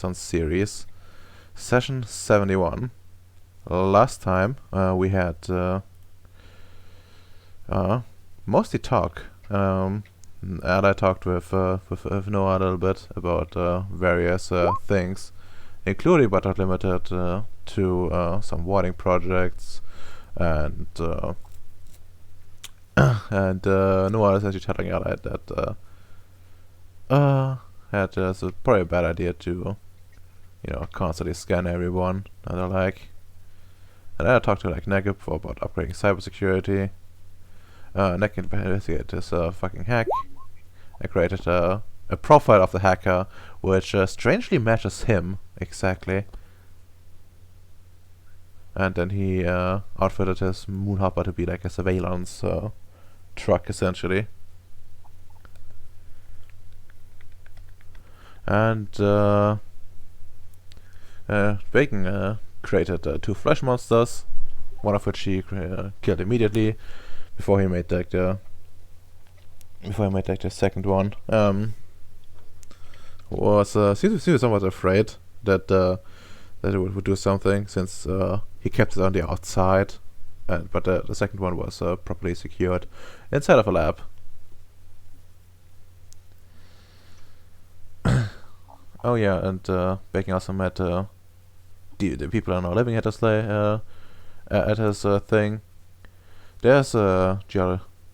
on Ceres, session 71. Last time we had mostly talk, and I talked with Noah a little bit about various things, including but not limited to some warding projects, and and Noah is actually telling Allied that it's probably a bad idea to constantly scan everyone and the like. And then I talked to Negip about upgrading cybersecurity. Nick investigated this fucking hack. I created a profile of the hacker, which strangely matches him exactly. And then he outfitted his moonhopper to be like a surveillance truck, essentially. And Bacon created 2 flesh monsters, one of which he killed immediately before he made like the second one. Seems somewhat afraid that it would do something, since he kept it on the outside, but the second one was properly secured inside of a lab. Oh yeah, and Bacon also met the people are now living at his thing. There's there are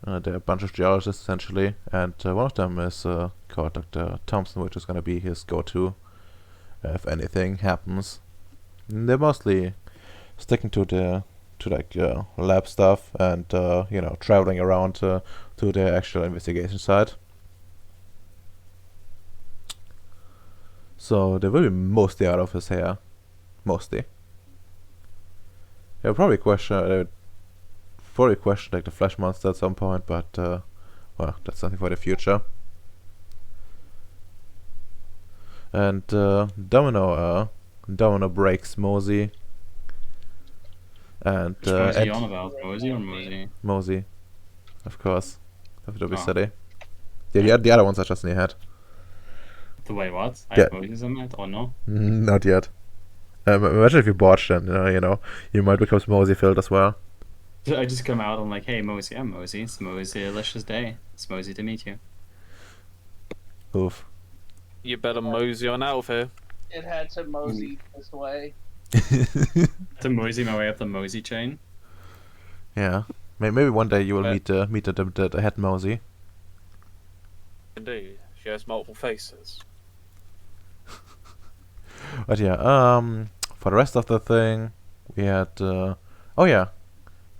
a bunch of geologists essentially, and one of them is called Dr. Thompson, which is gonna be his go-to if anything happens. And they're mostly sticking to lab stuff and traveling around to the actual investigation site. So they will be mostly out of his hair. Mostly. They'll probably question like the flesh monster at some point, but well, that's something for the future. And Domino breaks Mosey. And Which one is he on about? Mosey or Mosey? Mosey, of course. Have to be steady. The other ones are just in your head. The way what? I have Mosey's on that or no? Not yet. Imagine if you botched, then you might become Mosey filled as well. I just come out and like, hey Mosey, I'm Mosey. It's Mosey delicious day. It's Mosey to meet you. Oof. You better mosey on out of here. It had to mosey this way. To mosey my way up the Mosey chain. Yeah. Maybe one day you will meet the head Mosey. Indeed. She has multiple faces. But yeah, for the rest of the thing, we had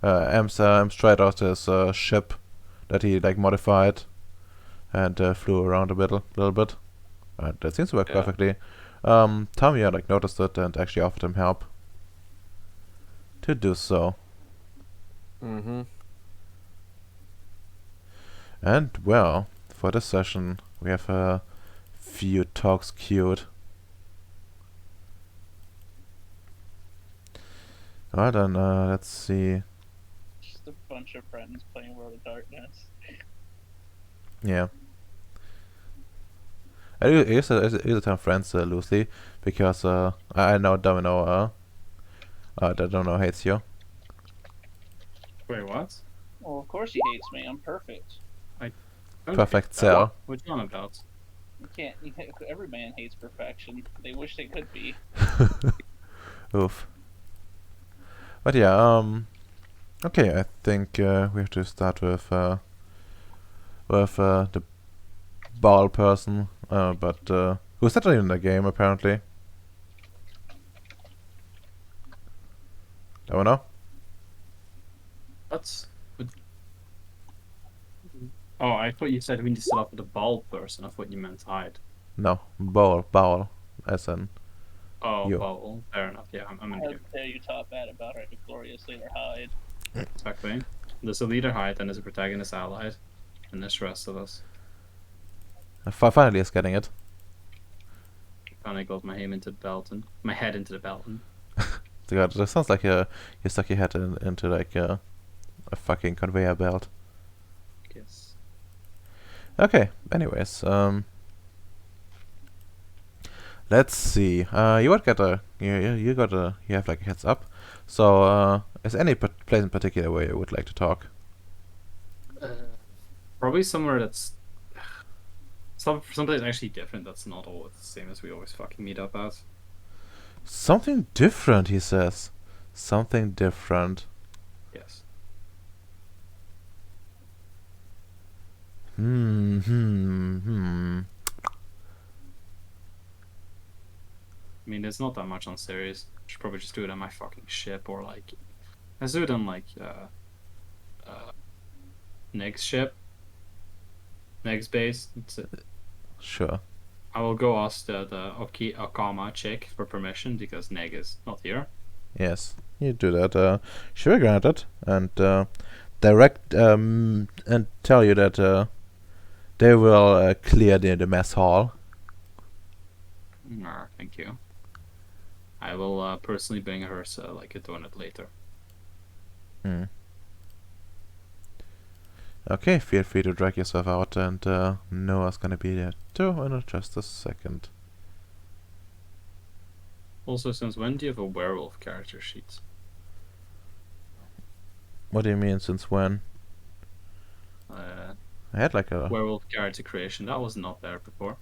Ems tried out his ship that he modified and flew around a little bit. That seems to work perfectly. Tamiya noticed it and actually offered him help to do so. Mm-hmm. And well, for this session we have a few talks queued. Alright, then let's see. Just a bunch of friends playing World of Darkness. Yeah. I use the term friends loosely, because I know Domino Domino hates you. Wait, what? Well, of course he hates me. I'm perfect. Perfect cell. What you on about? You can't. Every man hates perfection. They wish they could be. Oof. But yeah, okay, I think we have to start with the ball person, but who's not in the game apparently. Don't know. What? Oh, I thought you said we need to start off with a bald person. I thought you meant hide. No, ball, as in. Oh, you. bald. Fair enough. Yeah, I'm in How here. dare you talk bad about our glorious leader Hyde? Exactly. There's a leader hide, and there's a protagonist allied, and there's the rest of us. Finally is getting it. Finally got my head into the Belton. God, that sounds like you stuck your head into a fucking conveyor belt. Yes. Okay, anyways, Let's see. You would get a you got a you have like a heads up. So is any place in particular where you would like to talk? Probably somewhere that's something actually different. That's not always the same as we always fucking meet up at. Something different, he says. Something different. Yes. Hmm. I mean, there's not that much on Ceres. Should probably just do it on my fucking ship, or like, let's do it on like Neg's ship, Neg's base. That's it. Sure. I will go ask the Okama chick for permission because Neg is not here. Yes, you do that. Sure, granted, and direct and tell you that they will clear the mess hall. Nah, thank you. I will personally bring her like a donut later. Hmm. Okay, feel free to drag yourself out, and Noah's gonna be there too in just a second. Also, since when do you have a werewolf character sheet? What do you mean, since when? I had like a... Werewolf character creation. That was not there before.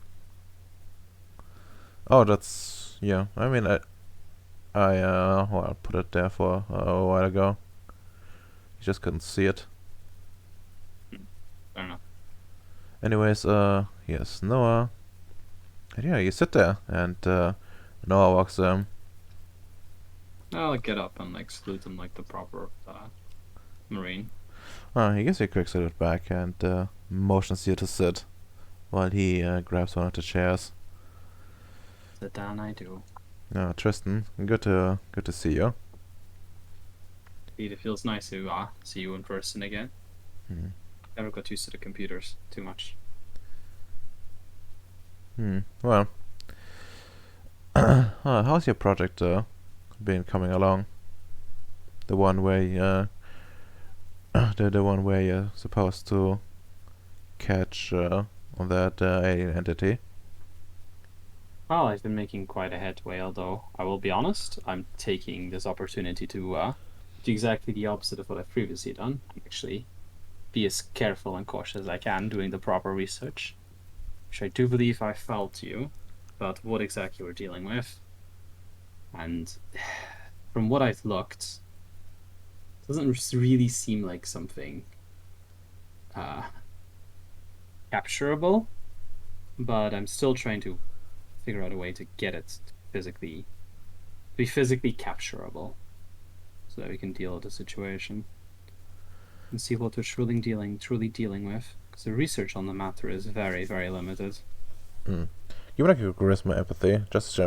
Oh, that's... yeah, I mean, well, put it there for a while ago. You just couldn't see it. Fair enough. Anyways, yes, Noah. And yeah, you sit there, and Noah walks I'll get up and like salute him like the proper marine. he gives you a quick salute back and motions you to sit while he grabs one of the chairs. Sit down, I do. Tristan, good to see you. It feels nice to see you in person again. Hmm. Never got used to the computers too much. Well, how's your project been coming along? The one where the one where you're supposed to catch on that alien entity. Well, I've been making quite a headway, although I will be honest, I'm taking this opportunity to do exactly the opposite of what I've previously done. Actually, be as careful and cautious as I can, doing the proper research, which I do believe I felt to you about what exactly we're dealing with. And from what I've looked, it doesn't really seem like something capturable, but I'm still trying to figure out a way to get it to be physically capturable, so that we can deal with the situation and see what we're truly dealing with. Because the research on the matter is very, very limited. Give me like a charisma empathy, just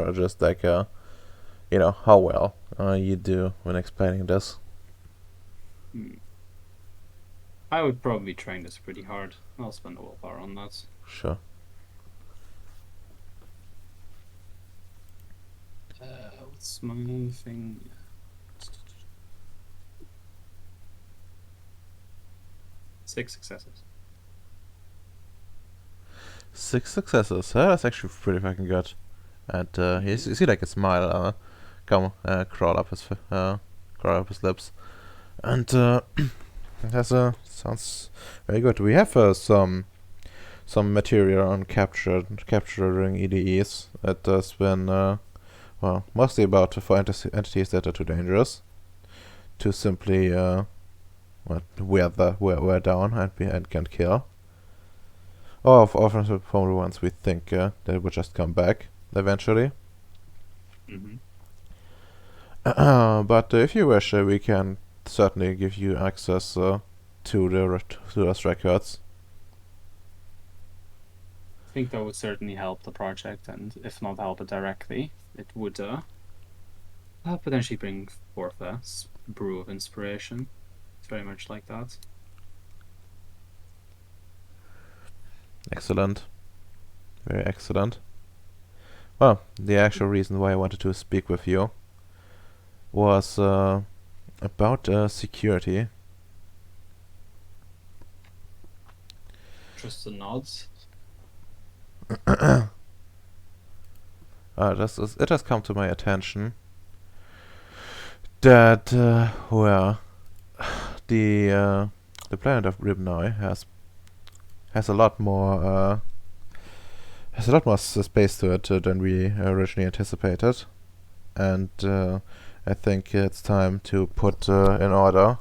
like how well you do when explaining this. I would probably be trying this pretty hard. I'll spend a willpower on that. Sure. What's my thing? 6 successes. 6 successes. That's actually pretty fucking good. And you see like a smile crawl up his lips, and that's sounds very good. We have some material on capturing EDEs that has been mostly about for entities that are too dangerous to simply wear down and can kill. Or often from the ones we think they will just come back eventually. But if you wish, we can certainly give you access to those records. I think that would certainly help the project, and if not help it directly, it would potentially bring forth a brew of inspiration. It's very much like that. Excellent. Very excellent. Well, the actual reason why I wanted to speak with you was about security. Just the nods. it has come to my attention that well, the planet of Ribnoi has a lot more space to it than we originally anticipated, and I think it's time to put in order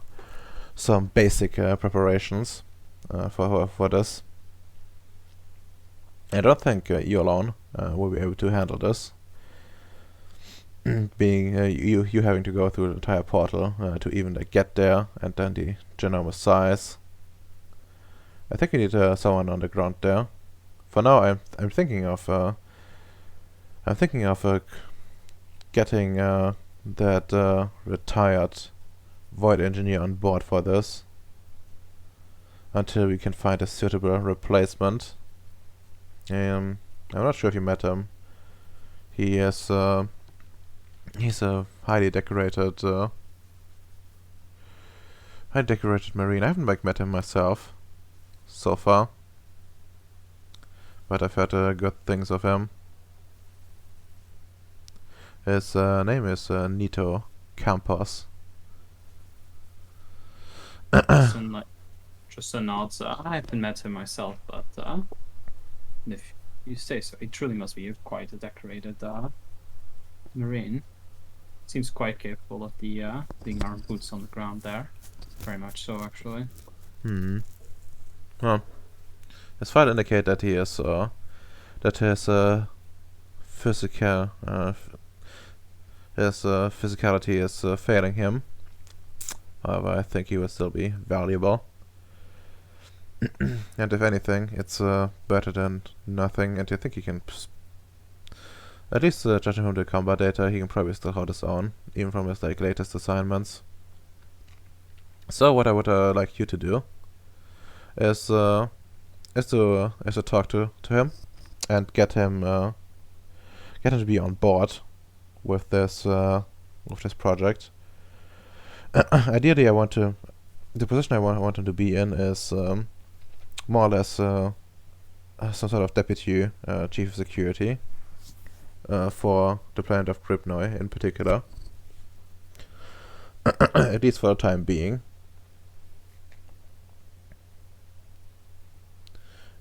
some basic preparations for this. I don't think you alone will be able to handle this. Being you having to go through the entire portal to even get there, and then the ginormous size. I think we need someone on the ground there. For now, I'm thinking of getting that retired void engineer on board for this until we can find a suitable replacement. I'm not sure if you met him. He's a highly decorated marine. I haven't met him myself so far, but I've heard good things of him. His name is Nito Campos. Just a nod. I haven't met him myself, but if you say so, he truly must be quite a decorated marine. Seems quite capable of being our boots on the ground there. Very much so, actually. Well, his file indicate that he is that his physical his physicality is failing him. However, I think he will still be valuable. And if anything, it's better than nothing. And I think he can, at least judging from the combat data, he can probably still hold his own, even from his latest assignments. So what I would like you to do is to talk to him and get him to be on board with this project. Ideally, the position I want him to be in is more or less some sort of deputy chief of security for the planet of Ribnoi in particular, at least for the time being.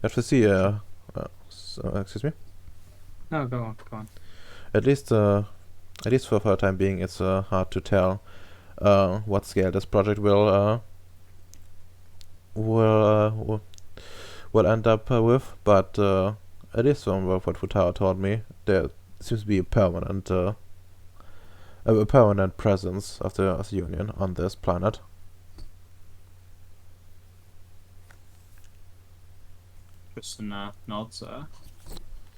If we see, excuse me. No, go on. At least for the time being, it's hard to tell what scale this project will end up with, but at least from what Futaro told me, there seems to be a permanent presence of the Union on this planet. Just a nod, sir.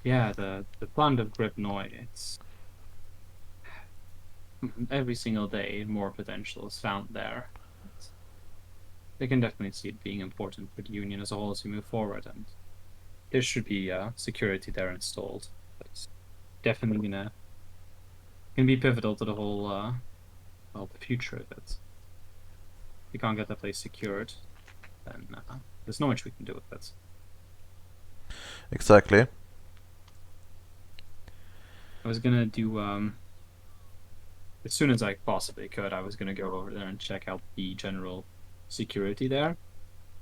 Yeah, the planet of Ribnoi, it's every single day more potential is found there. They can definitely see it being important for the Union as a whole as we move forward, and there should be security there installed. It's definitely gonna be pivotal to the whole the future of it. If we can't get that place secured, then there's not much we can do with it. Exactly. I was gonna do as soon as I possibly could, I was gonna go over there and check out the general security there,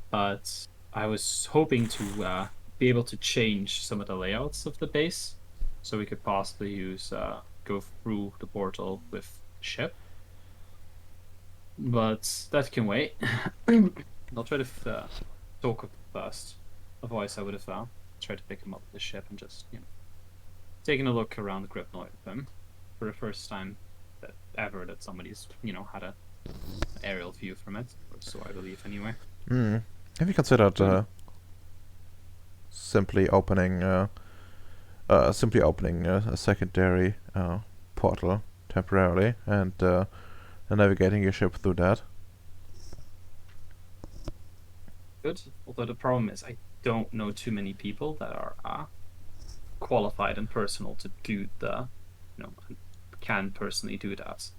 but I was hoping to be able to change some of the layouts of the base, so we could possibly use go through the portal with ship. But that can wait. I'll try to talk with him first. Otherwise, I would have tried to pick him up with the ship and just taking a look around the Gripnoid with him for the first time that somebody's had a aerial view from it, or so I believe anyway. Have you considered simply opening a secondary portal temporarily and navigating your ship through that? Good. Although the problem is, I don't know too many people that are qualified and personal to do can personally do that.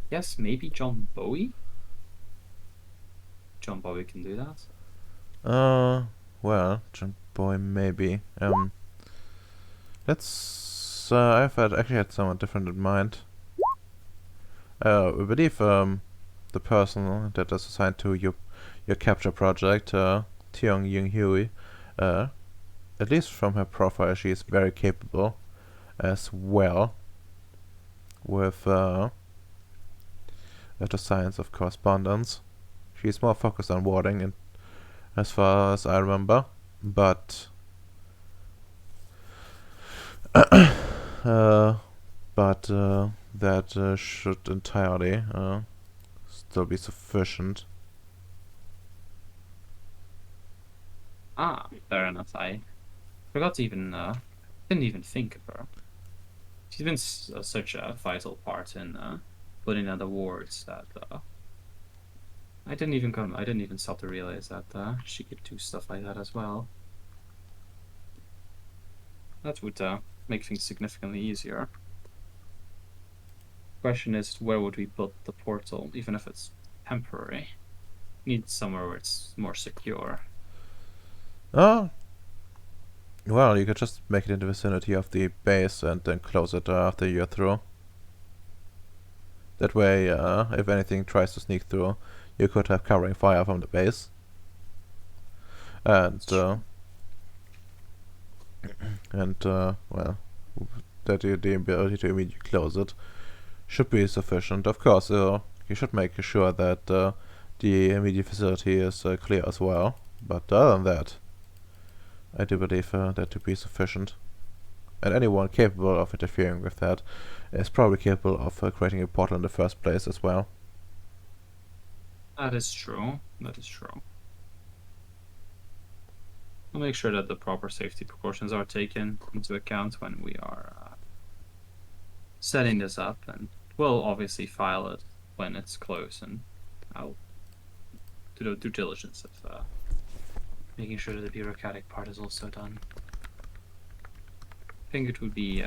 Yes, maybe John Bowie. John Bowie can do that. Well, John Boy maybe. Let's actually had someone different in mind. I believe the person that is assigned to your capture project, Tiong Yung Hui, at least from her profile, she is very capable as well with the science of correspondence. She's more focused on warding, and as far as I remember, but that should entirely still be sufficient. Ah, fair enough. I forgot to even didn't even think of her. She's been such a vital part in putting out the wards that I didn't even stop to realize that she could do stuff like that as well. That would make things significantly easier. Question is, where would we put the portal, even if it's temporary? Need somewhere where it's more secure. Oh, well, you could just make it in the vicinity of the base and then close it after you're through. That way, if anything tries to sneak through, you could have covering fire from the base. And well, that the ability to immediately close it should be sufficient. Of course, you should make sure that the immediate facility is clear as well. But other than that, I do believe that to be sufficient. And anyone capable of interfering with that is probably capable of creating a portal in the first place as well. That is true. That is true. I'll make sure that the proper safety precautions are taken into account when we are setting this up, and we'll obviously file it when it's close, and I'll do the due diligence of making sure that the bureaucratic part is also done. I think it would be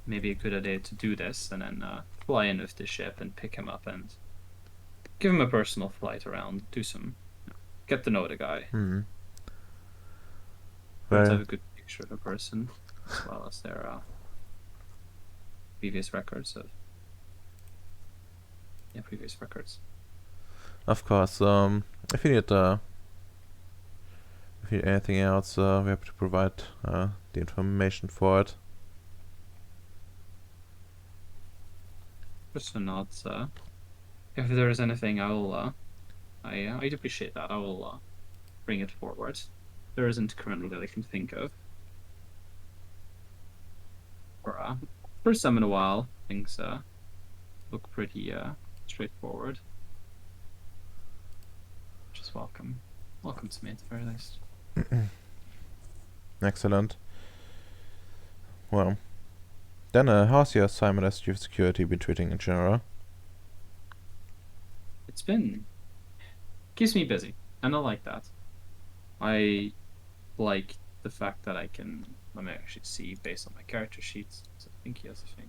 maybe a good idea to do this and then fly in with the ship and pick him up and give him a personal flight around, do some, get to know the guy. Let's have a good picture of the person, as well as their previous records. Previous records. Of course, if you need anything else, we're happy to provide the information for it. Just a nod. If there is anything, I'd appreciate that. I will bring it forward. There isn't currently that I can think of. For first time in a while, things look pretty straightforward. Which is welcome. Welcome to me at the very least. Excellent. Well, then how's your assignment as chief security been treating in general? It's been keeps me busy, and I like that. I like the fact that I can, let me actually see based on my character sheets. So I think he has a thing.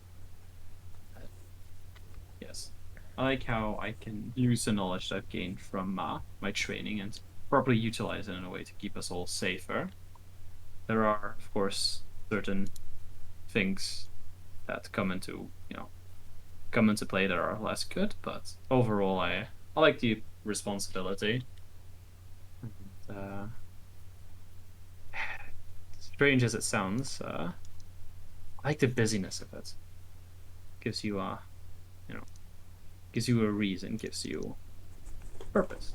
Yes. I like how I can use the knowledge that I've gained from my training and properly utilize it in a way to keep us all safer. There are, of course, certain things that come into play that are less good, but overall I like the responsibility. And, strange as it sounds, I like the busyness of it. Gives you gives you a reason, gives you purpose.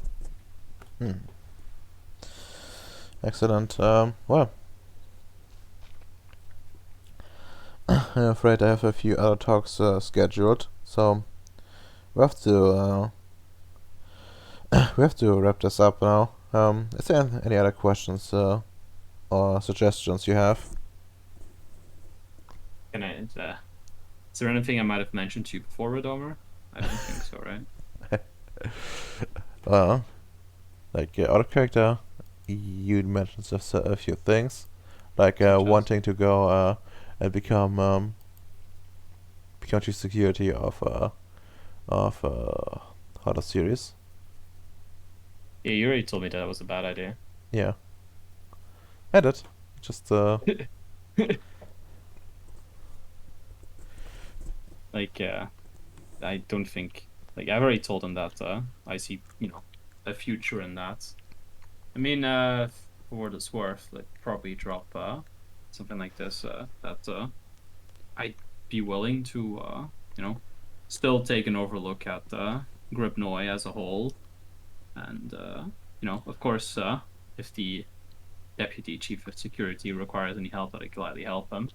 Excellent. Well, I'm afraid I have a few other talks scheduled, so we have to wrap this up now. Is there any other questions or suggestions you have? Can I? Is there anything I might have mentioned to you before, Redomer? I don't think so, right? Well, like other character, you mentioned a few things, like wanting to go and become chief security of how the Ceres. Yeah, you already told me that was a bad idea. Yeah, I did. Just Like, I don't think like I've already told him that I see a future in that. I mean, for what it's worth, like probably drop something like this that I'd be willing to still take an overlook at Gribnoy as a whole, and of course, if the deputy chief of security requires any help, I'd gladly help him.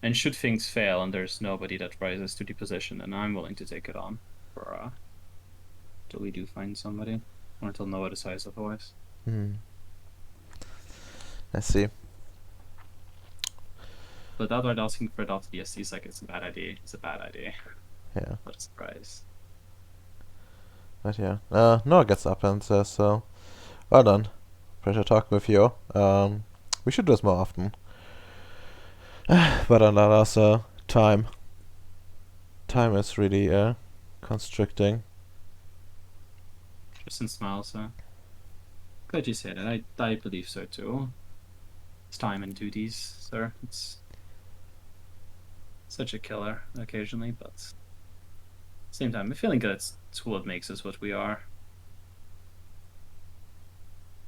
And should things fail and there's nobody that rises to the position, then I'm willing to take it on for till we do find somebody, or until Noah decides otherwise. I see. But outright asking for it off the SC is like it's a bad idea. It's a bad idea. Yeah. What a surprise. But yeah. Noah gets up and says, so, well done. Pleasure talking with you. We should do this more often. But another time. Time is really constricting. Tristan smiles. Glad you said it. I believe so too. It's time and duties, sir. It's such a killer occasionally, but at the same time, I'm feeling good. It's what makes us what we are.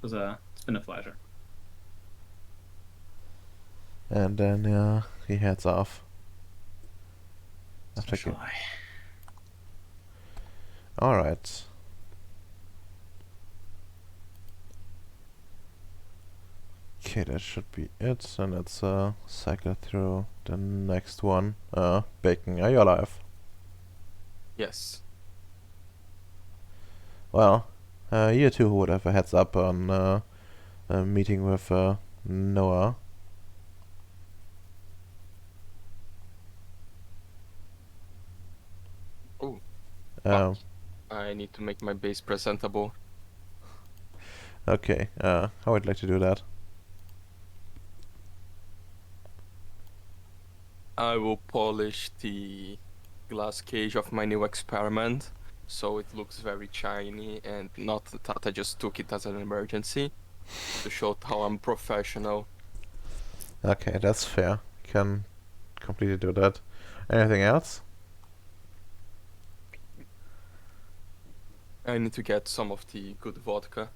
It's been a pleasure. And then he heads off. After Shall I? Alright. Okay, that should be it. And let's cycle through the next one. Bacon, are you alive? Yes. Well, you two would have a heads up on a meeting with Noah. Ooh. I need to make my base presentable. Okay, how would you like to do that? I will polish the glass cage of my new experiment so it looks very shiny and not that I just took it as an emergency to show how I'm professional. Okay, that's fair. Can completely do that. Anything else? I need to get some of the good vodka.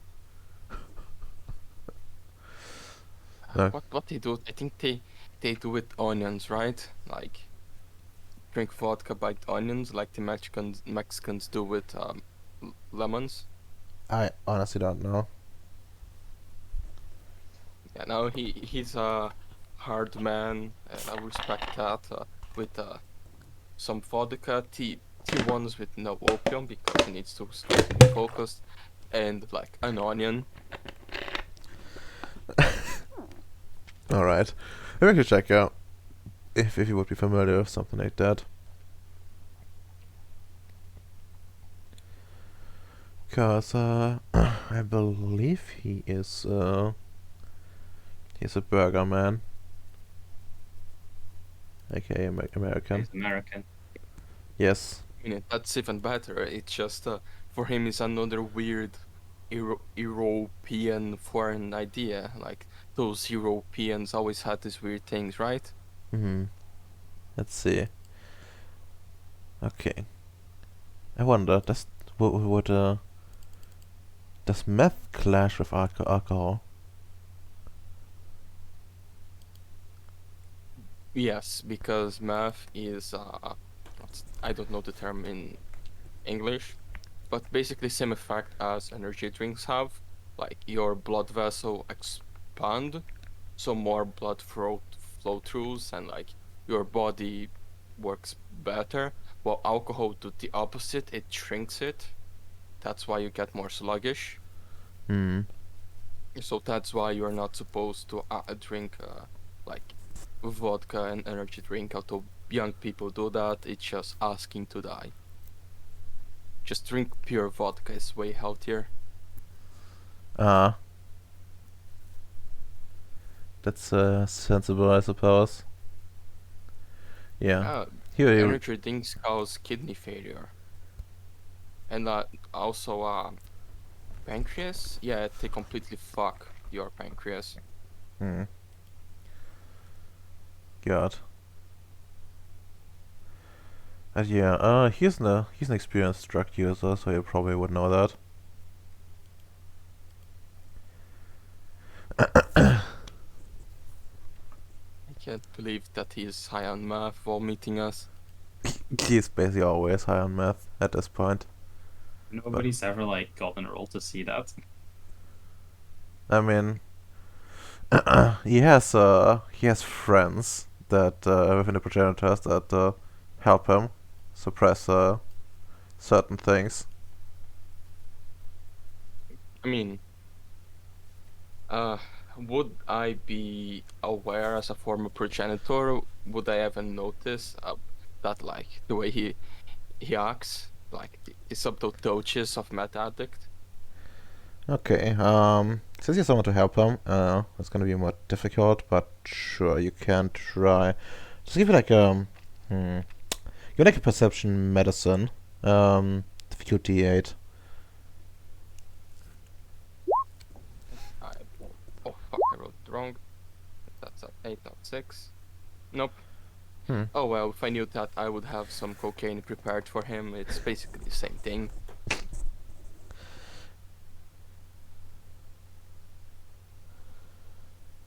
No. What they do? I think they do with onions, right? Like drink vodka by onions, like the Mexicans do with lemons. I honestly don't know. Yeah, no, he's a hard man, and I respect that. With some vodka, tea ones with no opium because he needs to start to be focused, and like an onion. Alright. Maybe we could check out if you would be familiar with something like that. Cause I believe he's a burger man. AKA American. He's American. Yes. I mean, that's even better. It's just for him, it's another weird European foreign idea. Like those Europeans always had these weird things, right? Let's see. Okay. I wonder, does meth clash with alcohol? Yes, because meth is I don't know the term in English, but basically same effect as energy drinks have. Like your blood vessel expand, so more blood flow throughs, and like your body works better. While alcohol do the opposite, it shrinks it. That's why you get more sluggish. So that's why you're not supposed to drink like vodka and energy drink. Although young people do that, it's just asking to die. Just drink pure vodka is way healthier. That's sensible, I suppose. Yeah. Here, Energy drinks cause kidney failure. And also pancreas? Yeah, they completely fuck your pancreas. God. And yeah, he's an experienced drug user, so you probably would know that. I can't believe that he's high on math while meeting us. He's basically always high on math at this point. Nobody's ever like gotten a roll to see that. I mean, he has friends that within the progenitors that help him suppress certain things. I mean, would I be aware as a former progenitor? Would I ever notice that, like, the way he acts, like the subtle touches of meth addict? Okay, since you have someone to help him, it's gonna be more difficult, but sure, you can try. Just give it like you like a perception medicine, difficulty 8. Oh fuck, I wrote it wrong. That's at 8.6. Nope. Hmm. Oh well, if I knew that, I would have some cocaine prepared for him. It's basically the same thing.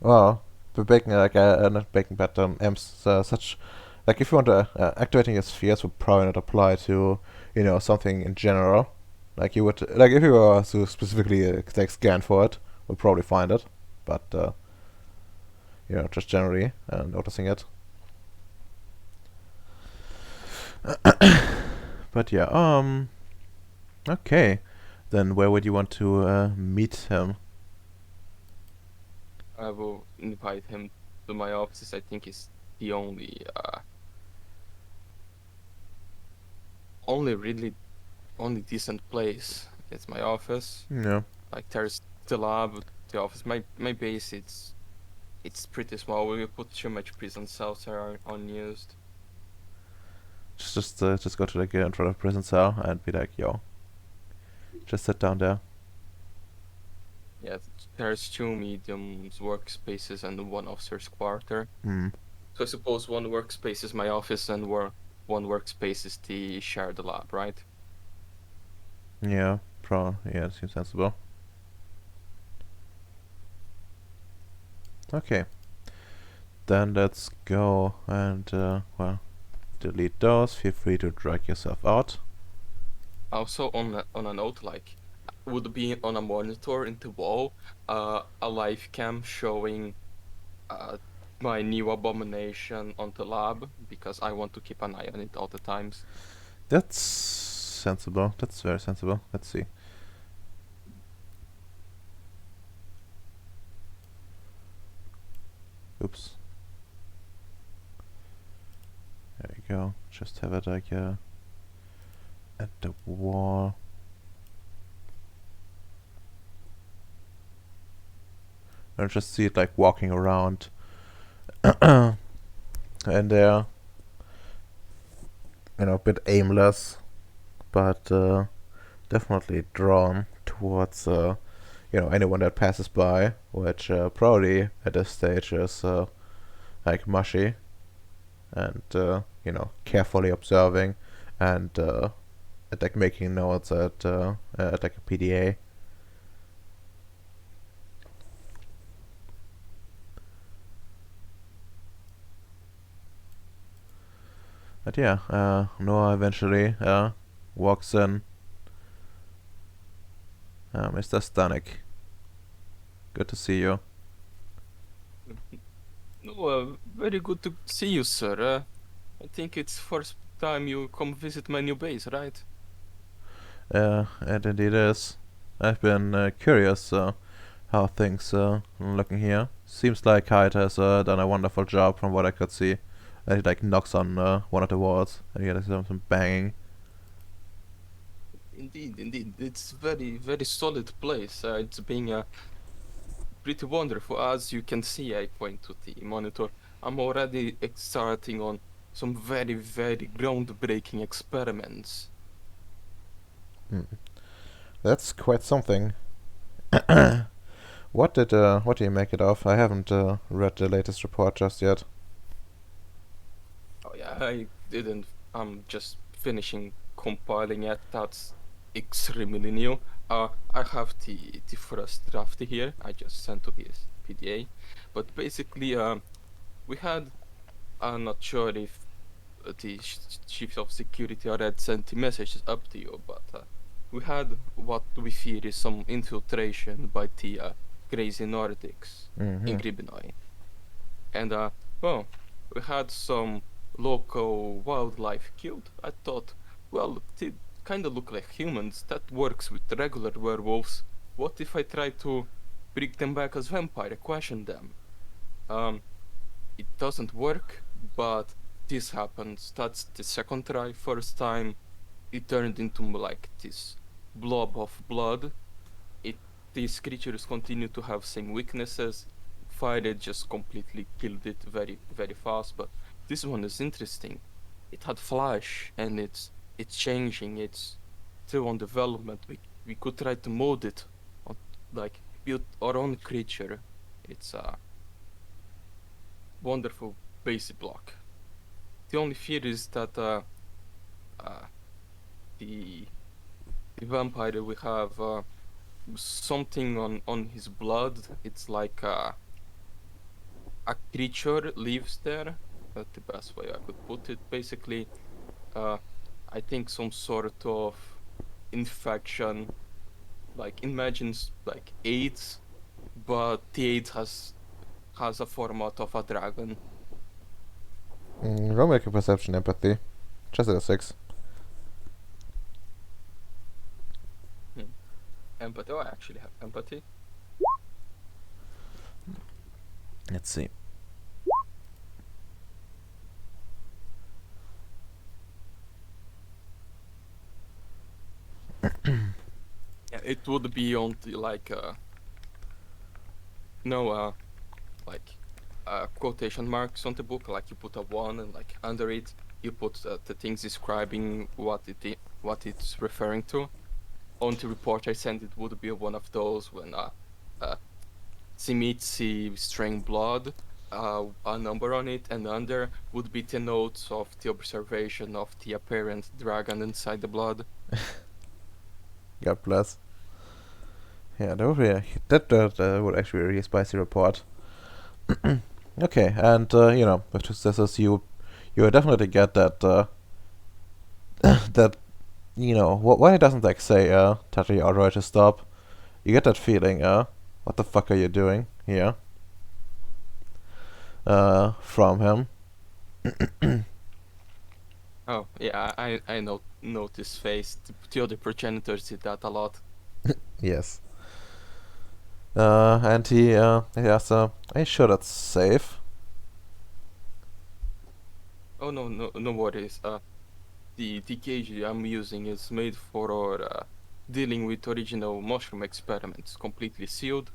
Well, the baking not baking, but amps such like if you want to activating your spheres would probably not apply to something in general. Like you would like if you were to specifically like scan for it, would probably find it, but just generally noticing it. But yeah, okay. Then where would you want to meet him? I will invite him to my office. I think it's the only decent place. It's my office. Yeah, Like there's the lab, the office. My base, it's pretty small. We put too much prison cells that are unused. just go to like in front of prison cell and be like, yo, just sit down there. Yeah, there's 2 mediums workspaces and 1 officer's quarter. Hmm. So I suppose 1 workspace is my office and 1 workspace is the shared lab, right? Yeah, yeah, it seems sensible. Okay. Then let's go and well, delete those. Feel free to drag yourself out. Also on a note, like, would be on a monitor in the wall, a live cam showing my new abomination on the lab, because I want to keep an eye on it all the times. That's sensible. That's very sensible. Let's see. Oops. There you go. Just have it like at the wall. And just see it like walking around and they're a bit aimless, but definitely drawn towards anyone that passes by, which probably at this stage is like mushy and carefully observing and like making notes at like a PDA. But yeah, Noah eventually walks in. Mr. Stanek, good to see you. No, very good to see you, sir. I think it's first time you come visit my new base, right? It indeed is. I've been curious how things looking here. Seems like Hyde has done a wonderful job from what I could see. And he like knocks on one of the walls and you get some banging. Indeed. It's very, very solid place. It's being pretty wonderful. As you can see, I point to the monitor. I'm already starting on some very, very groundbreaking experiments. That's quite something. What did you make it of? I haven't read the latest report just yet. Oh yeah, I didn't I'm just finishing compiling it. That's extremely new. I have the first draft here. I just sent to his PDA, but basically, we had. I'm not sure if the chief of security already sent the messages up to you, but we had what we fear is some infiltration by the crazy Nordics in Gribinoi. And well, we had some local wildlife killed. I thought, well, they kind of look like humans. That works with regular werewolves. What if I try to bring them back as vampire, question them? It doesn't work, but this happens. That's the second try. First time, it turned into like this blob of blood. These creatures continue to have same weaknesses. Fire just completely killed it very, very fast. But this one is interesting. It had flash, and it's changing. It's still on development. We could try to mold it, on, like build our own creature. It's a wonderful basic block. The only fear is that the vampire we have something on his blood. It's like a creature lives there. That's the best way I could put it. Basically, I think some sort of infection, like imagine like AIDS, but the AIDS has a format of a dragon. Roll make a perception empathy. Just at a 6. Empathy. Oh, I actually have empathy. Let's see. Yeah, it would be on the like no like quotation marks on the book. Like you put a 1 and like under it you put the things describing what it's referring to. On the report I sent, it would be one of those when Simitsi strain blood, a number on it, and under would be the notes of the observation of the apparent dragon inside the blood. God bless. Yeah, that would actually be a really spicy report. Okay, and you know, with this you definitely get that that you know when he doesn't like say tell you outright to stop, you get that feeling what the fuck are you doing here from him. Oh yeah, I know this face. The other progenitors did that a lot. Yes. And he asks, are you sure that's safe? Oh no worries. The cage I'm using is made for dealing with original mushroom experiments. Completely sealed,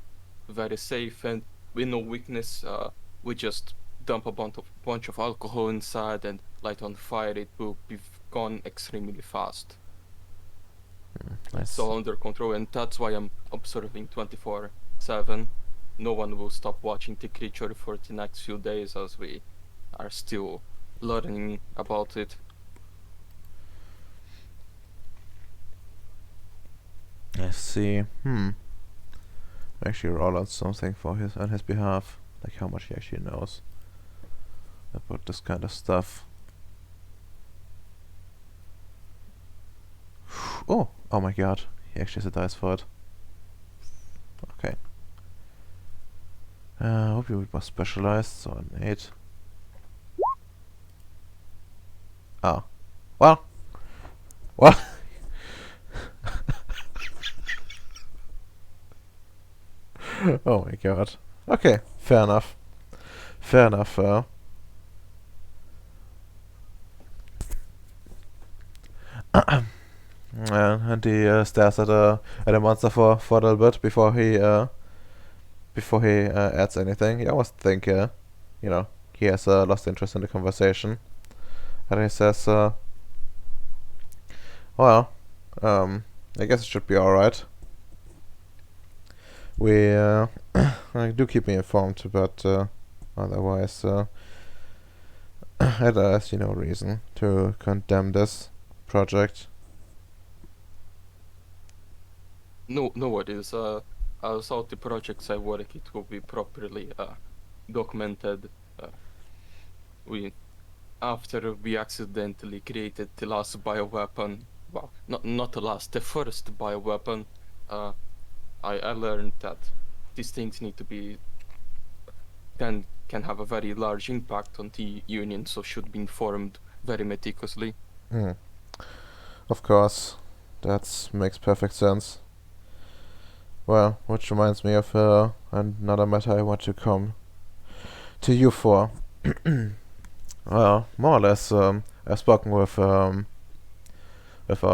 very safe, and with no weakness. We just dump a bunch of alcohol inside and light on fire. It will be gone extremely fast. Nice. It's all under control, and that's why I'm observing 24/7. No one will stop watching the creature for the next few days as we are still learning about it. I see. Actually roll out something on his behalf. Like how much he actually knows about this kind of stuff. Oh my god. He actually has a dice for it. Okay. Hope you was specialized, so an 8. Oh. Well. Oh my god. Okay, fair enough. And he stares at a monster for a little bit before he adds anything. You almost think you know, he has lost interest in the conversation. And he says, well, I guess it should be alright. We do keep me informed, but otherwise I see no reason to condemn this project. No, no worries. As all the projects I work, it will be properly documented. We After we accidentally created the last bioweapon, well, not the last, the first bioweapon, I learned that these things need to be can have a very large impact on the Union, so should be informed very meticulously. Mm. Of course, that makes perfect sense. Well, which reminds me of another matter I want to come to you for. Well, more or less, I've spoken with our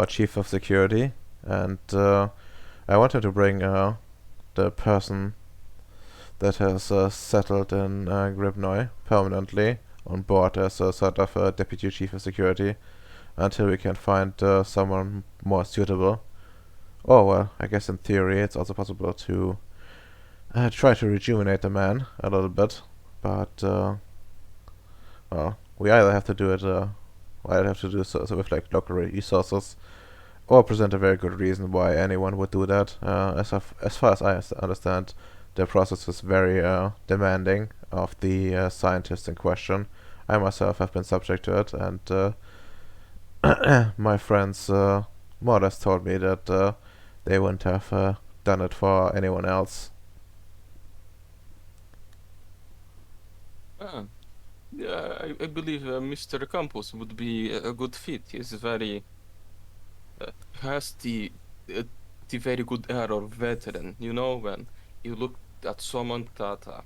chief of security, and I wanted to bring the person that has settled in Gribnoy permanently on board as a sort of deputy chief of security until we can find someone more suitable. Oh well, I guess in theory it's also possible to try to rejuvenate the man a little bit, but well, we either have to do it, either have to do so with like local resources, or present a very good reason why anyone would do that. As far as I understand, the process is very demanding of the scientist in question. I myself have been subject to it, and my friends more or less told me that they wouldn't have done it for anyone else. Ah, yeah, I believe Mr. Campos would be a good fit. He's very has uh, the very good air of veteran. You know, when you look at someone that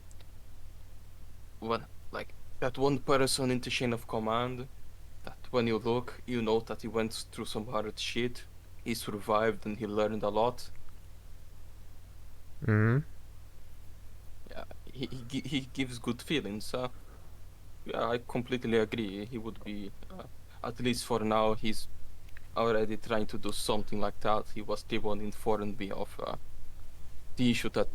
when like that one person in the chain of command, that when you look, you know that he went through some hard shit. He survived and he learned a lot. Hmm. Yeah, he gives good feelings. Yeah, I completely agree. He would be, at least for now, he's already trying to do something like that. He was the one informed me of the issue that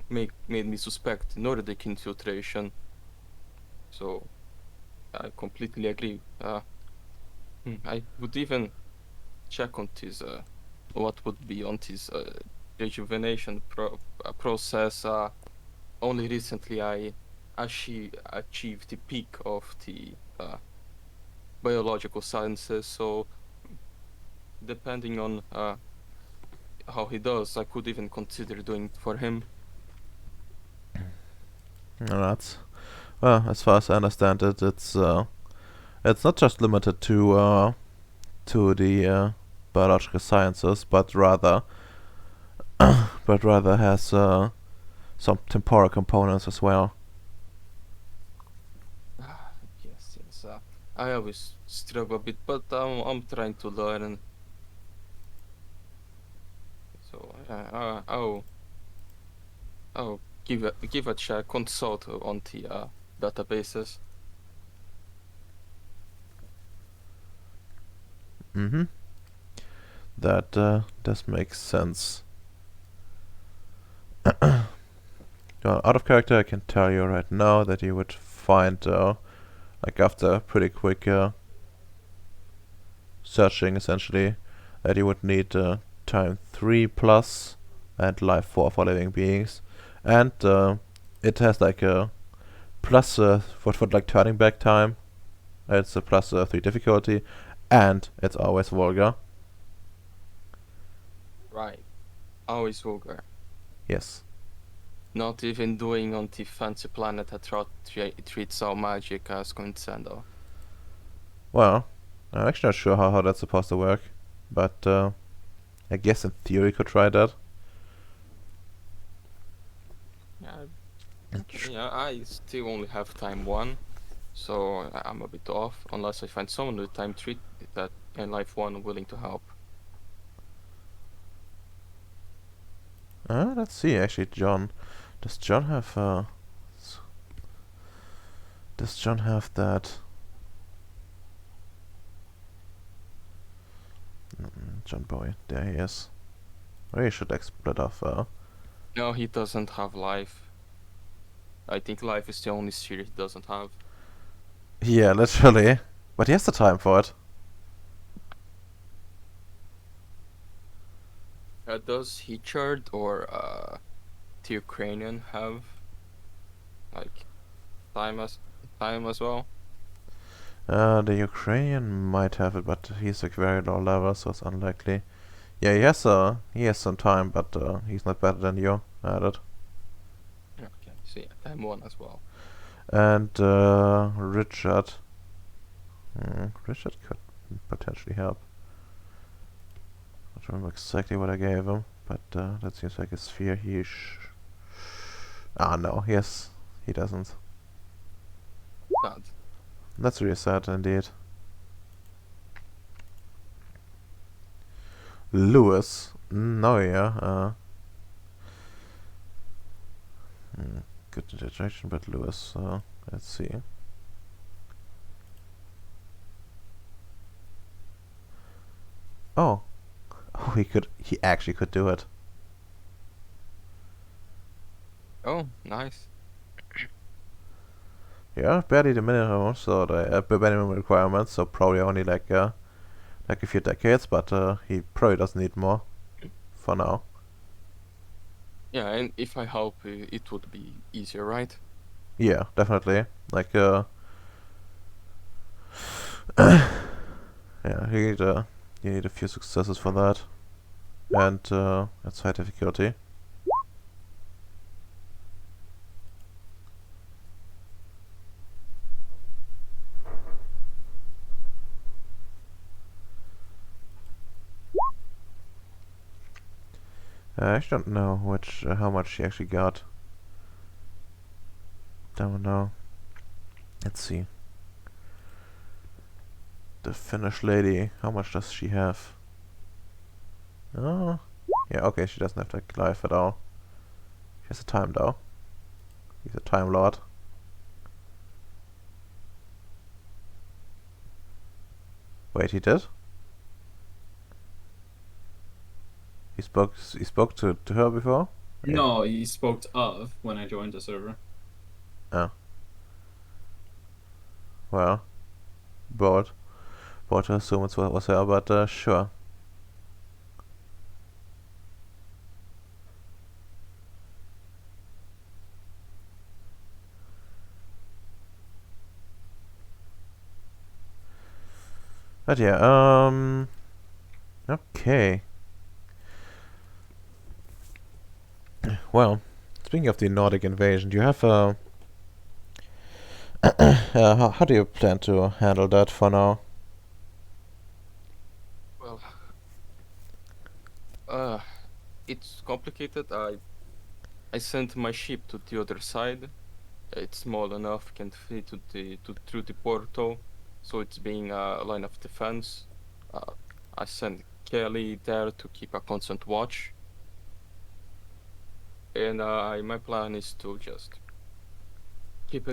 made me suspect Nordic infiltration. So I completely agree. I would even check on this, what would be on this rejuvenation process. Only recently I actually achieved the peak of the biological sciences, so depending on how he does, I could even consider doing it for him. That's well, as far as I understand it, it's not just limited to the biological sciences, but rather has some temporal components as well. Yes, yes. I always struggle a bit, but I'm trying to learn. So I'll give a check, consult on the databases. Mm-hmm. That does make sense. Well, out of character, I can tell you right now that you would find, like after pretty quick searching, essentially, that you would need time 3 plus and life 4 for living beings, and it has like a plus for like turning back time. It's a plus 3 difficulty, and it's always vulgar. Right. Always vulgar. Yes. Not even doing on the fancy planet that treats all magic as coincidental. Well, I'm actually not sure how that's supposed to work, but I guess in theory could try that. Yeah, yeah. I still only have time 1, so I'm a bit off unless I find someone with time 3 that in life 1 willing to help. Let's see. Actually, John, does John have does John have that? John Boy, there he is. Maybe you should like split off. No, he doesn't have life. I think life is the only sphere he doesn't have. Yeah, literally. But he has the time for it. Does Hichard or the Ukrainian have like time as time as well? The Ukrainian might have it, but he's like very low level, so it's unlikely. Yeah, he has some time, but he's not better than you at it. Okay, so yeah, time 1 as well. And Richard. Richard could potentially help. I don't remember exactly what I gave him, but that seems like a sphere no, yes, he doesn't. Sad. That's really sad indeed. Lewis. No, yeah. Good interaction, but Lewis. Let's see. Oh. Oh, he actually could do it. Oh, nice. Yeah, barely the minimum, so the minimum requirements, so probably only like a few decades, but he probably doesn't need more for now. Yeah, and if I help, it would be easier, right? Yeah, definitely. Like yeah, you need a few successes for that, and it's high difficulty. I actually don't know how much she actually got. Don't know. Let's see. The Finnish lady, how much does she have? Oh, yeah, okay, she doesn't have like life at all. She has a time though. He's a time lord. Wait, he did? He spoke to her before? Okay. No, he spoke of when I joined the server. Oh. Well, bored. Bored to assume it was her, but sure. But yeah, okay. Well, speaking of the Nordic invasion, do you have how do you plan to handle that for now? Well, it's complicated. I sent my ship to the other side. It's small enough, can fit through the portal, so it's being a line of defense. I sent Kelly there to keep a constant watch, and my plan is to just keep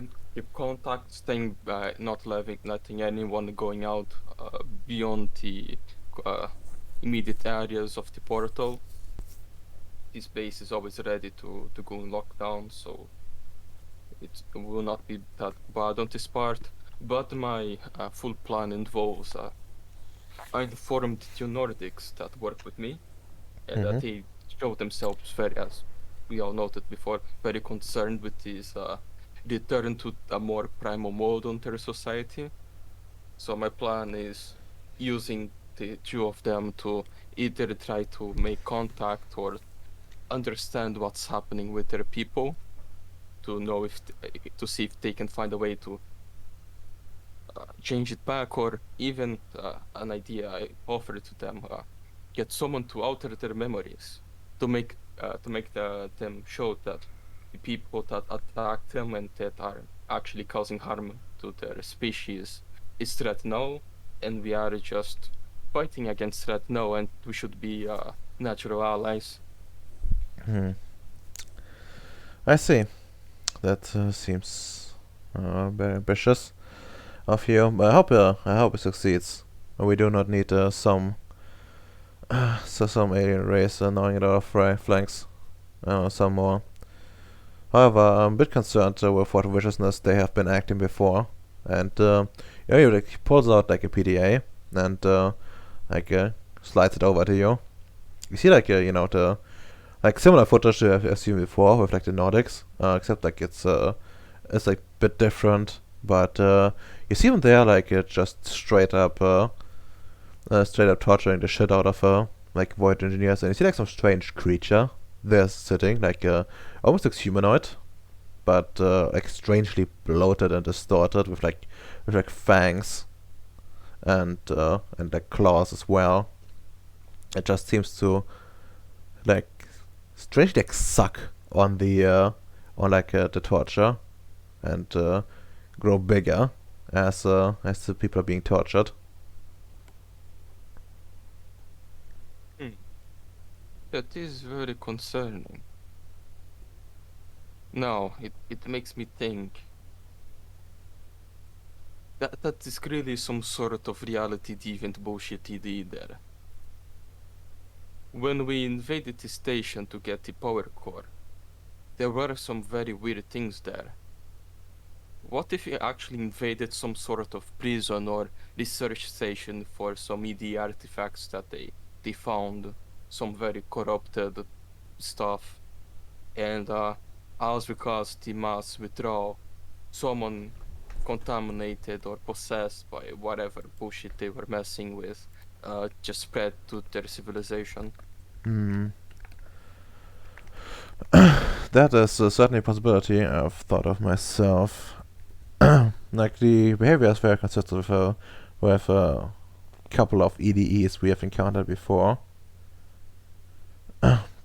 contact, staying not letting anyone going out beyond the immediate areas of the portal. This base is always ready to go in lockdown, so it will not be that bad on this part. But my full plan involves I informed the Nordics that work with me, and that they show themselves very, as we all noted before, very concerned with this return to a more primal mode on their society. So my plan is using the two of them to either try to make contact or understand what's happening with their people, to know to see if they can find a way to change it back, or even an idea I offered to them, get someone to alter their memories to make them show that the people that attacked them and that are actually causing harm to their species is threat now, and we are just fighting against threat now, and we should be natural allies. I see. That seems very ambitious of you. But I hope it succeeds. We do not need some alien race gnawing at our flanks. Some more. However, I'm a bit concerned with what viciousness they have been acting before. and he like pulls out like a PDA and like slides it over to you. You see like the like similar footage I've seen before with like the Nordics, except like it's like a bit different. But you see him there like just straight up torturing the shit out of like void engineers, and you see like some strange creature there sitting, like almost looks humanoid, but like strangely bloated and distorted with like fangs and like claws as well. It just seems to like strangely like suck on the the torture and grow bigger as the people are being tortured. That is very concerning. Now, it makes me think that is really some sort of reality deviant bullshit he did there. When we invaded the station to get the power core, there were some very weird things there. What if he actually invaded some sort of prison or research station for some ED artifacts that they found, some very corrupted stuff, and as because the mass withdrawal, someone contaminated or possessed by whatever bullshit they were messing with just spread to their civilization. That is certainly a possibility I've thought of myself. Like the behavior is very consistent with a couple of EDEs we have encountered before.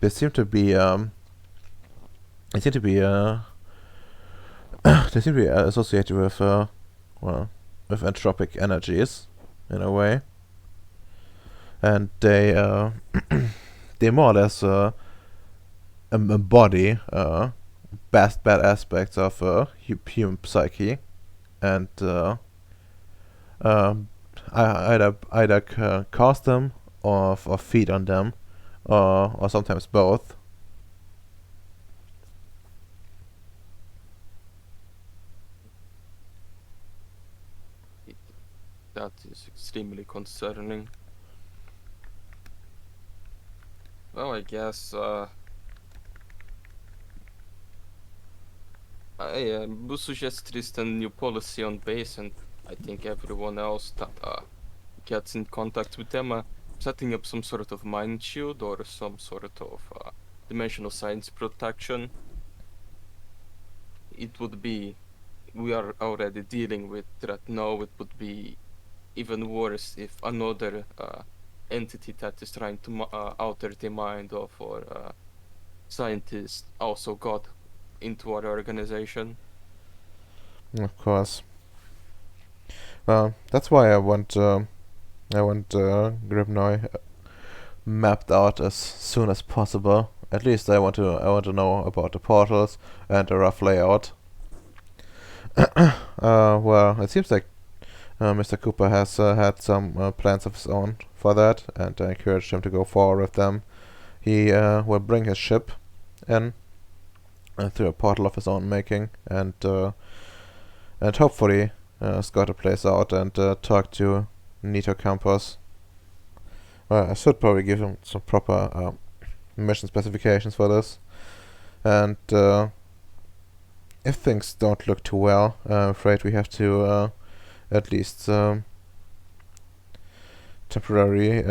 They seem to be they seem to be associated with with entropic energies in a way, and they they more or less embody bad aspects of human psyche, and either cause them or feed on them, or sometimes both. That is extremely concerning. Well, I guess I would suggest Tristan new policy on base, and I think everyone else that gets in contact with them, setting up some sort of mind shield or some sort of dimensional science protection. It would be, we are already dealing with threat now. It would be even worse if another entity that is trying to alter the mind of our scientists also got into our organization. Of course. Well, that's why I want Gribnoy mapped out as soon as possible. At least I want to know about the portals and a rough layout. Well, it seems like Mr. Cooper has had some plans of his own for that, and I encouraged him to go forward with them. He will bring his ship in through a portal of his own making, and hopefully scout the place out and talk to Nito Campos. I should probably give him some proper mission specifications for this, and if things don't look too well, I'm afraid we have to at least temporarily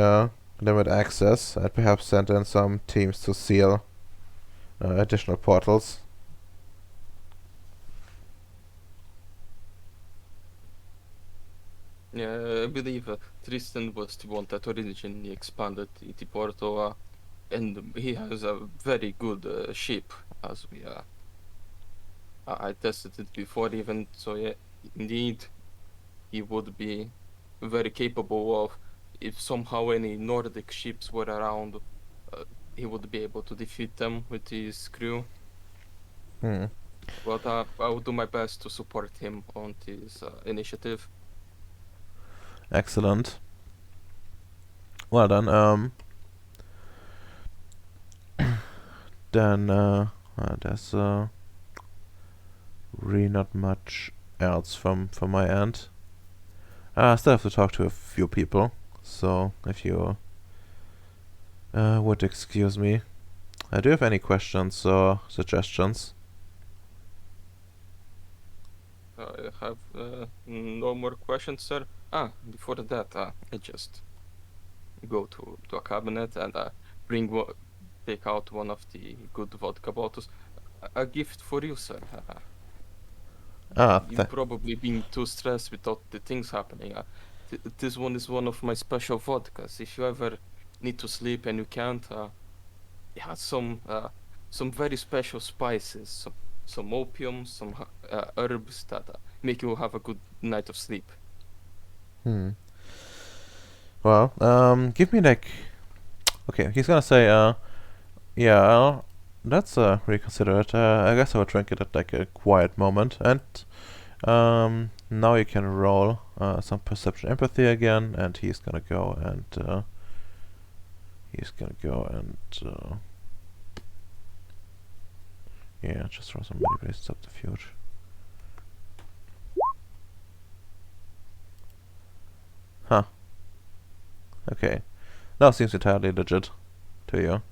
limit access and perhaps send in some teams to seal additional portals. Yeah, I believe Tristan was the one that originally expanded the portal, and he has a very good ship, as we I tested it before even, so yeah, indeed, he would be very capable of, if somehow any Nordic ships were around, he would be able to defeat them with his crew. But I will do my best to support him on this initiative. Excellent. Well then, there's really not much else from my end. I still have to talk to a few people, so if you would excuse me. Do you have any questions or suggestions? I have no more questions, sir. Before that, I just go to a cabinet and take out one of the good vodka bottles. A gift for you, sir. You've probably been too stressed with all the things happening. This one is one of my special vodkas. If you ever need to sleep and you can't, yeah, some very special spices, some opium, some herbs that make you have a good night of sleep. Well, give me like... Okay, he's gonna say, yeah, that's really considerate. I guess I would drink it at like a quiet moment. And now you can roll some perception empathy again, and he's gonna go and yeah, just throw some manipulation subterfuge. Huh. Okay. Now seems entirely legit to you.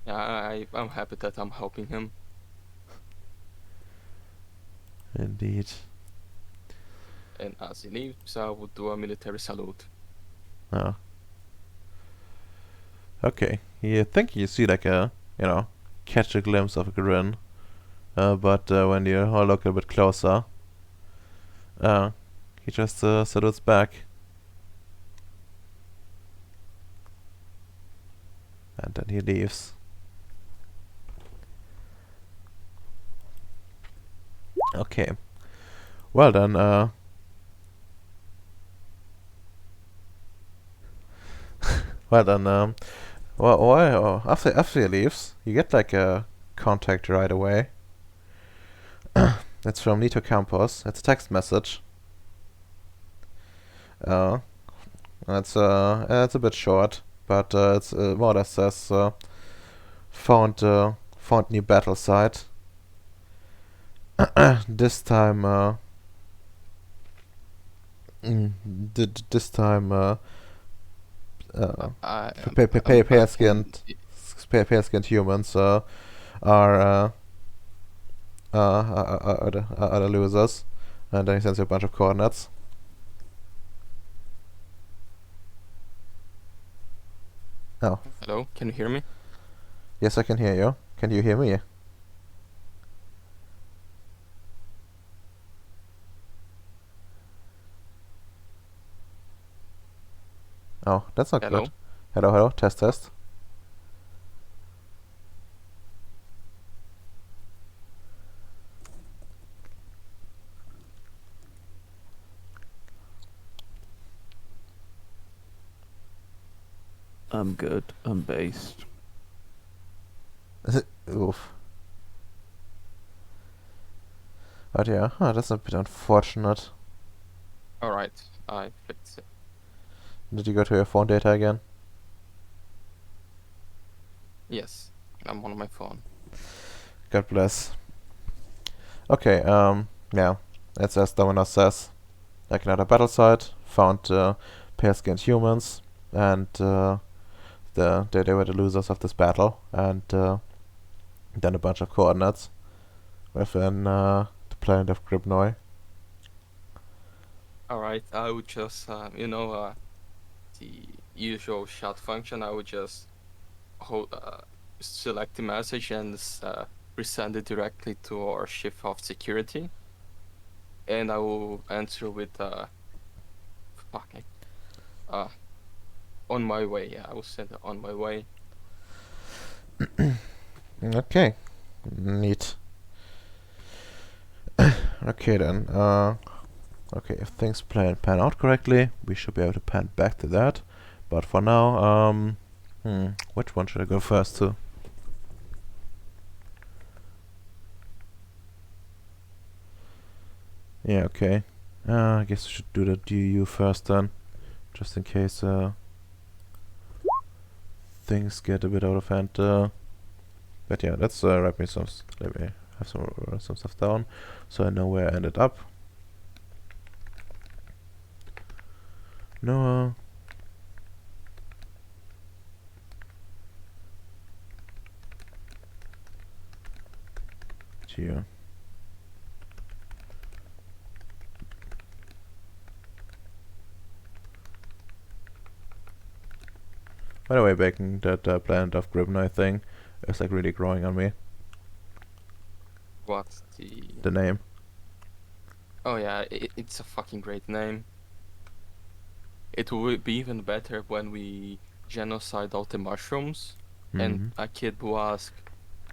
Yeah, I'm happy that I'm helping him. Indeed. And as he leaves, I would do a military salute. Oh. Okay. You think you see like a, catch a glimpse of a grin. But when you all look a bit closer, he just salutes back. And then he leaves. Okay. Well then, after he leaves, you get like a contact right away. It's from Nito Campos. It's a text message. It's a bit short, but it's more or less says found new battle site. This time pale-skinned humans are the losers, and then he sends you a bunch of coordinates. Oh. Hello, can you hear me? Yes, I can hear you. Can you hear me? Oh, that's not Hello? good. Hello, test. I'm good. I'm based. Oof. But yeah, that's a bit unfortunate. Alright, I fixed it. Did you go to your phone data again? Yes, I'm on my phone. God bless. Okay, yeah. It's as Dominos says. Like another battle site, found pale-skinned humans, and they were the losers of this battle, and then a bunch of coordinates within the planet of Gribnoi. Alright, I would just, the usual chat function, I would just select the message and resend it directly to our chief of security. And I will answer with, on my way. Yeah, I will send it on my way. Okay. Neat. Okay then, okay, if things pan out correctly, we should be able to pan back to that. But for now, which one should I go first to? Yeah, okay. I guess we should do the DU first then, just in case things get a bit out of hand. But yeah, let's write me some. Let me have some stuff down, so I know where I ended up. Noah. Geo. By the way, Bacon, that planet of Gribnoi thing is like really growing on me. What's the... The name. Oh yeah, it's a fucking great name. It would be even better when we genocide all the mushrooms, and a kid will ask,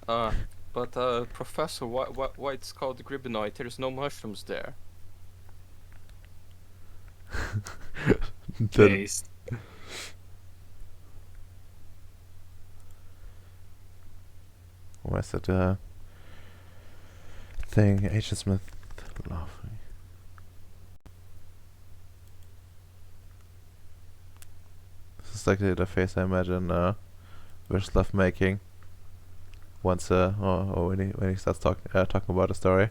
but Professor, why it's called Gribinoid? There's no mushrooms there. Based. Where's that thing? Agent Smith. Lovely. This is like the face I imagine Vislav making once or when he starts talking about a story.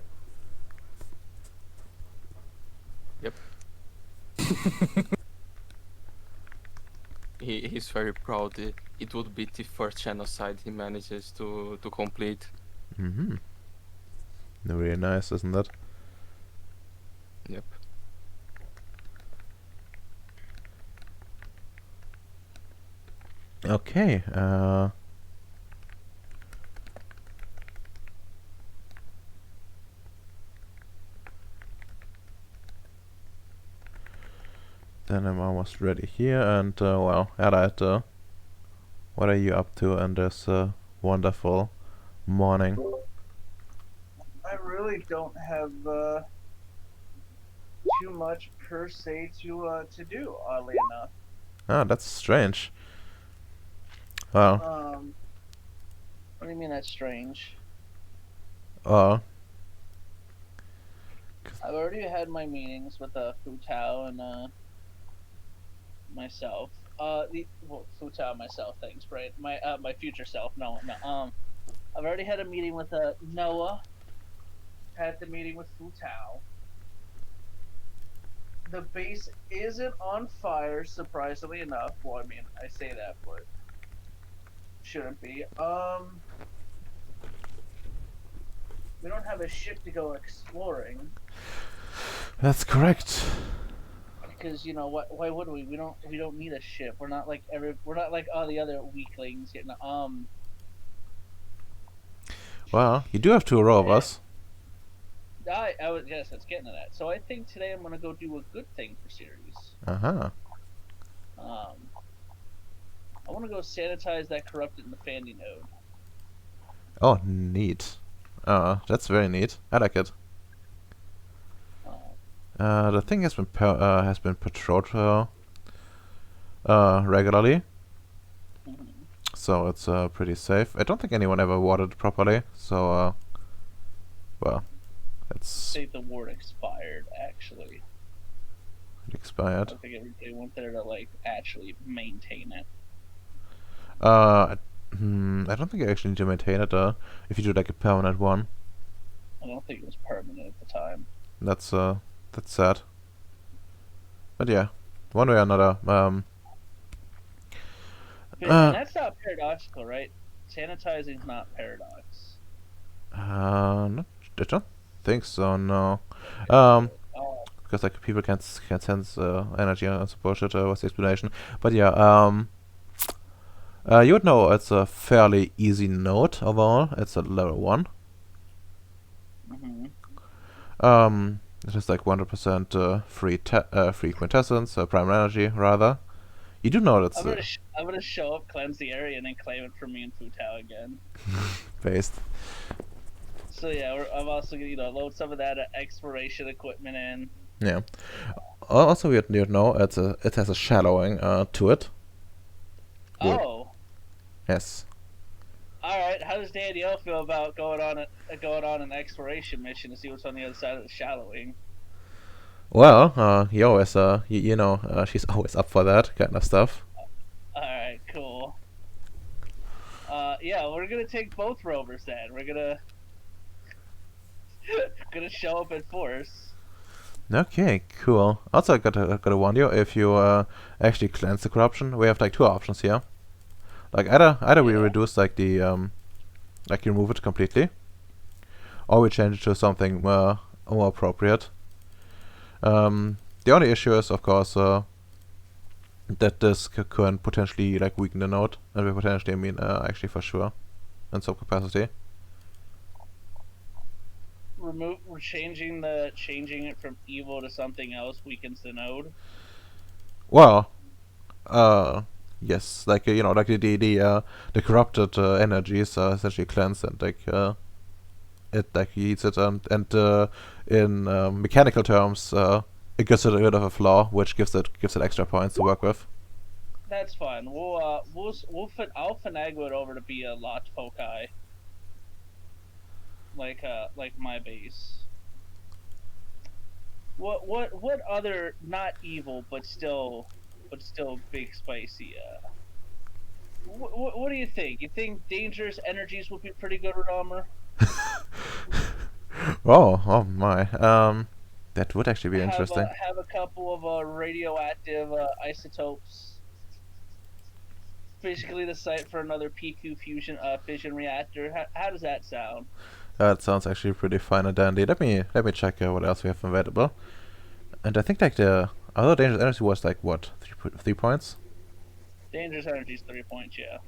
Yep. He's very proud. It would be the first genocide he manages to complete. Mm-hmm. Really nice, isn't it? Yep. Okay. Then I'm almost ready here, and well, alright. What are you up to on this wonderful morning? I really don't have too much per se to do. Oddly enough. Ah, that's strange. Well, What do you mean that's strange? uh, I've already had my meetings with Futao and myself. Futao myself. Thanks, right? My future self. No. I've already had a meeting with Noah. Had the meeting with Futao. The base isn't on fire, surprisingly enough. Well, I mean, I say that, but shouldn't be. We don't have a ship to go exploring. that's correct. Because you know what? Why would we? We don't need a ship. We're not like all the other weaklings getting Well, you do have two rovers. Yes, that's getting to that. So I think today I'm gonna go do a good thing for Ceres. Uh-huh. I want to go sanitize that corrupted Nefandi node. Oh, neat. That's very neat. I like it. The thing has been patrolled regularly, so it's pretty safe. I don't think anyone ever warded properly, so well, it's I think the ward expired actually. it expired. I think everybody went there to like actually maintain it. I don't think I actually need to maintain it. If you do like a permanent one, I don't think it was permanent at the time. that's sad. But yeah, one way or another. And that's not paradoxical, right? Sanitizing's not paradox. Not, I don't think so. No. Oh, Because like people can't sense energy and some bullshit was the explanation. But yeah, you would know it's a fairly easy node overall. It's a level 1. It is like 100% free quintessence, primary energy rather. You do know that's I'm gonna show up, cleanse the area, and then claim it from me and Futao again. based. So yeah, I'm also gonna load some of that exploration equipment in. Yeah. Also, you'd know it has a shallowing to it. Good. Oh. Yes. All right. How does Danielle feel about going on an exploration mission to see what's on the other side of the shallowing? Well, you always you know she's always up for that kind of stuff. All right. Cool. Yeah, we're gonna take both rovers then. We're gonna show up in force. Okay, cool. Also, I gotta warn you, if you actually cleanse the corruption, we have like two options here. Like either we Yeah. reduce like the like remove it completely, or we change it to something more appropriate. The only issue is, of course, that this could potentially like weaken the node, and we potentially, I mean, actually for sure, in some capacity. We're changing it from evil to something else weakens the node. Well, yes, like you know, like the corrupted energies are essentially cleansed, and like it like eats it, and in mechanical terms, it gets rid of a flaw, which gives it extra points to work with. That's fine. I'll finagle it over to be a locked foci. Like my base. What other not evil but still big spicy? What do you think? You think dangerous energies would be pretty good with armor? Oh my. That would actually be Have interesting. have a couple of radioactive isotopes. Basically, the site for another PQ fission reactor. How does that sound? That sounds actually pretty fine and dandy. Let me check what else we have available. And I think like the other dangerous energy was like what 3 points. Dangerous energy is 3 points. Yeah.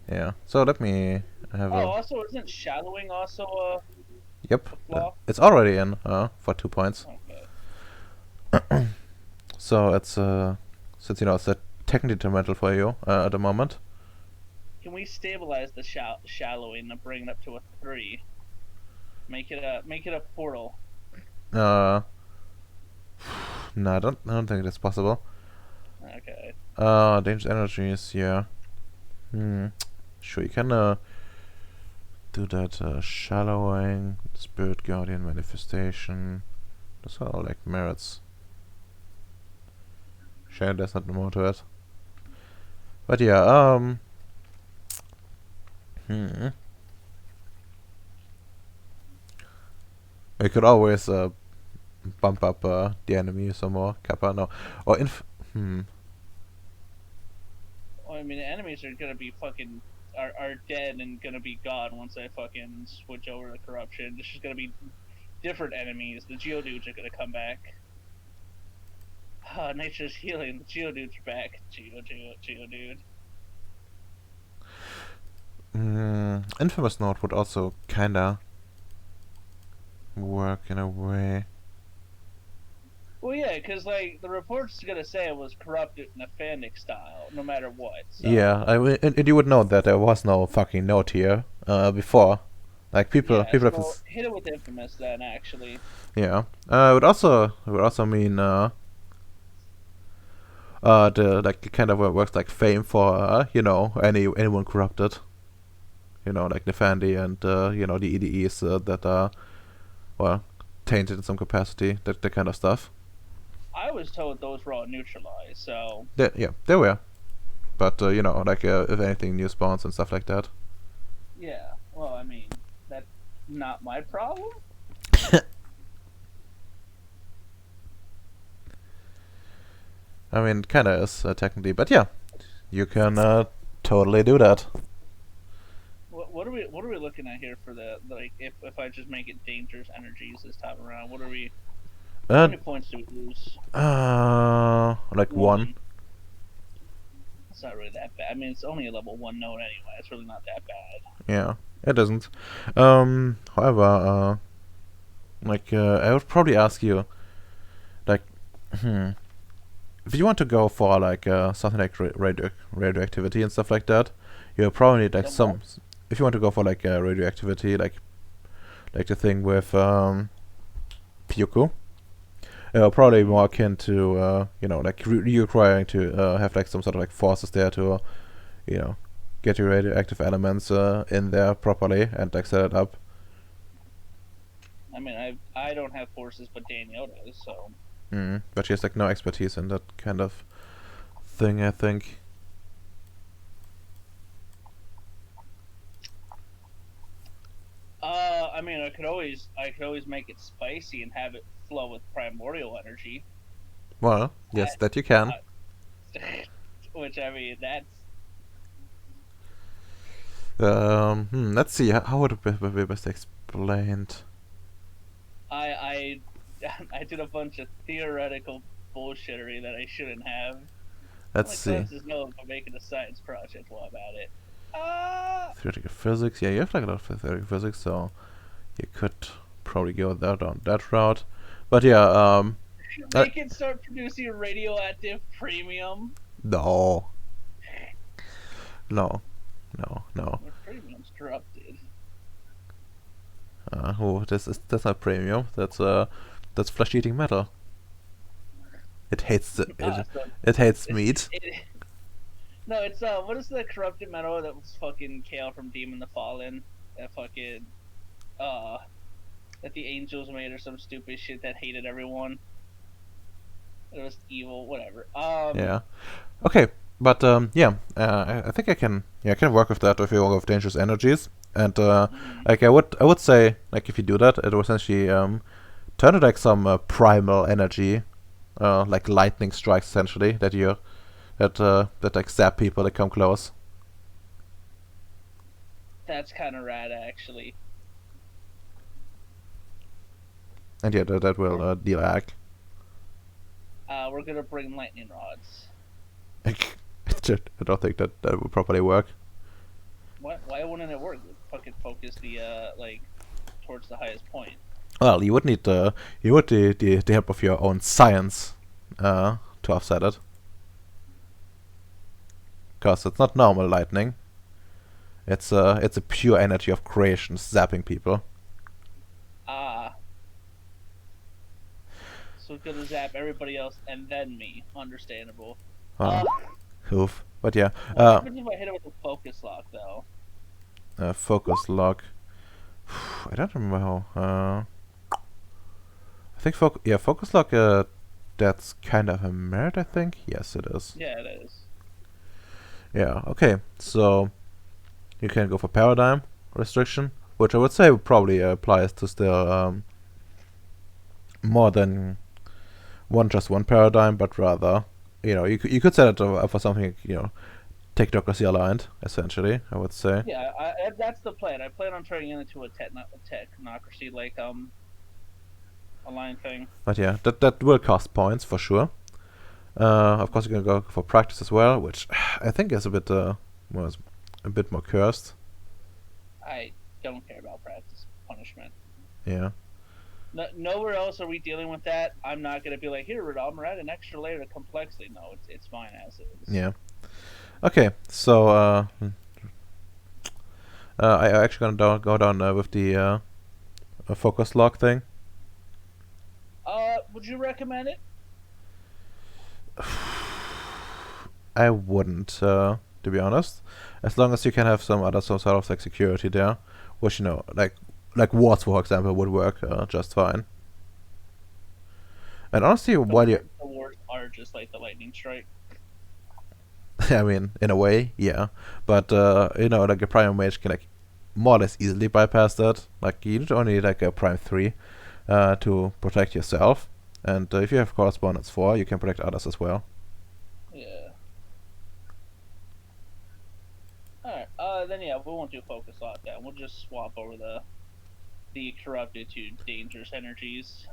Yeah. So let me have Oh, a. also, isn't shallowing also Yep. a flaw? It's already in for 2 points. Okay. So it's since you know it's technically detrimental for you at the moment. Can we stabilize the shallowing and bring it up to a 3? Make it a portal. No, I don't think that's possible. Okay. Dangerous energies, yeah. Sure, you can do that. Shallowing, Spirit Guardian, Manifestation. Those are all like merits. Sure, there's not more to it. But yeah, we could always bump up the enemy some more. Kappa, no. Or Well, I mean, the enemies are gonna be fucking are dead and gonna be gone once I fucking switch over to corruption. This is gonna be different enemies. The Geodudes are gonna come back. Nature's healing. The Geodudes are back. Geodude. Infamous Node would also kinda work in a way. Well, yeah, because like the report's gonna say it was corrupted in a Fanic style, no matter what. So. Yeah, I mean, and you would know that there was no fucking note here before. Like people Yeah, have so hit it with infamous then. Actually. yeah. It would also mean the like kind of works like fame for you know anyone corrupted. You know, like the Fandy and you know the EDEs that are well tainted in some capacity. That kind of stuff. I was told those were all neutralized, so. Yeah, they were. But you know, like if anything, new spawns and stuff like that. Yeah. Well, I mean, that's not my problem. I mean, kind of is technically, but yeah, you can totally do that. What are we looking at here for the like if I just make it dangerous energies this time around? What are we? How many points do we lose? Like one. It's not really that bad. I mean, it's only a level 1 node anyway. It's really not that bad. Yeah, it isn't. However, like I would probably ask you, like, if you want to go for like something like radioactivity and stuff like that, you probably need like some. If you want to go for like radioactivity, like the thing with Pyuku, probably more akin to you know like requiring to have like some sort of like forces there to you know get your radioactive elements in there properly and like set it up. I mean, I don't have forces, but Danielle does, so. But she has like no expertise in that kind of thing, I think. I mean, I could always make it spicy and have it flow with primordial energy. Well, yes, that you can. Which, I mean, that's Let's see. How would it be best explained? I I did a bunch of theoretical bullshittery that I shouldn't have. Let's My see. classes know I'm making a science project while I'm at it. Ah! Theoretical physics. Yeah, you have like a lot of theoretical physics, so you could probably go down that route. But yeah, Make it start producing radioactive premium. no, no. The premium's corrupted. Oh, that's not premium. That's flesh-eating metal. It hates So it hates it's- meat. no, it's what is the corrupted metal that was fucking Kale from Demon the Fallen? That fucking that the angels made or some stupid shit that hated everyone. It was evil, whatever. Yeah. Okay, but yeah, I think I can work with that if you work with dangerous energies, and like I would say like if you do that, it will essentially turn it like some primal energy, like lightning strikes essentially that like zap people that come close. That's kind of rad, actually. And yeah, that will deal ag. We're gonna bring lightning rods. I don't think that would properly work. Why wouldn't it work? Fucking focus the like towards the highest point. Well, you would need the help of your own science to offset it. Because it's not normal lightning. It's a pure energy of creation zapping people. So it's gonna zap everybody else and then me. Understandable. Oof. But yeah, What happens if I hit it with a focus lock, though? focus lock. I don't remember how. I think focus lock. That's kind of a merit, I think. Yes, it is. Yeah, it is. Yeah. Okay. So you can go for paradigm restriction, which I would say probably applies to still more than just one paradigm, but rather, you could set it up for something, technocracy aligned, essentially, I would say. Yeah, that's the plan. I plan on turning it into a technocracy, like aligned thing. But yeah, that will cost points for sure. Of course, you can go for practice as well, which I think is a bit more cursed. I don't care about practice punishment. Yeah. Nowhere else are we dealing with that. I'm not gonna be like, here, Radom, we're at an extra layer of complexity. No, it's fine as is. Yeah. Okay, so I actually gonna go down with the focus lock thing. Would you recommend it? I wouldn't, to be honest. As long as you can have some sort of like security there, which like wards, for example, would work just fine. And honestly, while you, The wards are just like the lightning strike. I mean, in a way, yeah, but like a prime mage can like more or less easily bypass that. Like you need only like a prime 3 to protect yourself, and if you have correspondence 4, you can protect others as well. Yeah. Alright, then yeah, we won't do focus lock then. We'll just swap over the corrupted to dangerous energies.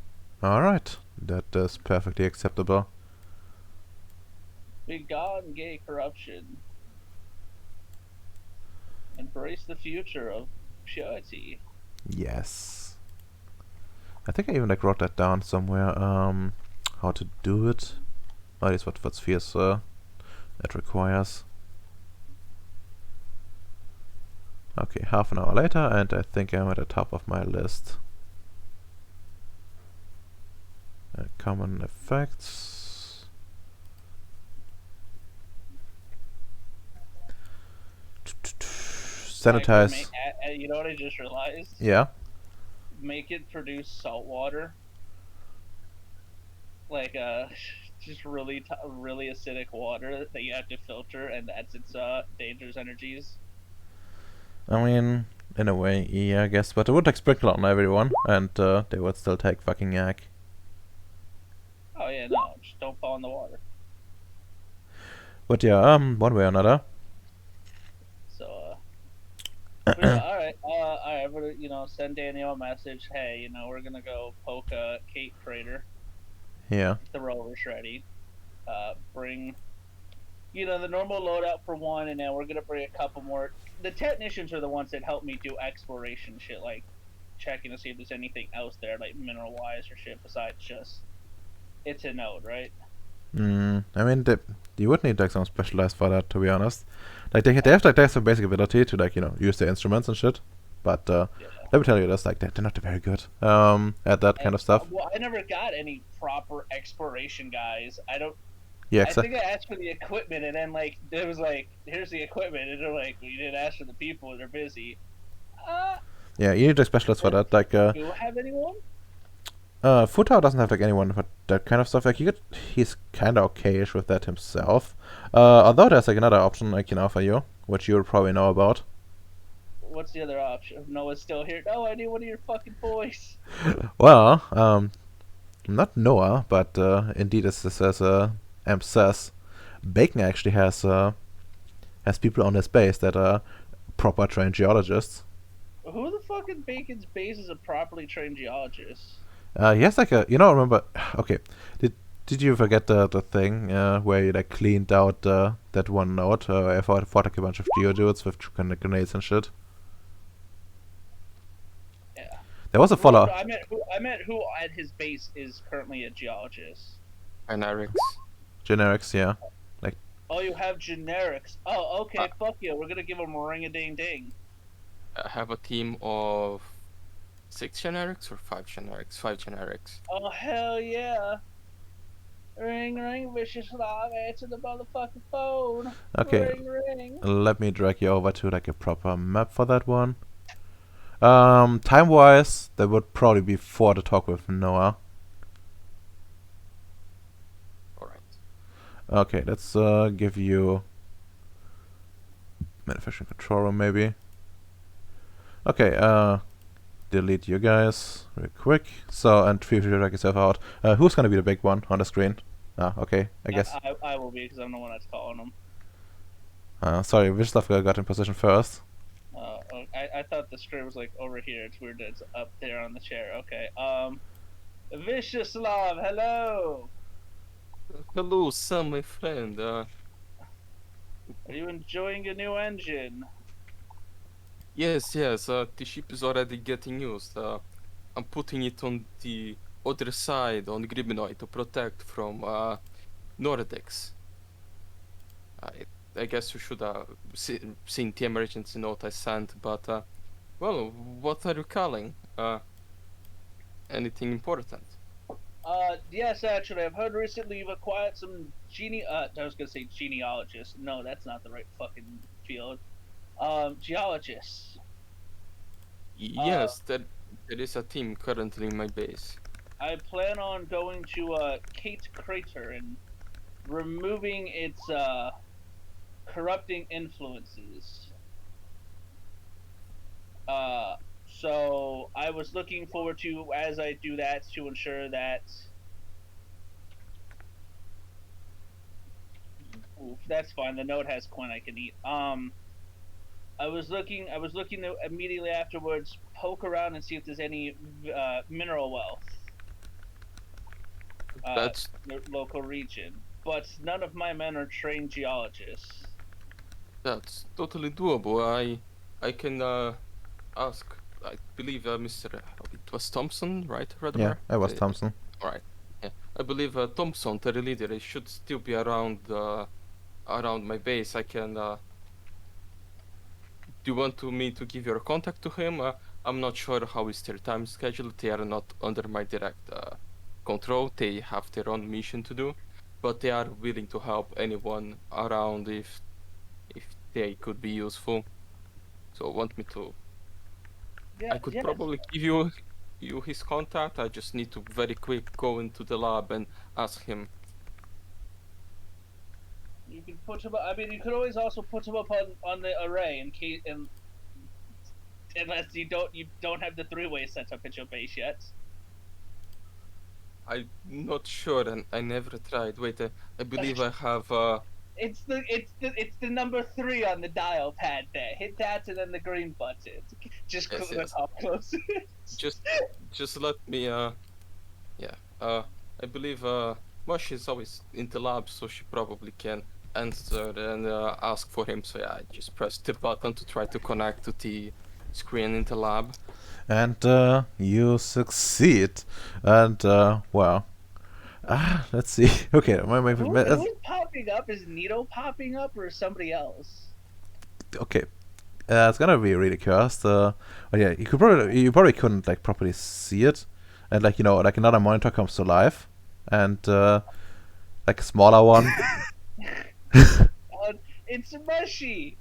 Alright, that is perfectly acceptable. Be gone, gay corruption. Embrace the future of purity. Yes. I think I even like wrote that down somewhere, how to do it. Or at least what spheres it requires. Okay, half an hour later, and I think I'm at the top of my list. Common effects. Sanitize. You know what I just realized? Yeah. Make it produce salt water. Like just really acidic water that you have to filter, and that's its dangerous energies. I mean, In a way, yeah, I guess. But it would like sprinkle on everyone, and they would still take fucking egg. Oh yeah, no, just don't fall in the water. But yeah, one way or another. So, but yeah, all right. I'm gonna, send Danielle a message. Hey, we're gonna go poke a Kate crater. Yeah. The rover's ready. Bring, the normal loadout for one, and then we're gonna bring a couple more. The technicians are the ones that help me do exploration shit, like checking to see if there's anything else there, like mineral wise or shit, besides just it's a node, right? I mean, you would need like some specialized for that, to be honest. Like they have like some basic ability to like use their instruments and shit, but Yeah. let me tell you this, like they're not very good at that kind of stuff. Well, I never got any proper exploration guys. I don't. Yeah, I think I asked for the equipment, and then like it was like, here's the equipment, and they're like, well, you didn't ask for the people, they're busy. yeah, you need like specialists for that. Like Do you have anyone? Futao doesn't have like anyone for that kind of stuff. Like he's kind of okayish with that himself. Although there's like another option I can offer you, which you'll probably know about. What's the other option? Noah's still here. No, I need one of your fucking boys. Well, not Noah, but indeed, as Am says, Bacon actually has people on his base that are proper trained geologists. Who the fucking Bacon's base is a properly trained geologist? He has like remember? Okay, did you forget the thing where you like cleaned out that one node? I fought like a bunch of geodudes with grenades and shit. Yeah. There was a follow. I meant who at his base is currently a geologist. Generics. Generics, yeah. Oh, you have generics. Oh, okay. Fuck you. We're gonna give him a ring-a-ding-ding. I have a team of 6 generics or 5 generics? 5 generics. Oh hell yeah! Ring ring, vicious love, answer the motherfucking phone. Okay. Ring ring. Let me drag you over to like a proper map for that one. Time-wise, that would probably be 4 to talk with Noah. Alright. Okay, let's give you manufacturing control room maybe. Okay, delete you guys real quick. So, and feel free to drag yourself out. Who's gonna be the big one on the screen? Okay, I guess. I will be, because I'm the one that's calling him. Sorry, Wishlav got in position first. I thought the script was like over here. It's weird that it's up there on the chair. Okay. Vicioslav, hello. Hello, Sam, my friend. Are you enjoying your new engine? Yes, the ship is already getting used. I'm putting it on the other side on Gribinoid to protect from Nordex. I guess you should have seen the emergency note I sent, but well, what are you calling? Anything important? Yes, actually, I've heard recently you've acquired some I was gonna say genealogists. No, that's not the right fucking field. Geologists. Yes, there is a team currently in my base. I plan on going to Kate Crater and removing its corrupting influences. So I was looking forward to, as I do that, to ensure that. Oof, that's fine. The note has coin I can eat. I was looking to immediately afterwards poke around and see if there's any mineral wealth. That's The local region, but none of my men are trained geologists. totally doable. I can ask. I believe Mr. It was Thompson, right? Yeah, it was Thompson. Alright. Yeah, I believe Thompson, the leader, he should still be around my base. I can. Do you want me to give your contact to him? I'm not sure how is their time schedule. They are not under my direct control. They have their own mission to do, but they are willing to help anyone around if they could be useful. So want me to? Yeah, I could yes. probably give you his contact. I just need to very quick go into the lab and ask him. You can put him up. I mean, you could always also put him up on the array in case, and unless you don't have the three-way set up at your base yet. I'm not sure, and I never tried. Wait, I believe I have. It's the number 3 on the dial pad there. Hit that and then the green button. Just Yes, look yes. how close it is. Just let me. Yeah. I believe Mosh is always in the lab, so she probably can answer and ask for him. So yeah, I just press the button to try to connect to the screen in the lab. And you succeed. And well, let's see. Okay, Who's popping up? Is Nito popping up or somebody else? okay. It's gonna be really cursed. But yeah, you probably couldn't like properly see it, and like like another monitor comes to life, and like a smaller one. It's Mushy.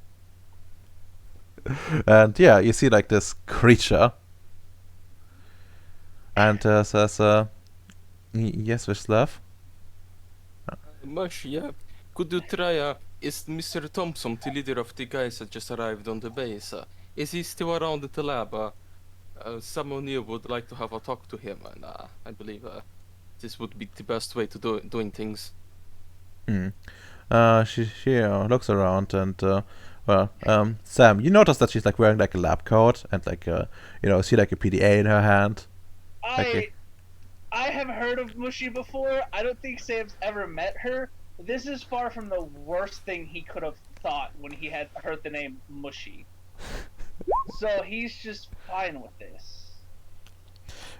And yeah, you see like this creature, and says, "Yes, Vishlav." Mosh, yeah. Could you try? Is Mr. Thompson, the leader of the guys that just arrived on the base? Is he still around at the lab? Someone here would like to have a talk to him, and I believe this would be the best way to doing things. Hmm. She looks around and well, Sam, you notice that she's like wearing like a lab coat and like see like a PDA in her hand. I have heard of Mushy before. I don't think Sam's ever met her. This is far from the worst thing he could have thought when he had heard the name Mushy. So he's just fine with this.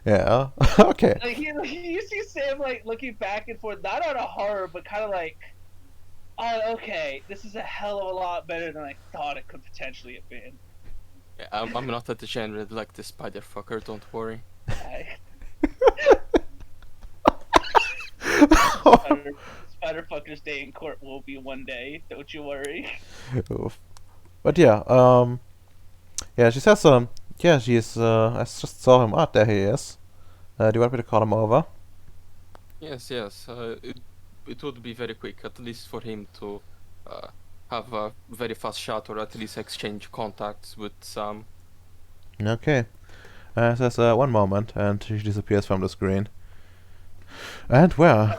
Yeah. Okay. Like you see Sam like looking back and forth, not out of horror, but kind of like, oh, okay, this is a hell of a lot better than I thought it could potentially have been. Yeah, I'm not a degenerate like this spider fucker. Don't worry. Spider-fucker's day in court will be one day. Don't you worry. Oof. But yeah, yeah, she says, yeah, she's, I just saw him. Ah, there he is. Do you want me to call him over? Yes. It would be very quick, at least for him to have a very fast shot, or at least exchange contacts with Sam. Okay. Says, one moment, and she disappears from the screen. And well.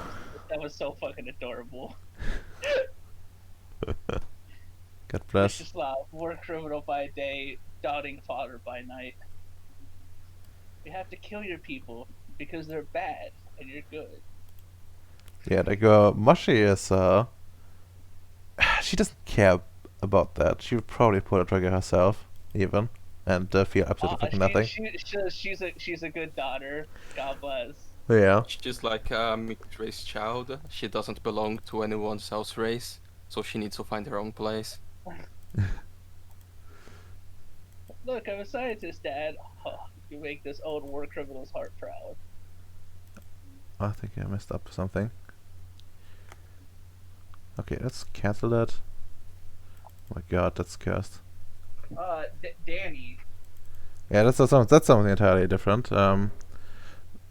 That was so fucking adorable. God bless. Vyacheslav, war criminal by day, doubting father by night. You have to kill your people because they're bad and you're good. Yeah, like Mushy is she doesn't care about that. She would probably pull a trigger herself, even, and feel absolutely fucking nothing. She's a good daughter. God bless. Yeah. She's like a mixed race child. She doesn't belong to anyone else's race, so she needs to find her own place. Look, I'm a scientist, Dad. Oh, you make this old war criminal's heart proud. I think I messed up something. Okay, let's cancel that. Oh my god, that's cursed. Danny. Yeah, that's something entirely different.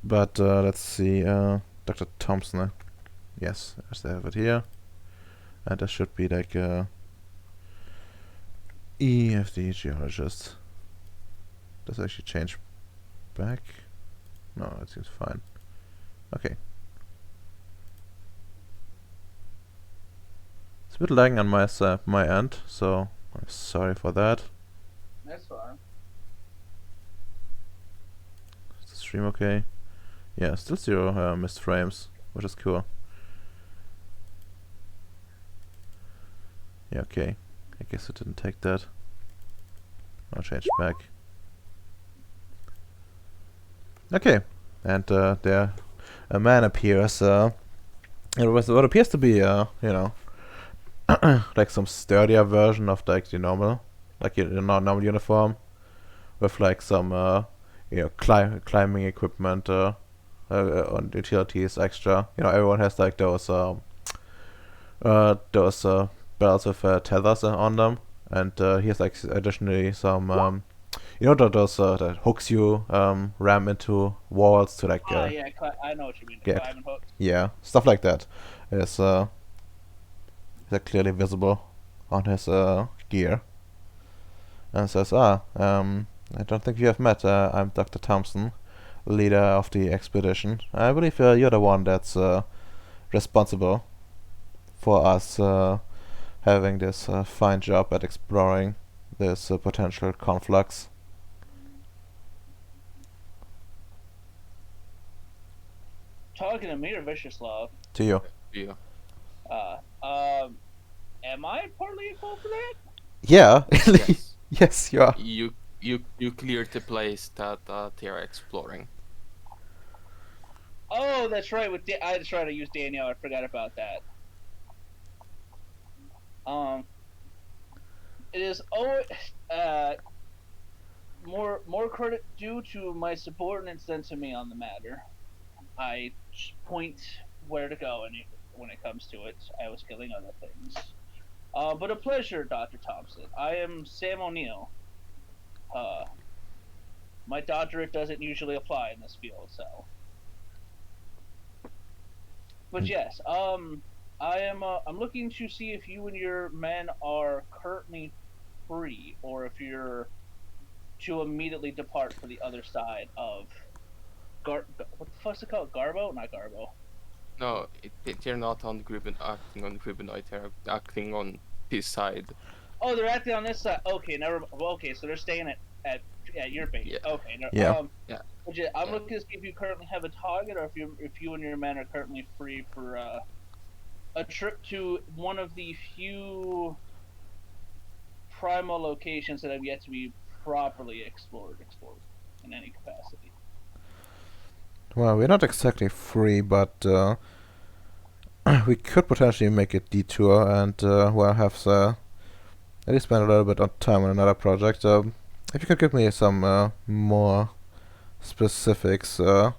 But let's see. Dr. Thompson. Yes, I have it here, and there should be like EFD geologist. Does it actually change back? No, it seems fine. Okay. It's a bit lagging on my end, so I'm sorry for that. That's fine. Is the stream okay? Yeah, still 0 missed frames, which is cool. Yeah, okay. I guess it didn't take that. I'll change back. Okay, and there a man appears. It was what appears to be, like some sturdier version of like the normal, like your normal uniform, with like some climbing equipment on utilities extra. Everyone has like those belts with tethers on them, and he has like additionally some those that hooks you ram into walls to like yeah, I know what you mean. The climbing hooks. yeah, stuff like that is clearly visible on his gear, and says I don't think we have met. I'm Dr. Thompson, leader of the expedition. I believe you're the one that's responsible for us having this fine job at exploring this potential conflicts. Talking to me or Vicioslav? To you. Yeah. Am I partly involved for that? Yeah. Yes. Yes, you are. You cleared the place that they are exploring. Oh, that's right. I just tried to use Danielle. I forgot about that. It is more credit due to my subordinates than to me on the matter. I point where to go, and when it comes to it, I was killing other things. But a pleasure, Dr. Thompson. I am Sam O'Neill. My doctorate doesn't usually apply in this field, so. But yes, I'm looking to see if you and your men are currently free, or if you're to immediately depart for the other side of what the fuck's it called? Garbo? Not Garbo. No, they're not acting on Gribonite. They're acting on his side. Oh, they're acting on this side. Okay, okay, so they're staying at your base. Yeah. Okay. Yeah. I'm looking to see if you currently have a target, or if you and your men are currently free for a trip to one of the few primal locations that have yet to be properly explored in any capacity. Well, we're not exactly free, but we could potentially make a detour and have at least spend a little bit of time on another project. If you could give me some more specifics, well,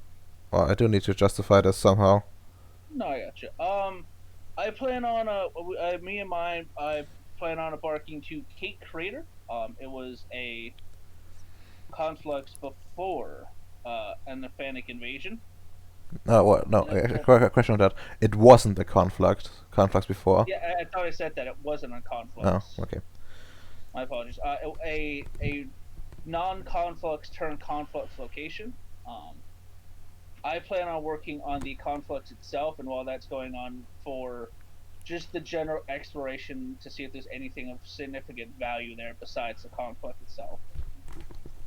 I do need to justify this somehow. No, I gotcha. I plan on I plan on embarking to Cape Crater. It was a conflux before an Athenic invasion. Well, no, a question on that. It wasn't a conflux before. Yeah, I thought I said that it wasn't a conflux. Oh, okay. My apologies. A non-conflux turned conflux location. I plan on working on the conflux itself, and while that's going on, for just the general exploration to see if there's anything of significant value there besides the conflux itself.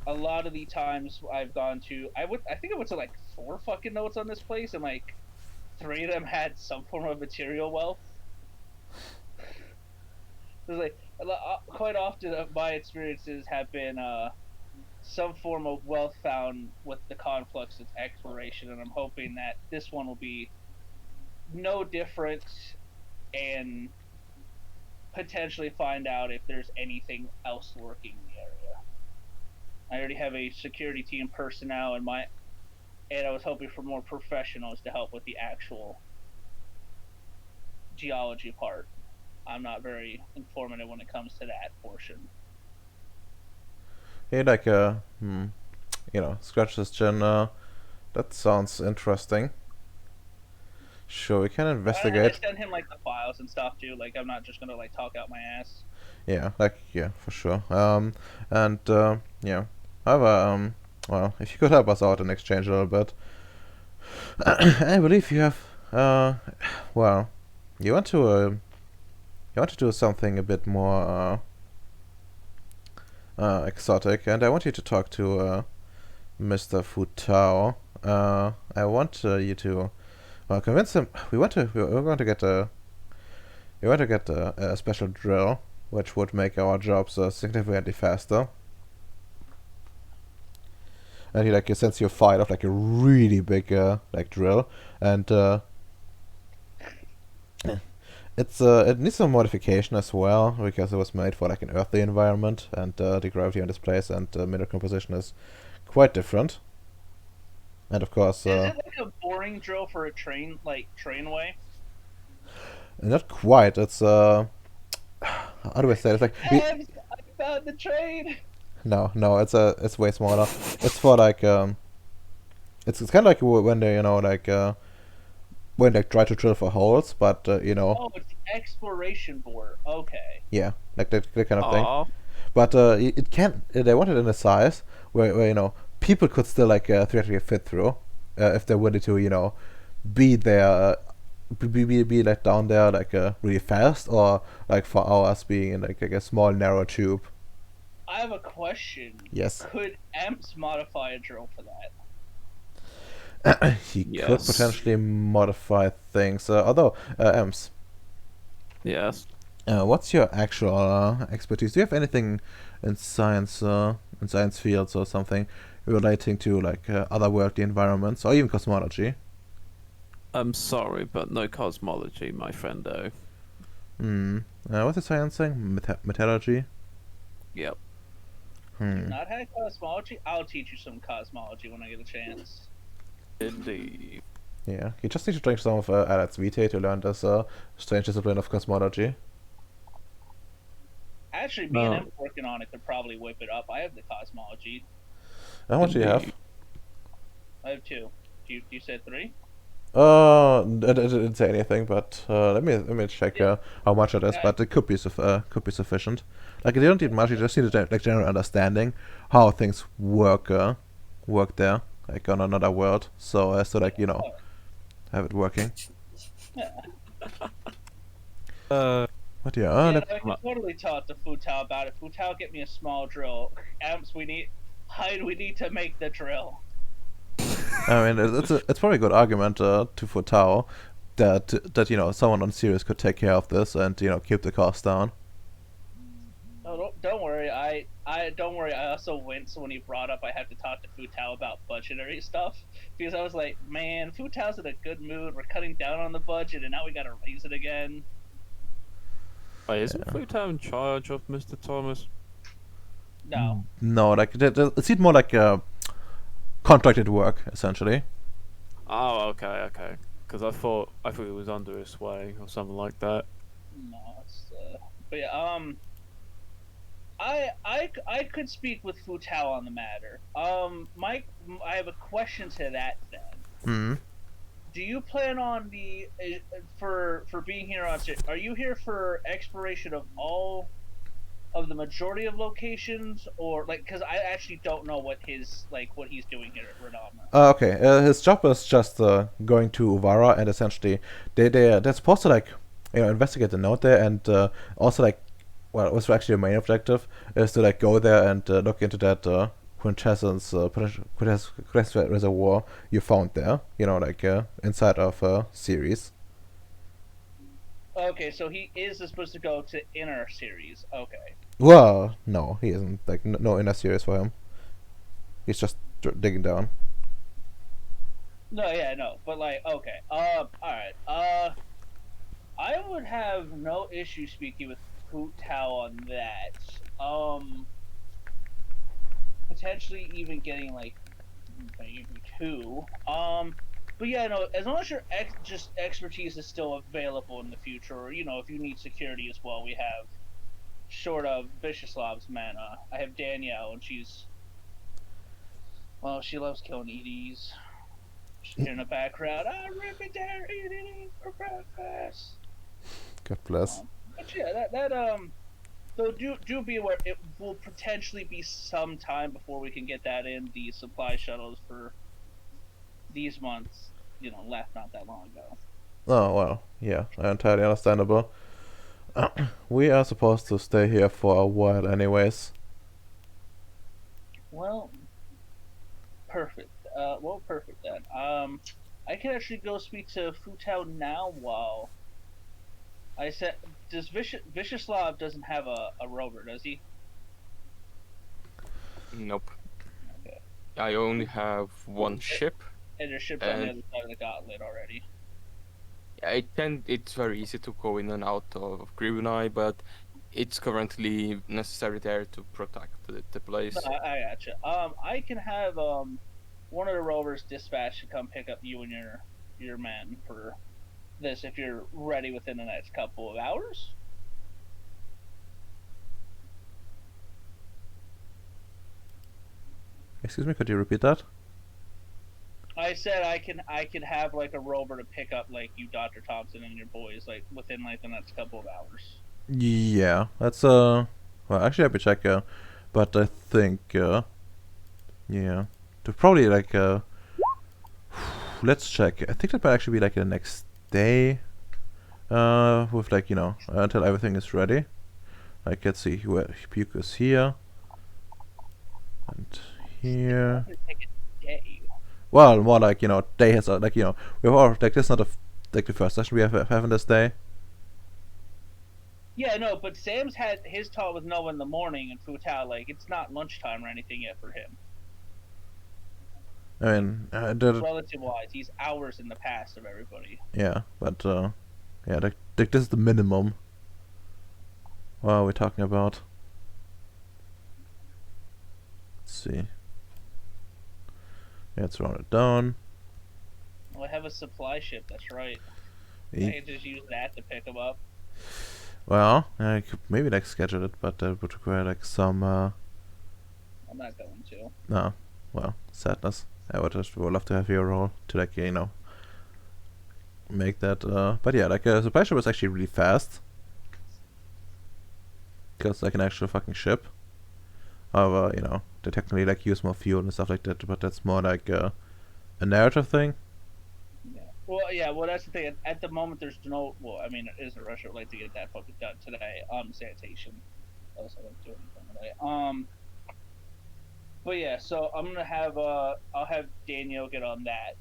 A lot of the times I've gone to, I think I went to like 4 fucking notes on this place, and like 3 of them had some form of material wealth. There's like quite often my experiences have been some form of wealth found with the conflux of exploration, and I'm hoping that this one will be no different, and potentially find out if there's anything else working in the area. I already have a security team personnel and I was hoping for more professionals to help with the actual geology part. I'm not very informative when it comes to that portion. He scratch his chin. That sounds interesting. Sure, we can investigate. I send him like the files and stuff too. Like, I'm not just gonna like talk out my ass. Yeah, for sure. However, well, if you could help us out in exchange a little bit, I believe you have. You want to do something a bit more exotic, and I want you to talk to Mr. Futao. I want you to convince him. We're going to get a special drill, which would make our jobs significantly faster. And he sends you a file of a really big drill, and it needs some modification as well, because it was made for an earthy environment, and the gravity on this place and mineral composition is quite different. And of course, is it like a boring drill for a trainway? Not quite. It's how do I say it? It's I found the train. No, it's way smaller. It's for it's kind of like when they when they try to drill for holes, but Oh, it's the exploration board. Okay. yeah, like that kind of thing. but it can. They want it in a size where you know people could still like theoretically fit through if they're willing to be there. Be like down there like really fast, or like for hours being in like a small narrow tube. I have a question. Yes. Could Amps modify a drill for that? He could Yes. potentially modify things. Although, Ems, Yes. what's your actual expertise? Do you have anything in science fields or something relating to like otherworldly environments or even cosmology? I'm sorry, but no cosmology, my friendo. What's the science thing? Metallurgy? Yep. Not had cosmology? I'll teach you some cosmology when I get a chance. Indeed. Yeah, you just need to drink some of Alad's Vitae to learn this strange discipline of cosmology. Actually, me and him working on it could probably whip it up. I have the cosmology. How much do you have? Indeed. I have 2. Do you say 3? I didn't say anything, but let me check how much it is. Yeah. But it could be sufficient. Like you don't need much. You just need a like general understanding how things work there, like on another world. So as to like have it working. Yeah. But yeah, Yeah, I can totally talk to Futao about it. Futao, get me a small drill. Amps, we need to make the drill. I mean it's probably a good argument to Futao that someone on Ceres could take care of this and keep the cost down. No, don't worry. I don't worry. I also winced when he brought up I have to talk to Futao about budgetary stuff because I was like, man, Futao's in a good mood. We're cutting down on the budget, and now we gotta raise it again. Wait, isn't Futao in charge of Mr. Thomas? No. No, like it seemed more like contracted work essentially. Oh, okay. Because I thought it was under his sway or something like that. No, it's but yeah, I could speak with Futao on the matter. Mike, I have a question to that then. Do you plan on for being here on? Are you here for exploration of all of the majority of locations, or like because I actually don't know what he's doing here at Radama. Okay, his job is just going to Uvara, and essentially they're supposed to like investigate the node there, and also like what's actually the main objective is to like go there and look into that quintessence reservoir you found there, like inside of Ceres. Okay, so he is supposed to go to inner Ceres. Okay. Well, no, he isn't. Like, no inner Ceres for him. He's just digging down. No, yeah, no, but like, okay, all right, I would have no issue speaking with Futao on that. Potentially even getting like maybe 2. But yeah, no, as long as your expertise is still available in the future, or if you need security as well, we have. Short of Viciouslav's mana, I have Danielle, and she loves killing EDs. She's here in the background. I rip it down, EDs for breakfast. God bless. But yeah, so do be aware. It will potentially be some time before we can get that in the supply shuttles for these months. Left not that long ago. Oh well, yeah, entirely understandable. We are supposed to stay here for a while anyways. Well, perfect. Perfect then. I can actually go speak to Futao now while I said, does Vicioslav doesn't have a rover, does he? Nope. Okay. I only have one ship. And your ship's on the other side of the gauntlet already. Yeah, it's very easy to go in and out of Gribunai, but it's currently necessary there to protect the place. No, I gotcha. I can have one of the rovers dispatched to come pick up you and your men for this if you're ready within the next couple of hours. Excuse me, could you repeat that? I said I can have like a rover to pick up like you, Dr. Thompson, and your boys like within like the next couple of hours. Yeah, that's Well, actually, let me check. But I think, yeah, to probably like, let's check. I think that might actually be like the next day. With like until everything is ready. Like, let's see, where Puke is here and here. It's gonna take a day. Well, more like day has like we've all like this is not like the first session we have having this day. Yeah, no, but Sam's had his talk with Noah in the morning, and Futao, like, it's not lunchtime or anything yet for him. I mean, Relative wise, he's hours in the past of everybody. yeah, but yeah, like this is the minimum. What are we talking about? Let's see. Yeah, it's rounded down. Oh, I have a supply ship, that's right. I E- can just use that to pick him up. Well, I could maybe like schedule it, but that would require like some I'm not going to. no, well, sadness. I would love to have your role to like make that. But yeah, like a supply ship is actually really fast because like an actual fucking ship. However, they technically like use more fuel and stuff like that, but that's more like a narrative thing. Yeah. Well, yeah. Well, that's the thing. At the moment, there's no. Well, I mean, it is a rush. I'd like to get that fucking done today. Sanitation. Else I don't do anything today. But yeah, so I'm gonna have I'll have Daniel get on that,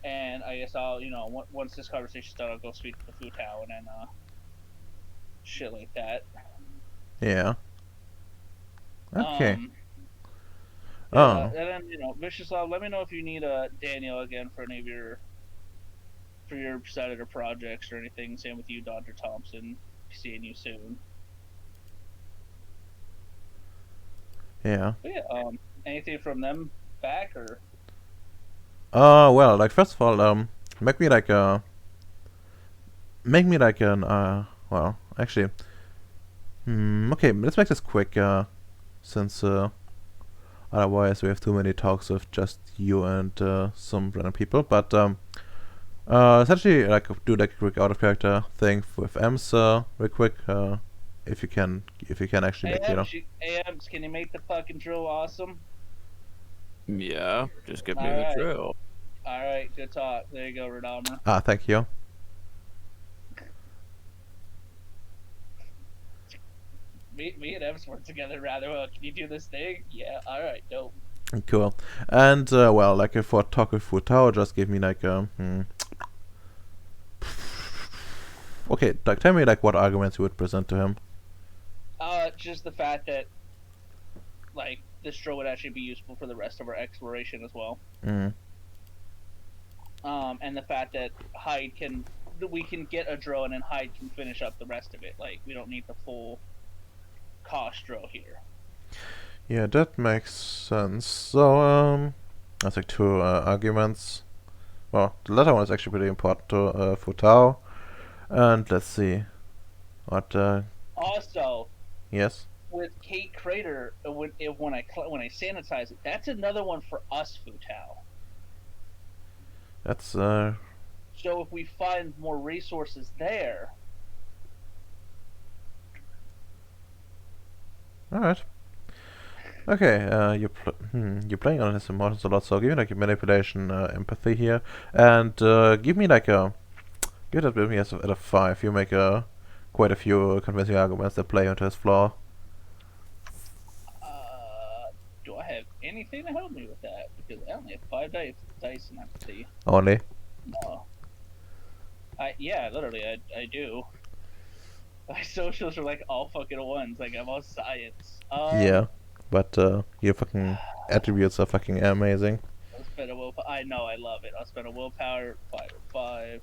and I guess I'll once this conversation's done, I'll go speak to the Futao and then shit like that. Yeah. Okay. And then Viciouslav, let me know if you need Daniel again for any of your senator projects or anything. Same with you, Dr. Thompson. Seeing you soon. Yeah. But yeah. Anything from them back or? Well, like first of all, make me like an well, actually, okay, let's make this quick, since otherwise we have too many talks with just you and some random people. But essentially, like do like a quick out of character thing with Ems, real quick, if you can actually make AMs, can you make the fucking drill awesome? Yeah, just give me Alright. the drill. All right, good talk. There you go, Radama. Thank you. Me and Ems work together rather well. Can you do this thing? Yeah. All right, dope. Cool. And well, like for talk with Futao, just give me like okay, like tell me like what arguments you would present to him. Just the fact that like this drill would actually be useful for the rest of our exploration as well. Mm. And the fact that we can get a drill and then Hyde can finish up the rest of it. Like we don't need the full cost drill here. Yeah, that makes sense. So that's like two arguments. Well, the latter one is actually pretty important to Futao. And let's see what. Also, Yes. with Kate Crater, when I sanitize it, that's another one for us, Futao. That's So if we find more resources there, all right. Okay, you're playing on his emotions a lot, so give me like a manipulation, empathy here, and give me like a give that with me as at a 5. You make quite a few convincing arguments that play into his flaw. do I have anything to help me with that? Because I only have 5 dice in empathy. Only. No. Yeah, literally, I do. My socials are like all fucking ones. Like I'm all science. Yeah, but your fucking attributes are fucking amazing. I'll spend a willpower. I know, I love it. I'll spend a willpower 5.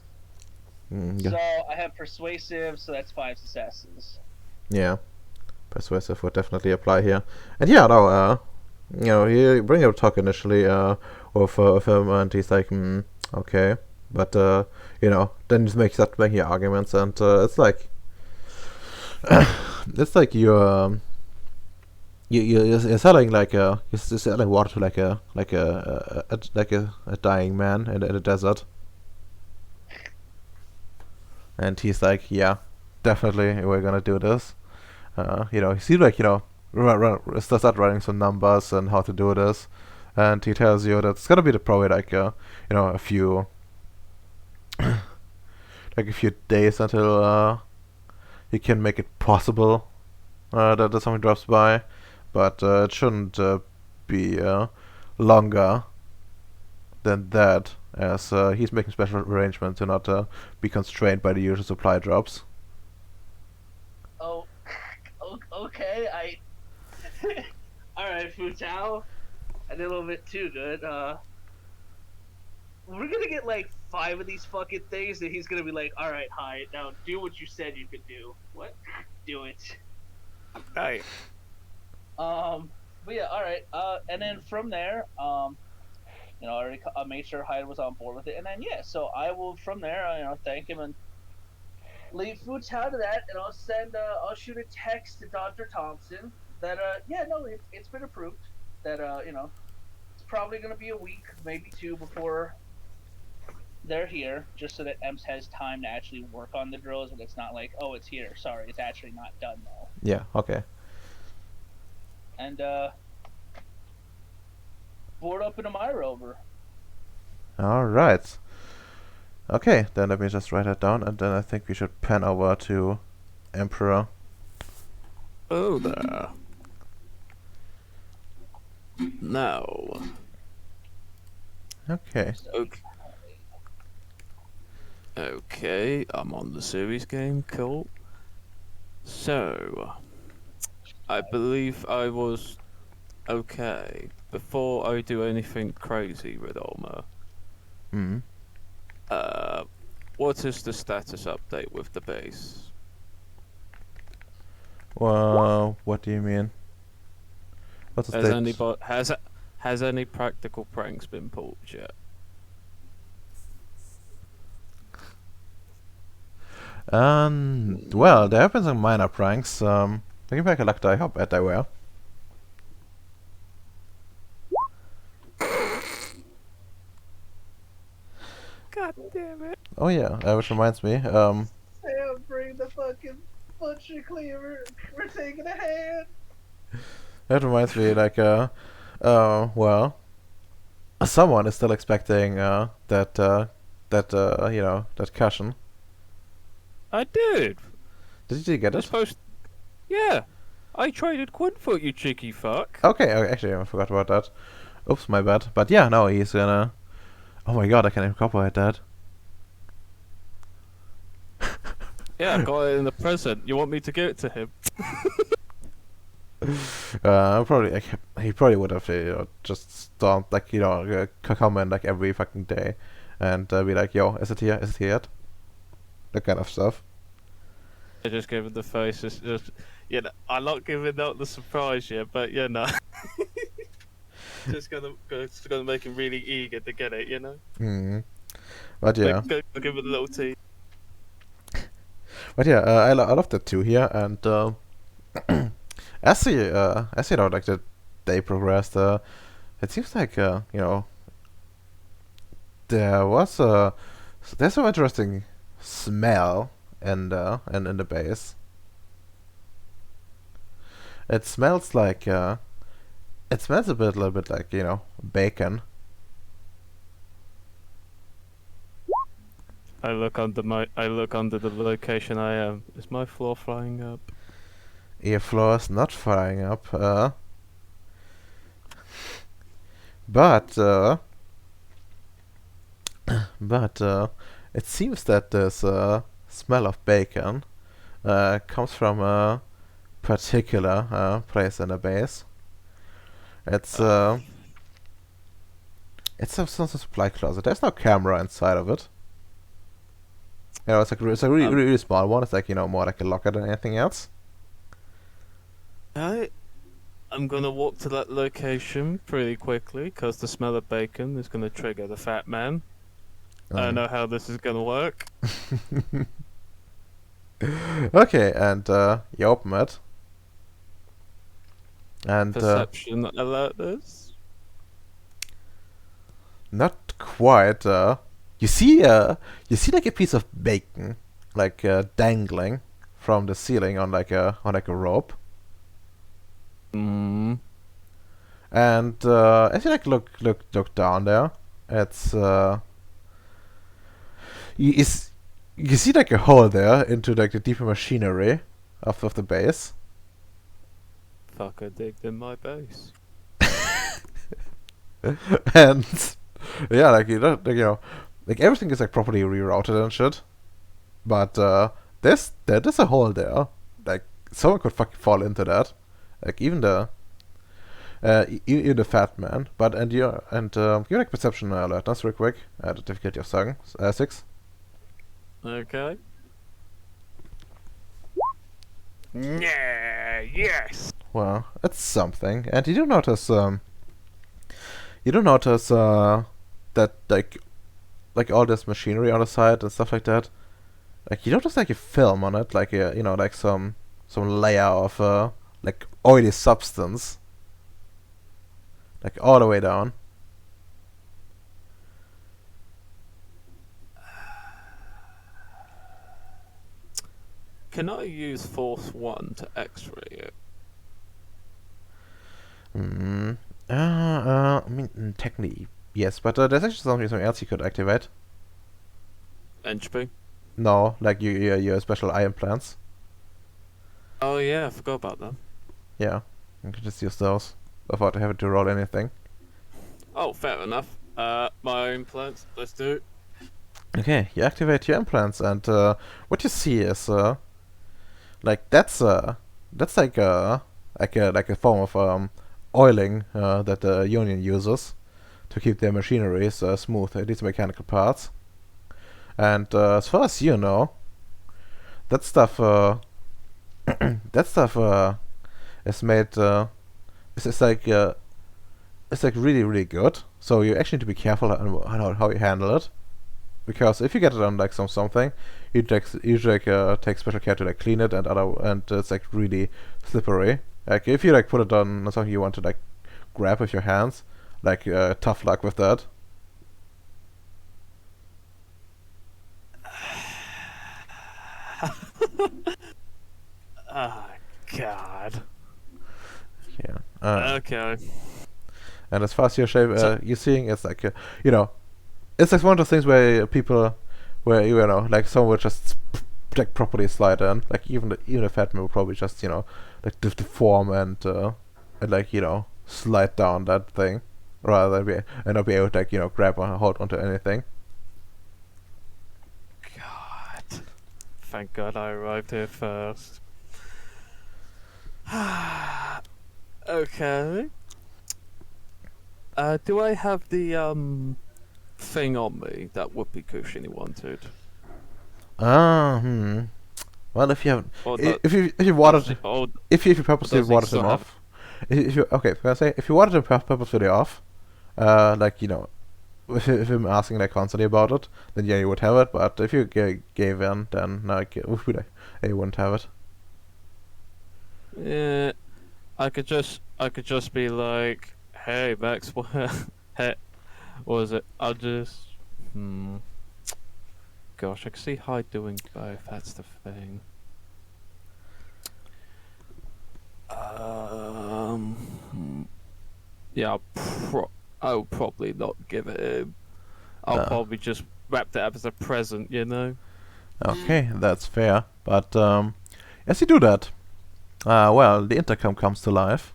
Yeah. So I have persuasive, so that's 5 successes. Yeah, persuasive would definitely apply here. And yeah, no, you bring up talk initially with him, and he's like, okay, but then just start making your arguments, and it's like, it's like you're selling like you're selling water to like a dying man in the desert. And he's like, yeah, definitely, we're gonna do this. He seems like start writing some numbers and how to do this, and he tells you that it's gonna be probably like a few like a few days until he can make it possible that something drops by, but it shouldn't be longer than that, as he's making special arrangements to not be constrained by the usual supply drops. Oh, okay. All right, Futao. I did a little bit too good. We're gonna get like 5 of these fucking things, and he's gonna be like, "All right, hi, now do what you said you could do." What? Do it. Right. But yeah, all right. And then from there, I already made sure Hyde was on board with it, and then yeah, so I will from there, thank him and leave Futao to that, and I'll shoot a text to Dr. Thompson that yeah, no, it's been approved. That it's probably gonna be a week, maybe 2 before they're here, just so that Ems has time to actually work on the drills, and it's not like, oh, it's here. Sorry, it's actually not done though. Yeah. Okay. And board up into my rover. All right. Okay, then let me just write that down, and then I think we should pan over to Emperor. Oh there. Now. Okay. Okay, I'm on the Ceres game. Cool. So, I believe I was okay before I do anything crazy with Olma. Hmm. What is the status update with the base? Well, what do you mean? What's the status? Has any practical pranks been pulled yet? Well, there have been some minor pranks. Looking back, I like how bad they were. God damn it! Oh yeah, which reminds me. Sam, bring the fucking butcher cleaver. We're taking a hand. That reminds me, well, someone is still expecting that cushion. I did. Did you get You're it? supposed. Yeah, I traded Quinn for you, cheeky fuck. Okay, actually, I forgot about that. Oops, my bad. But yeah, no, he's gonna. Oh my god, I can incorporate that. Yeah, I got it in the present. You want me to give it to him? He probably would have just stormed come in like every fucking day, and be like, "Yo, is it here? Is it here yet?" That kind of stuff. I just gave him the face. It's just, I'm not giving out the surprise yet, but just gonna make him really eager to get it, Hmm. But yeah. I'll give him a little tea. But yeah, I love that too here, and as the day progressed, it seems like there's some interesting smell in the base. It smells like it smells a little bit like bacon. I look under the location I am. Is my floor flying up? Your floor is not flying up, but it seems that this smell of bacon comes from a particular place in the base. It's some supply closet. There's no camera inside of it. It's a really small one. It's more like a locker than anything else. I'm gonna walk to that location pretty quickly because the smell of bacon is gonna trigger the fat man. I know how this is gonna work. Okay, and you open it. And perception alert this. Not quite. You see like a piece of bacon, dangling from the ceiling on like a rope. Mm. And as you like look down there, it's you see like a hole there into like the deeper machinery of the base. Fucker digged in my base. And yeah, like like everything is like properly rerouted and shit. But there's a hole there. Like someone could fucking fall into that. Like even the even the fat man. But you like perception alertness real quick. The difficulty of 6. Okay. Yeah. Yes. Well, it's something. And you do notice that like all this machinery on the side and stuff like that. Like you notice like a film on it, like a like some layer of like oily substance, like all the way down. Can I use Force 1 to X-ray it? I mean, technically yes, but there's actually something else you could activate. Entropy? No, like your special eye implants. Oh yeah, I forgot about them. Yeah, you can just use those without having to roll anything. Oh, fair enough. My implants, let's do it. Okay, you activate your implants, and what you see is like that's like a form of oiling that the Union uses to keep their machineries smooth. These mechanical parts, and as far as you know, that stuff that stuff is made it's like really good. So you actually need to be careful on how you handle it. Because if you get it on like something, you take special care to like clean it and it's like really slippery. Like if you like put it on something you want to like grab with your hands, like tough luck with that. Oh God. Yeah. Okay. And as far as you're seeing, it's like it's like one of those things where like someone would just like properly slide in, like even a fat man would probably just like deform and like slide down that thing rather than not be able to like grab or hold onto anything. God. Thank God I arrived here first. Okay. Do I have the thing on me that Whoopee Cushiony wanted? Well, if you have, Or if you watered, or if you purposely does he watered still them have- off, if you okay, can I say if you watered them purposely off, like with him asking like constantly about it, then yeah, you would have it. But if you gave in, then like you wouldn't have it. Yeah, I could just be like, hey Maxwell, hey, what was it? I'll just, gosh, I can see Hyde doing both. That's the thing. Yeah, I'll probably not give it him. I'll probably just wrap that up as a present, you know. Okay, that's fair. But as you do that, well, the intercom comes to life,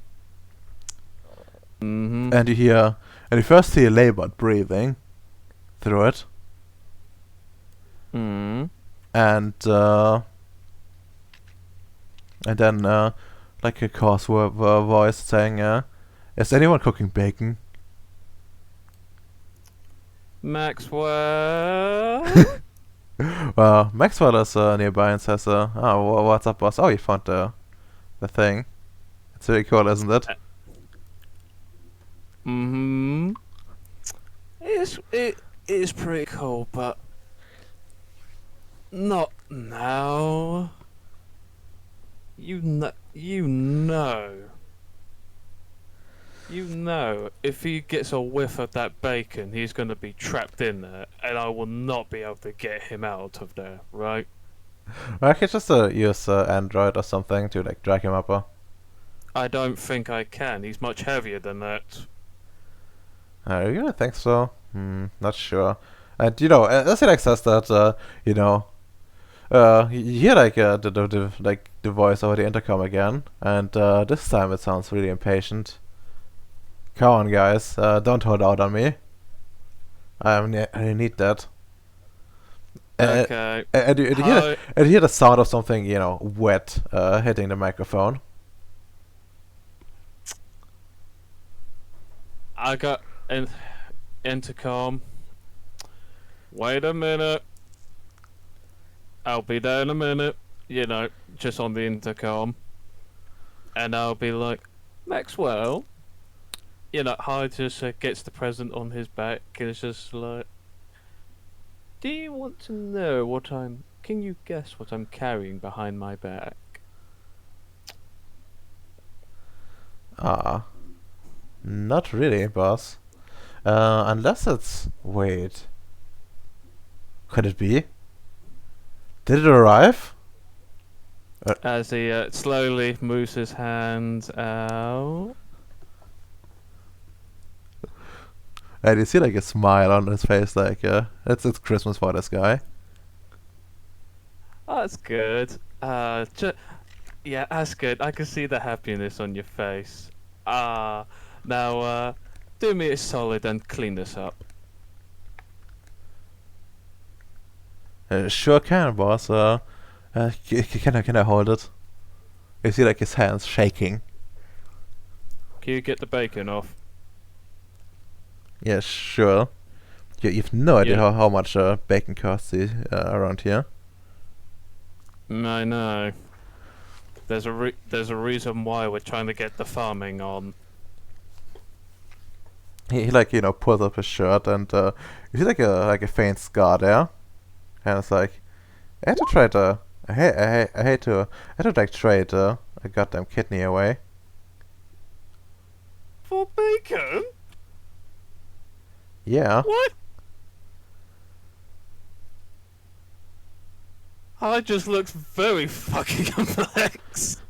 Mm-hmm. and you first hear labored breathing through it, Mm-hmm. and then like a coarse voice saying, "Is anyone cooking bacon?" Maxwell. Well, Maxwell is nearby and says, "Oh, what's up, boss? Oh, you found the thing. It's really cool, isn't it?" Mm-hmm. It is pretty cool, but not now. You know, if he gets a whiff of that bacon, he's gonna be trapped in there, and I will not be able to get him out of there, right? I could just use Android or something to like drag him up. I don't think I can. He's much heavier than that. You really think so? Not sure. And as it like says that, you hear like the voice over the intercom again, and this time it sounds really impatient. Come on, guys, don't hold out on me. I need that. Okay. And you hear the sound of something, wet hitting the microphone. I got an intercom. Wait a minute. I'll be there in a minute. Just on the intercom. And I'll be like, Maxwell. Hyde just gets the present on his back and it's just like, do you want to know can you guess what I'm carrying behind my back? Not really, boss. Unless it's... Wait. Could it be? Did it arrive? As he slowly moves his hands out. And you see like a smile on his face, like it's Christmas for this guy. Oh, that's good. Yeah, that's good. I can see the happiness on your face. Now, do me a solid and clean this up. Sure can, boss. Can I hold it? You see like his hands shaking. Can you get the bacon off? Yeah, sure. You've no idea Yeah. how much bacon costs around here. I know. There's a reason why we're trying to get the farming on. He like pulls up his shirt and you see like a faint scar there, and it's like I had to trade I hate to like trade a goddamn kidney away. For bacon? Yeah. What? I just looks very fucking complex.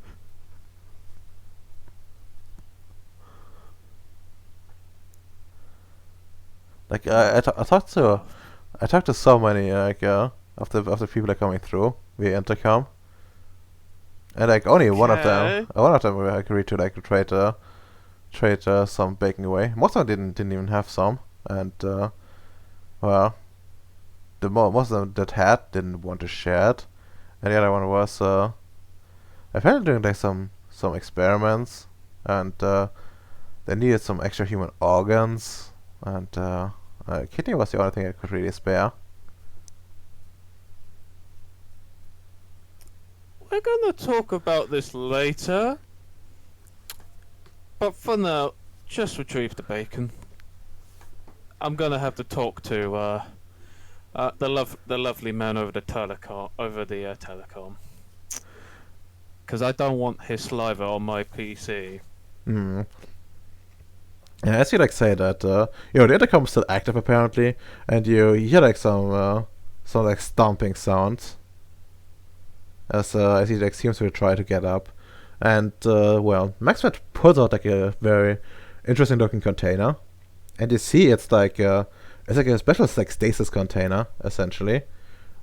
Like I talked to so many like of the people that are coming through via intercom, and like only one of Okay. them agreed to like trade some bacon away. Most of them didn't even have some, and well, most of them that had didn't want to share it, and the other one was apparently doing like some experiments, and they needed some extra human organs, and kidney was the only thing I could really spare. We're gonna talk about this later. But for now, just retrieve the bacon. I'm gonna have to talk to the lovely man over the telecom. Because I don't want his saliva on my PC. Hmm. Yeah, as you like say that, the intercom is still active apparently, and you hear like some like stomping sounds as he like seems to try to get up, and well, Maxwell pulls out like a very interesting looking container, and you see it's like a special like stasis container essentially,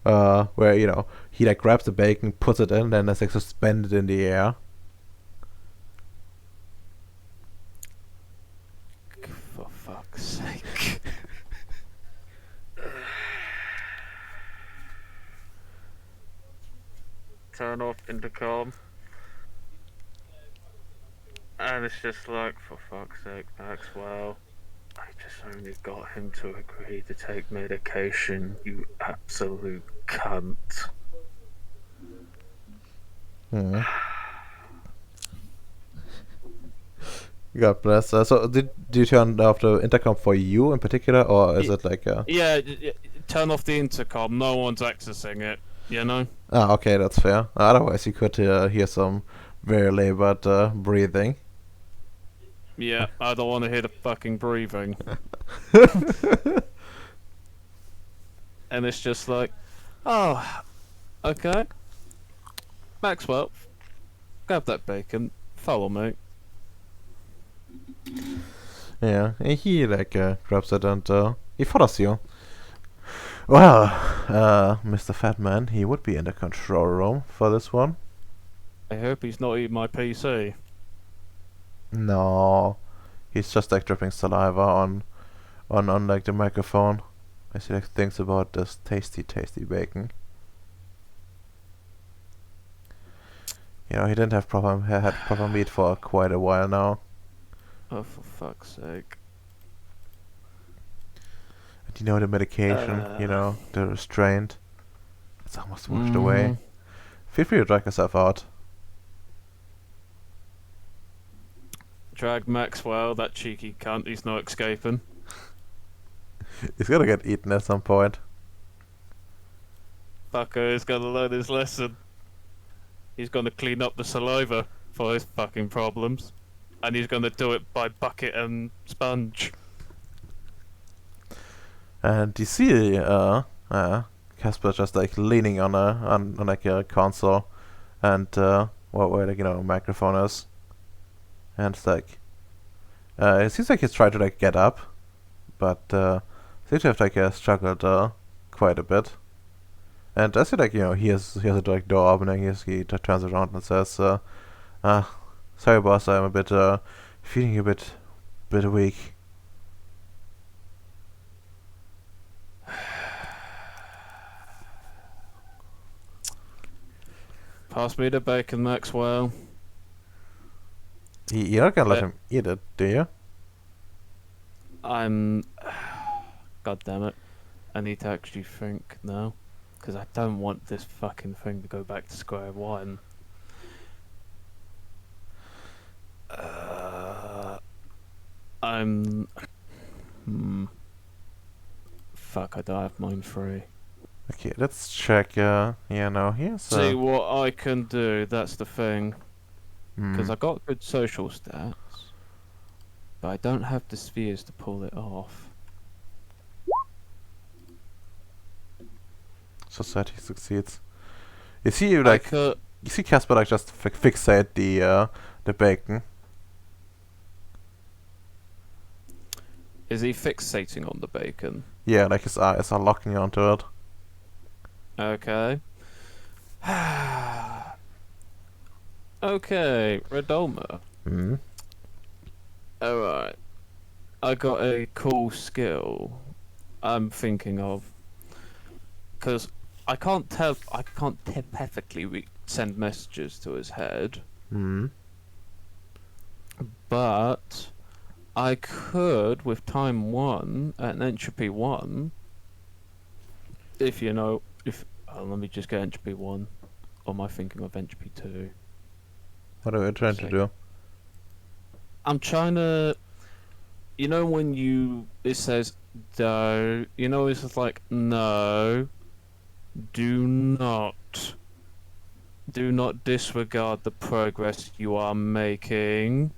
where he like grabs the bacon, puts it in, then it's like suspended in the air. For fuck's sake. Turn off intercom. And it's just like, for fuck's sake, Maxwell. I just only got him to agree to take medication, you absolute cunt. Hmm. God bless. So did you turn off the intercom for you in particular, or is it like Yeah, turn off the intercom, no one's accessing it, you know? Ah, okay, that's fair. Otherwise, you could hear some very labored breathing. Yeah, I don't want to hear the fucking breathing. And it's just like, oh, okay. Maxwell, grab that bacon. Follow me. Yeah, and he like grabs it and he follows you. Well, Mr. Fatman, he would be in the control room for this one. I hope he's not eating my PC. No, he's just like dripping saliva on like the microphone as he like thinks about this tasty bacon. You know, he didn't have had proper meat for quite a while now. Oh, for fuck's sake. And you know, the medication, you know, the restraint, it's almost washed away. Feel free to drag yourself out. Drag Maxwell, that cheeky cunt, he's not escaping. He's gonna get eaten at some point. Fucker is gonna learn his lesson. He's gonna clean up the saliva for his fucking problems. And he's gonna do it by bucket and sponge. And you see Casper just like leaning on like a console and where like, you know, a microphone is. And it's like it seems like he's trying to like get up, but seems to have like struggled quite a bit. And as he like, you know, he has a like door opening, he turns around and says, sorry boss, I'm a bit feeling a bit weak. Pass me the bacon, Maxwell. You're not gonna let him eat it, do you? God damn it. I need to actually think now. Because I don't want this fucking thing to go back to square one. Fuck, I don't have mine free. Okay, let's check. Yeah, no, here's. See what I can do, that's the thing. Because hmm. I got good social stats. But I don't have the spheres to pull it off. Society succeeds. You see, like, you see Casper like just fixate the bacon. Is he fixating on the bacon? Yeah, like his eyes are locking onto it. Okay. Okay, Redolma. Hmm. Alright. I got a cool skill I'm thinking of. Because I can't telepathically send messages to his head. Hmm. But I could, with time 1 and entropy 1, if you know, let me just get entropy 1. Or am I thinking of entropy 2? What are we trying to do? I'm trying to, you know, when it says do, you know, it's just like, no, do not disregard the progress you are making.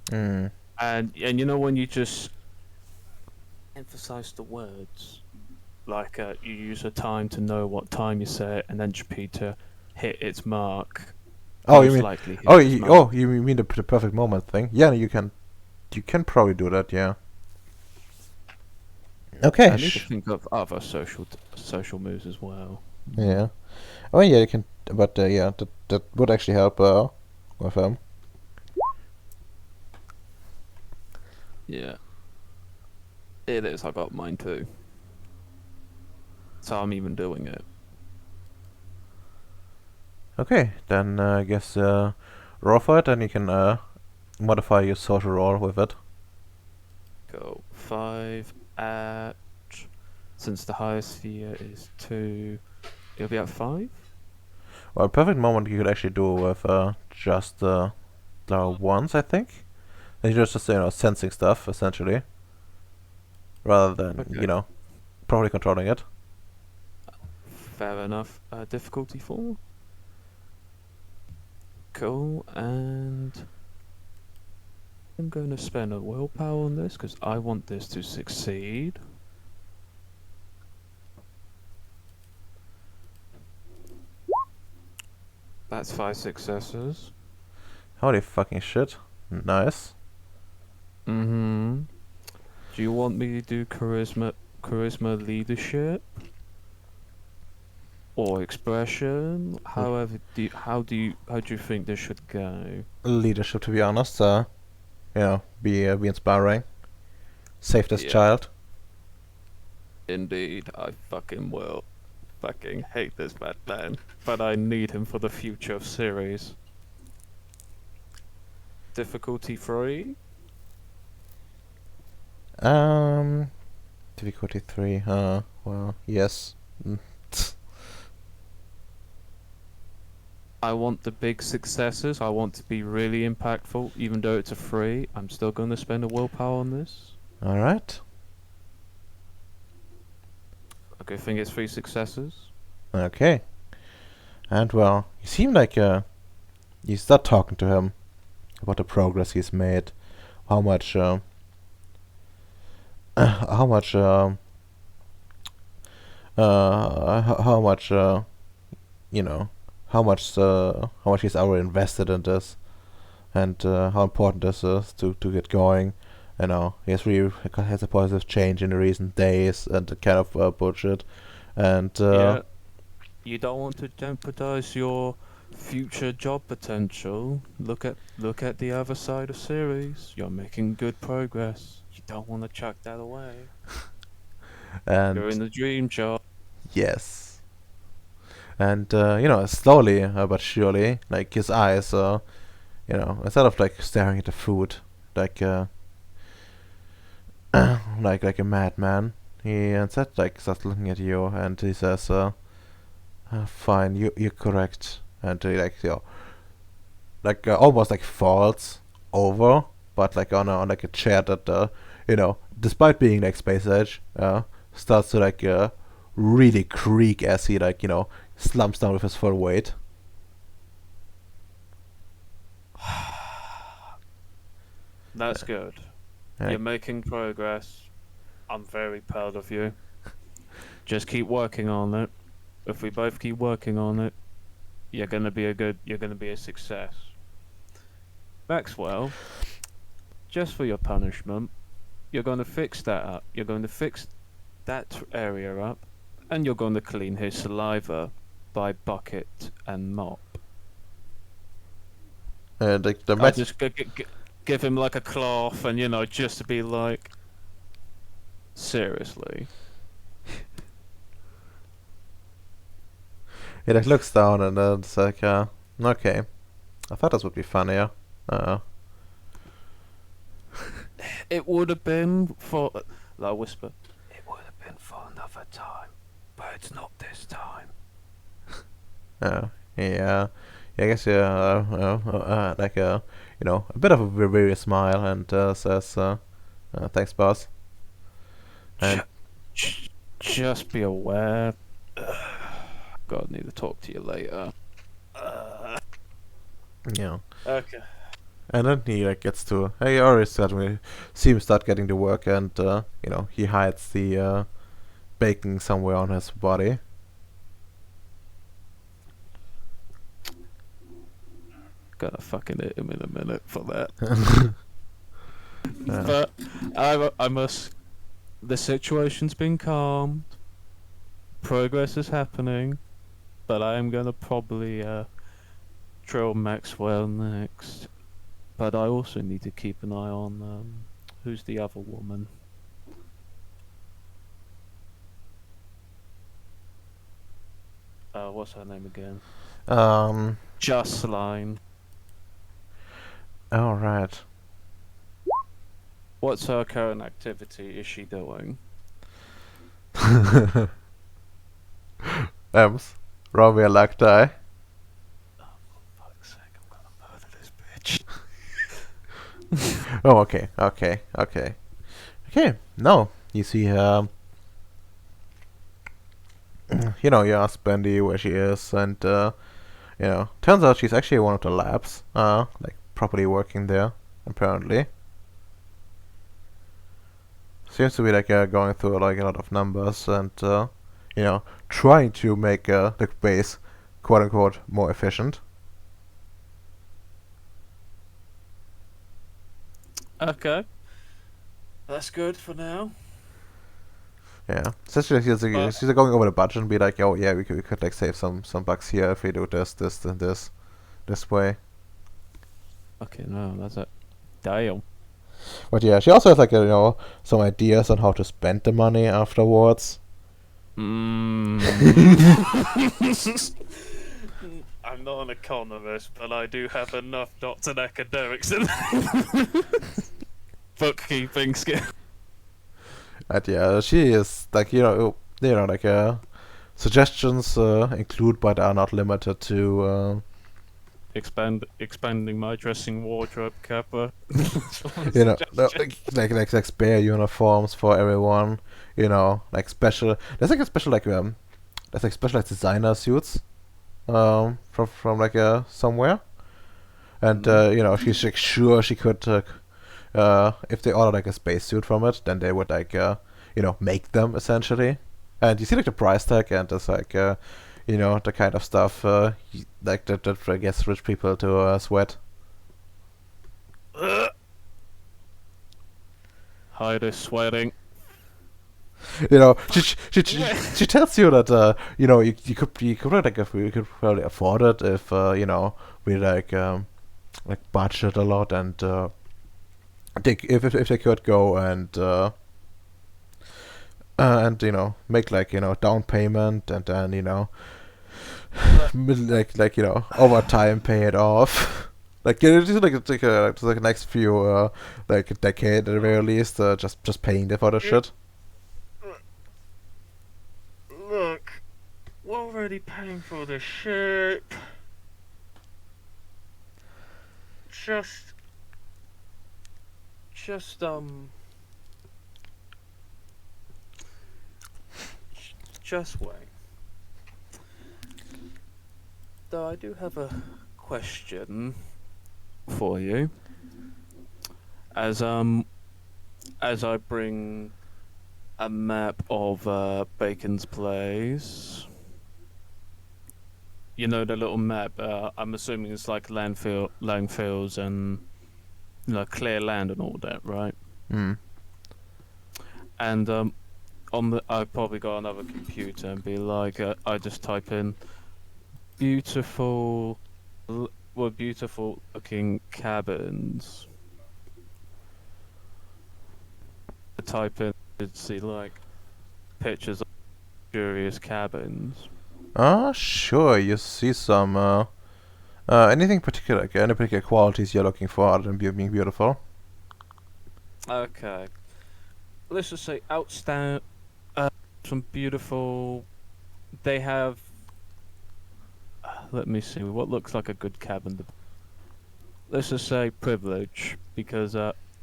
Hmm. And you know, when you just emphasize the words, like you use a time to know what time you say it, and entropy to hit its mark. Oh, you mean? You mean the perfect moment thing? Yeah, you can probably do that. Yeah. Okay. I need to think of other social moves as well. Yeah. Oh yeah, you can. But yeah, that would actually help with him. Yeah. It is, I got mine too. So I'm even doing it. Okay, then I guess roll for it, and you can modify your social roll with it. Go 5 at... Since the highest sphere is 2, it'll be at 5? Well, perfect moment you could actually do with just once, I think. And you're just, you know, sensing stuff, essentially. Rather than, Okay. you know, probably controlling it. Fair enough. Difficulty 4? Cool, and... I'm going to spend a willpower on this, because I want this to succeed. That's 5 successes. Holy fucking shit. Nice. Mm-hmm. Do you want me to do charisma leadership? Or expression? How do you think this should go? Leadership, to be honest. Be inspiring. Save this Yeah. child. Indeed, I fucking will. Fucking hate this bad man, but I need him for the future of Ceres. Difficulty 3? Difficulty 3. Well, yes. I want the big successes. I want to be really impactful, even though it's a 3. I'm still going to spend a willpower on this. All right. Okay, I think it's 3 successes. Okay. And well, you seem like you start talking to him about the progress he's made, how much how much how much you know how much he's already invested in this, and how important this is to get going. You know, he has a positive change in the recent days and the kind of bullshit, and Yeah. You don't want to jeopardize your future job potential. Look at the other side of Ceres. You're making good progress. You don't want to chuck that away. You're in and the dream job. yes, and slowly but surely, like his eyes, instead of like staring at the food, like like a madman, he instead like starts looking at you and he says, "Fine, you're correct," and he almost like falls over, but like on like a chair that despite being like space age, starts to like really creak as he slumps down with his full weight. That's good. Yeah. You're making progress. I'm very proud of you. Just keep working on it. If we both keep working on it, you're gonna be a success. Maxwell, just for your punishment, you're gonna fix that up. You're going to fix that area up, and you're going to clean his saliva by bucket and mop. The I match. just give him like a cloth, and just to be like, seriously. He like looks down and then it's like, okay. I thought this would be funnier. It would have been for, like, whisper. It would have been for another time, but it's not this time. Yeah. I guess like a bit of a weary smile and says, thanks, boss. And Just be aware. God, I need to talk to you later. Okay. And then he like gets to. He already suddenly see him start getting to work, and he hides the bacon somewhere on his body. Gonna fucking hit him in a minute for that. Yeah. But I must. The situation's been calmed. Progress is happening, but I am gonna probably drill Maxwell next. But I also need to keep an eye on who's the other woman. What's her name again? Justline. All right. What's her current activity? Is she doing? Roll me a luck die. Oh, for fuck's sake, I'm gonna murder this bitch. Oh, okay. No, you see, you ask Bendy where she is, and turns out she's actually one of the labs, like properly working there, apparently. Seems to be like going through like a lot of numbers and trying to make the base quote unquote more efficient. Okay. That's good for now. Yeah, essentially she's like going over the budget and be like, oh yeah, we could like save some bucks here if we do this and this way. Okay, no, that's it. Damn. But yeah, she also has like some ideas on how to spend the money afterwards. I'm not an economist, but I do have enough doctored academics in bookkeeping skill. And yeah, she is like like suggestions include but are not limited to Expanding my dressing wardrobe, Kappa. like spare uniforms for everyone. Like special. There's like a special there's like special like designer suits, from like somewhere, and she's like sure she could if they order like a spacesuit from it, then they would like make them essentially. And you see like the price tag, and it's like the kind of stuff like that gets rich people to sweat. Hide is sweating. She tells you that you could like if we could probably afford it if we like budget a lot, and if they could go and make like down payment, and then over time pay it off. Like it's like the next few like a decade at the very least, just paying for the shit. Look, we're already paying for the ship. Just wait. Though I do have a question for you. As I bring a map of Bacon's place. You know the little map. I'm assuming it's like landfills and clear land and all that, right? Mm. And I've probably got another computer and be like, I just type in beautiful looking cabins. I type in to see like pictures of luxurious cabins. Sure. You see some anything particular, like any particular qualities you're looking for other than being beautiful? Okay, let's just say outstanding. Some beautiful. They have. Let me see what looks like a good cabin. Let's just say privilege, because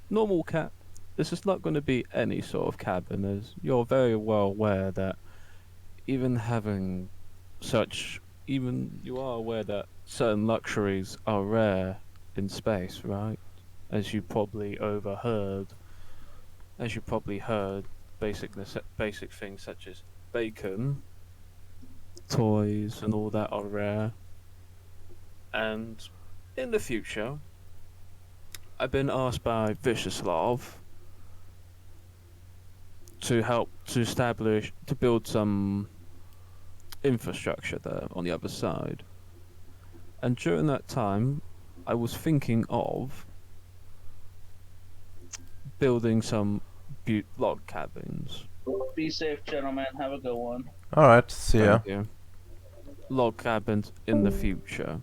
normal cat. This is not going to be any sort of cabin, as you're very well aware that even having even you are aware that certain luxuries are rare in space, right? As you probably heard, basic things such as bacon, toys, and all that are rare. And in the future, I've been asked by Vishislav to help to build some infrastructure there on the other side. And during that time, I was thinking of building some log cabins. Be safe, gentlemen. Have a good one. All right. See ya. Thank you. Log cabins in the future.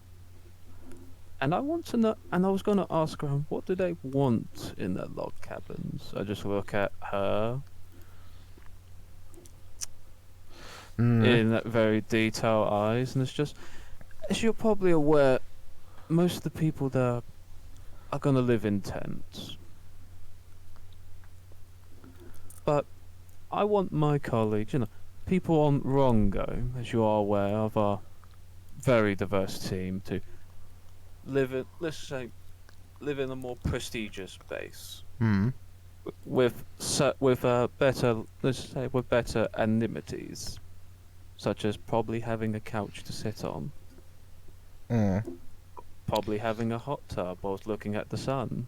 And I want to know, and I was going to ask her, what do they want in their log cabins? I just look at her in that very detailed eyes, and it's just, as you're probably aware, most of the people there are going to live in tents. But I want my colleagues, people on Rongo, as you are aware of, our very diverse team, to live in, let's say, live in a more prestigious base. With better, let's say, with better amenities, such as probably having a couch to sit on, Mm. probably having a hot tub whilst looking at the sun,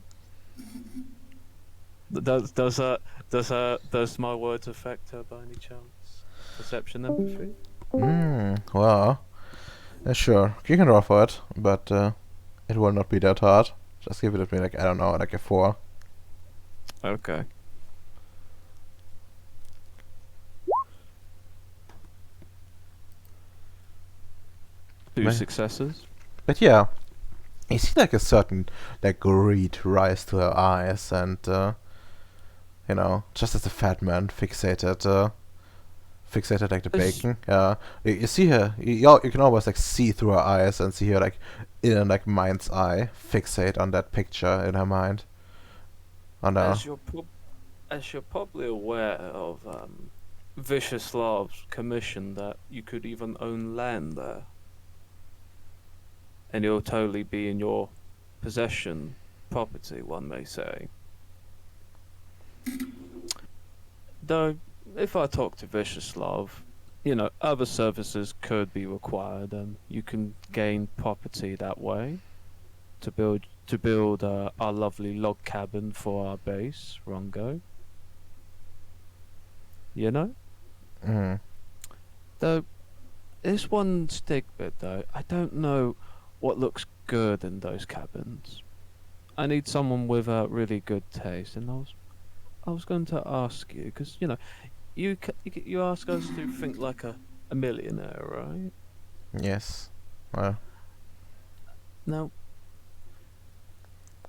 Does my words affect her by any chance? Perception, empathy. Well, sure. You can roll for it, but it will not be that hard. Just give it to me, like, I don't know, like a 4. Okay. Two May- successes. But yeah, you see like a certain like greed rise to her eyes, and just as the fat man fixated like the Is- bacon. You see her. You can almost like see through her eyes and see her like in a like mind's eye fixate on that picture in her mind. On her. As you're probably aware of, Viciouslav's commission that you could even own land there, and it'll totally be in your possession, property, one may say. Though, if I talk to Vicioslav, other services could be required, and you can gain property that way to build our lovely log cabin for our base, Rongo. You know? Mm. Though, there's one stick bit though. I don't know what looks good in those cabins. I need someone with a really good taste, and I was going to ask you because you ask us to think like a millionaire, right? Yes. Well. Now,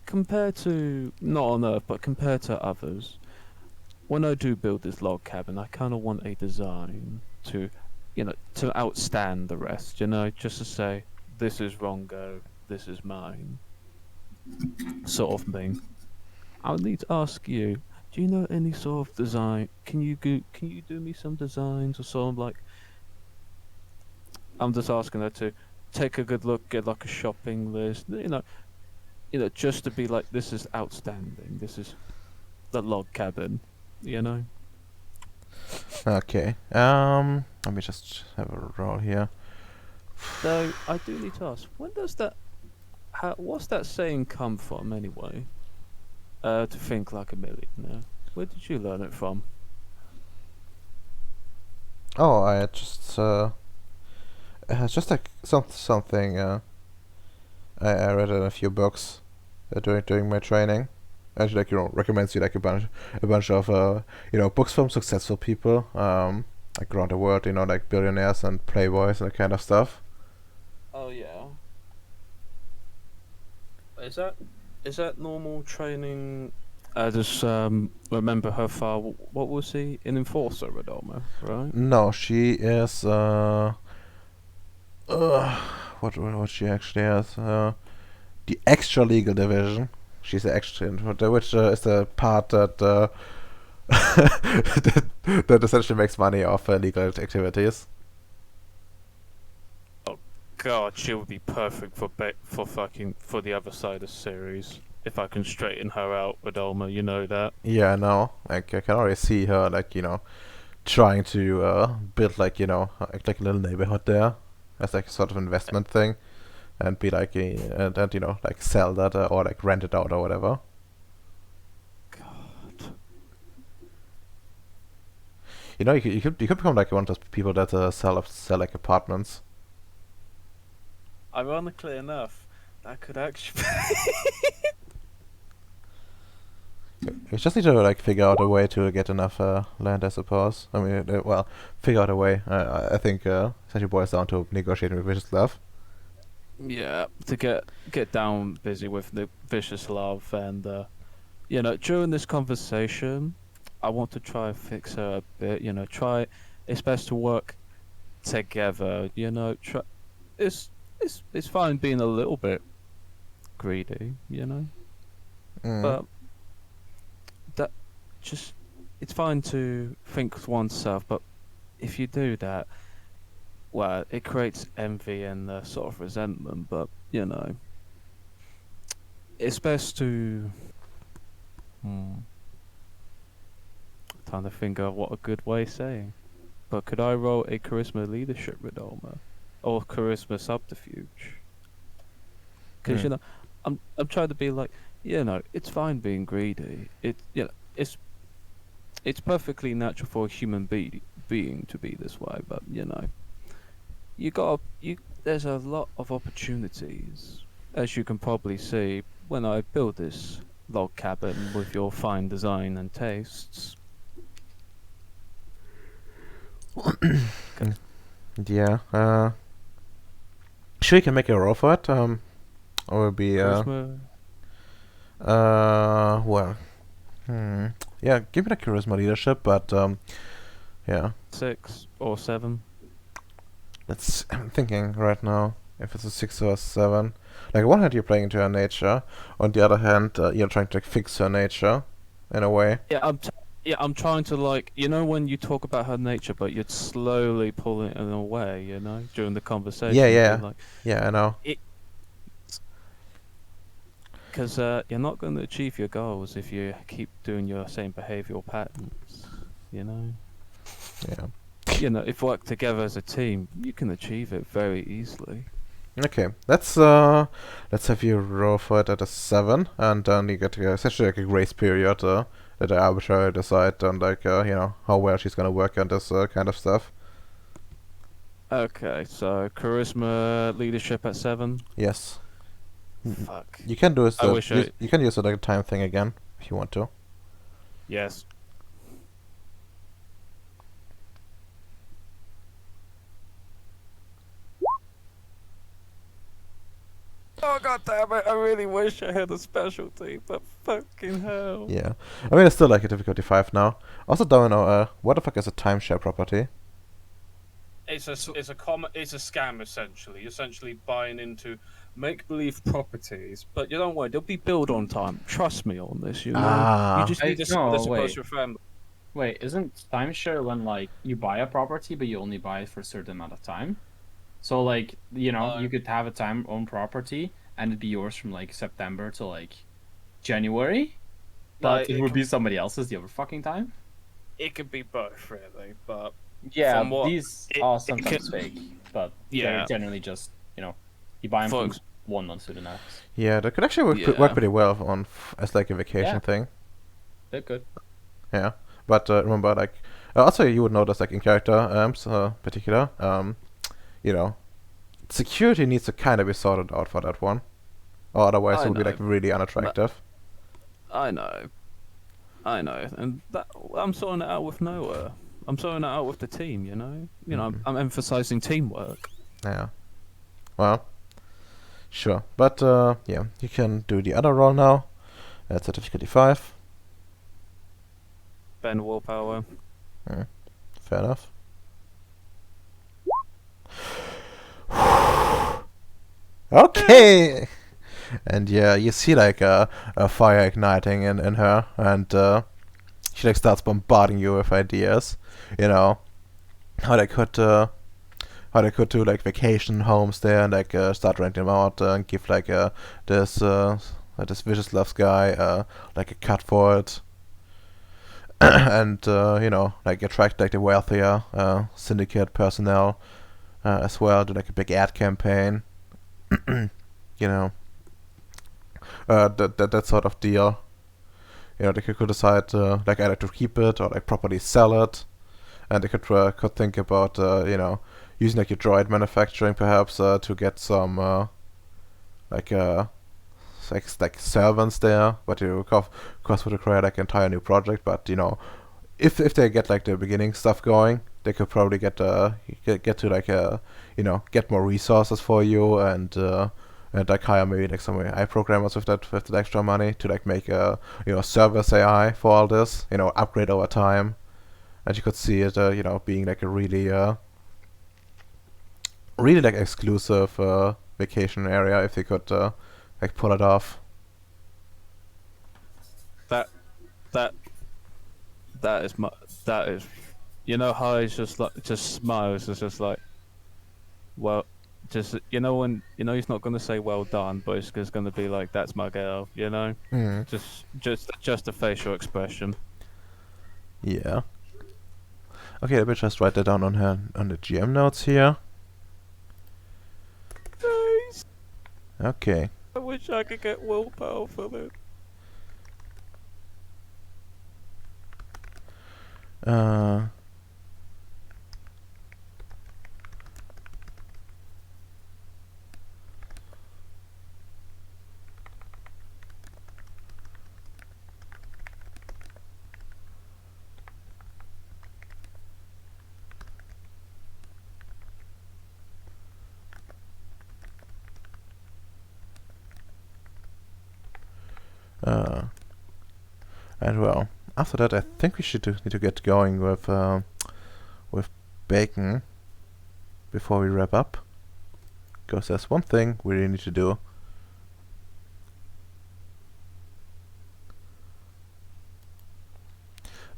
compared to not on Earth, but compared to others, when I do build this log cabin, I kind of want a design to outstand the rest. Just to say, this is Rongo, this is mine, sort of thing. I would need to ask you, do you know any sort of design? Can you do me some designs or sort of like? I'm just asking her to take a good look, get like a shopping list, just to be like, this is outstanding. This is the log cabin, you know. Okay. Let me just have a roll here. Though I do need to ask, when does what's that saying come from anyway? To think like a millionaire. Where did you learn it from? Oh, I just just like something I read in a few books during my training. Actually, like recommends you like a bunch of books from successful people like around the world, like billionaires and playboys and that kind of stuff. Oh yeah. Is that normal training? I just remember her father. What was he? An enforcer, Radoma, right? No, she is what she actually has the extra legal division. She's the extra, which is the part that that essentially makes money off legal activities. God, she would be perfect for the other side of Ceres. If I can straighten her out, Radoma, you know that. Yeah, I know. Like I can already see her, like trying to build like like a little neighborhood there as like a sort of investment thing, and be like and like sell that or like rent it out or whatever. God. You could become like one of those people that sell like apartments. Ironically enough, that could actually. You just need to like figure out a way to get enough land, I suppose. I mean, well, figure out a way. I think essentially boils down to negotiating with Vicious. Yeah, to get down busy with the vicious love, and during this conversation, I want to try and fix her a bit. Try. It's best to work together. Try. It's fine being a little bit greedy. But that just it's fine to think for oneself. But if you do that, well, it creates envy and sort of resentment, but it's best to trying to think of what a good way of saying. But could I roll a charisma leadership Redolma or charisma subterfuge? Because I'm trying to be like, it's fine being greedy. it's perfectly natural for a human being to be this way, but you know, there's a lot of opportunities, as you can probably see when I build this log cabin with your fine design and tastes. Yeah. Sure, you can make a roll for it. Or be Charisma. well. Yeah, give me the charisma leadership, but yeah. 6 or 7. I'm thinking right now if it's a 6 or a 7. Like, on one hand, you're playing into her nature. On the other hand, you're trying to like, fix her nature in a way. I'm trying to, like, you know, when you talk about her nature, but you're slowly pulling it away, you know, during the conversation. Yeah. Like, Yeah, I know. because you're not going to achieve your goals if you keep doing your same behavioral patterns, you know. Yeah. You know, if we work together as a team, you can achieve it very easily. Okay, let's have you roll for it at a 7, and then you get essentially like a grace period that I arbitrarily decide on, like, you know, how well she's gonna work on this kind of stuff. Okay, so charisma leadership at 7. Yes. Fuck. You can do this. I wish you can use it like a time thing again if you want to. Yes. Oh, god damn it, I really wish I had a specialty, but fucking hell. Yeah. I mean, it's still like a difficulty 5 now. Also, don't know, what the fuck is a timeshare property? It's a scam essentially. You're essentially buying into make-believe properties, but you don't worry, they'll be billed on time. Trust me on this, you know. Ah. You just need to sell this across your family. Wait, isn't timeshare when like you buy a property but you only buy it for a certain amount of time? So like, you know, you could have a time-owned property and it'd be yours from like September to like January, but it would be somebody else's the other fucking time. It could be both, really, but Yeah, from what these it- are it sometimes can- fake, but Yeah. they're generally just, you know, you buy them For from ex- 1 month to the next. Yeah, that could actually work, Yeah. work pretty well on as like a vacation Yeah. thing. They're good. Yeah, but remember, like, also you would notice, like, in character particular, you know, security needs to kind of be sorted out for that one, or otherwise I it would be know, like really unattractive. I know, and that I'm sorting it out with nowhere. I'm sorting it out with the team, you know. You know, I'm emphasizing teamwork. Yeah. Well, sure, but yeah, you can do the other roll now. That's a difficulty 5. Ben willpower. Fair enough. Okay. And yeah, you see like a fire igniting in her, and she like starts bombarding you with ideas. You know how they could do like vacation homes there, and like start renting them out and give like this vicious loves guy like a cut for it. And you know, like attract like the wealthier syndicate personnel as well. Do like a big ad campaign. You know, that sort of deal. You know, they could decide like either to keep it or like properly sell it, and they could think about you know, using like your droid manufacturing perhaps to get some like like servants there, but you of course would require like an entire new project. But you know, if they get like the beginning stuff going, they could probably get to like you know, get more resources for you, and like hire maybe like some AI programmers with that extra money to like make a, you know, service AI for all this, you know, upgrade over time. And you could see it you know, being like a really really like exclusive vacation area if they could like pull it off. That is, you know how he's just like just smiles. It's just like, well, just, you know, when you know he's not gonna say well done, but it's just gonna be like, that's my girl, you know. Just a facial expression. Yeah. Okay, let me just write that down on the GM notes here. Nice. Okay. I wish I could get willpower for that. Uh, uh, and well, after that, I think we should need to get going with bacon before we wrap up, because there's one thing we really need to do.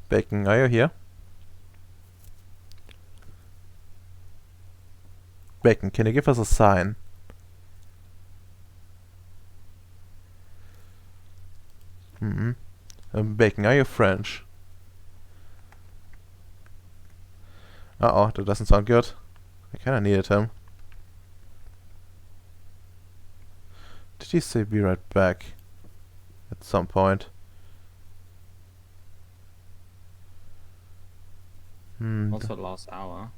Bacon, are you here? Bacon, can you give us a sign? Mm-hmm. Bacon, are you French? Uh-oh, that doesn't sound good. I kinda needed him. Did he say be right back? At some point. Not for the last hour.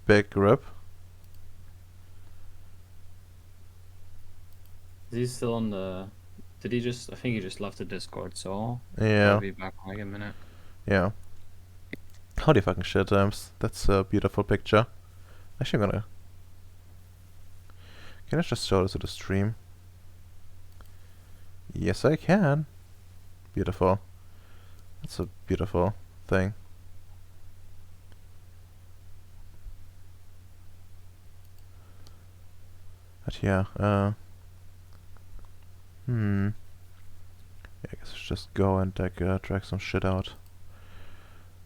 Big rip. Is he still on the... Did he just... I think he just left the Discord, so... Yeah. I'll be back in like a minute. Yeah. Holy fucking shit, that's a beautiful picture. Actually, I'm gonna... Can I just show this to the stream? Yes, I can. Beautiful. That's a beautiful thing. But yeah, yeah, I guess let's just go and like drag some shit out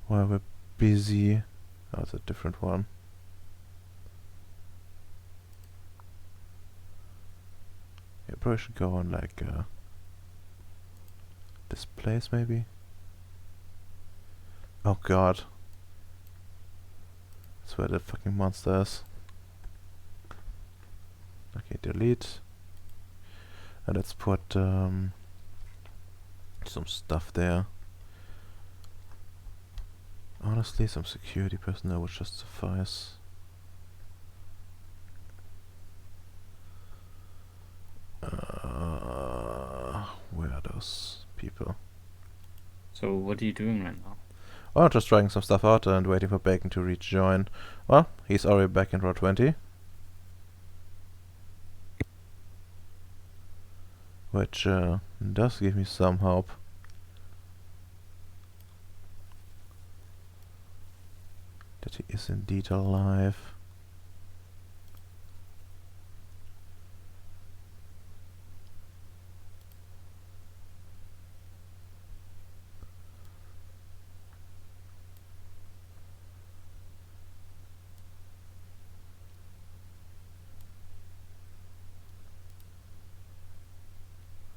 while we're busy. Oh, it's a different one. Yeah, probably should go on like this place maybe. Oh god, that's where the fucking monster is. Okay, delete. And let's put some stuff there. Honestly, some security personnel would just suffice. Where are those people? So what are you doing right now? Oh, I'm just trying some stuff out and waiting for Bacon to rejoin. Well, he's already back in row 20. Which does give me some hope. That he is indeed alive.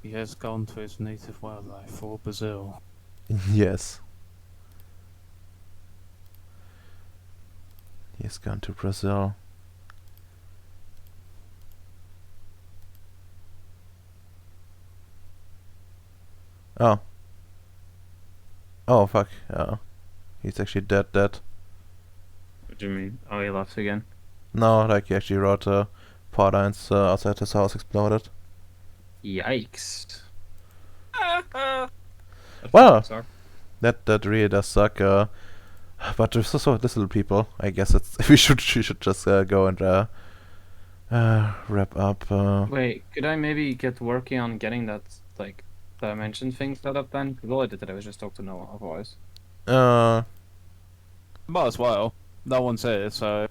He has gone to his native wildlife for Brazil. Yes. He has gone to Brazil. Oh. Oh, fuck. He's actually dead. What do you mean? Oh, he left again? No, like he actually wrote power lines outside his house exploded. Yikes. Well, Sorry. that really does suck. But there's also these little people. I guess it's we should just go and wrap up. Wait, could I maybe get working on getting that, like, dimension thing set up then? Because all I did today was just talk to Noah, otherwise. Might as well. No one's here, so...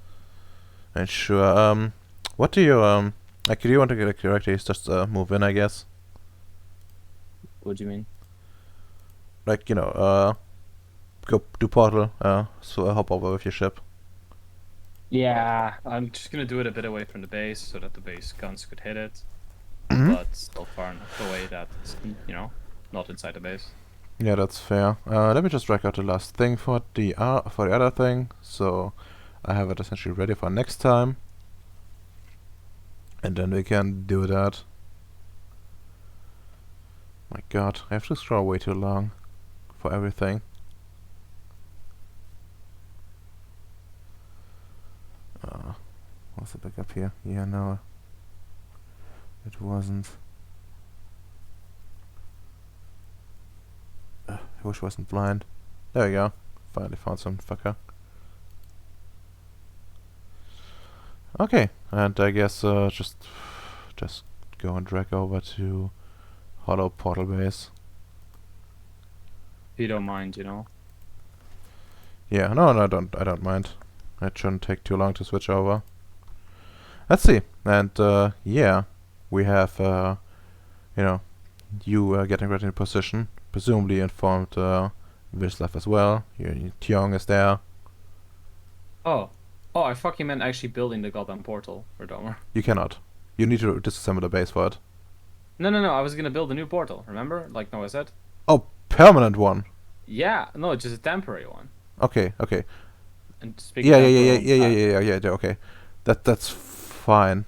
And sure. What do you like? Do you want to get a character? Just move in, I guess. What do you mean? Like go do portal. So hop over with your ship. Yeah, I'm just gonna do it a bit away from the base so that the base guns could hit it, Mhm. but still far enough away that it's, not inside the base. Yeah, that's fair. Let me just drag out the last thing for the other thing, so I have it essentially ready for next time, and then we can do that. My god, I have to scroll way too long for everything. Was it back up here? Yeah, no. It wasn't. I wish I wasn't blind. There we go. Finally found some fucker. Okay, and I guess just go and drag over to Hollow Portal Base. If you don't mind, you know. Yeah, no, I don't mind. It shouldn't take too long to switch over. Let's see. And yeah, we have you know, you getting ready in position. Presumably informed Vislev as well. Tiong is there. Oh, I fucking meant actually building the goddamn portal for Domer. You cannot. You need to disassemble the base for it. No. I was gonna build a new portal. Remember, like Noah said. Oh, permanent one. Yeah, no, just a temporary one. Okay. And speaking Yeah. Okay, that's fine.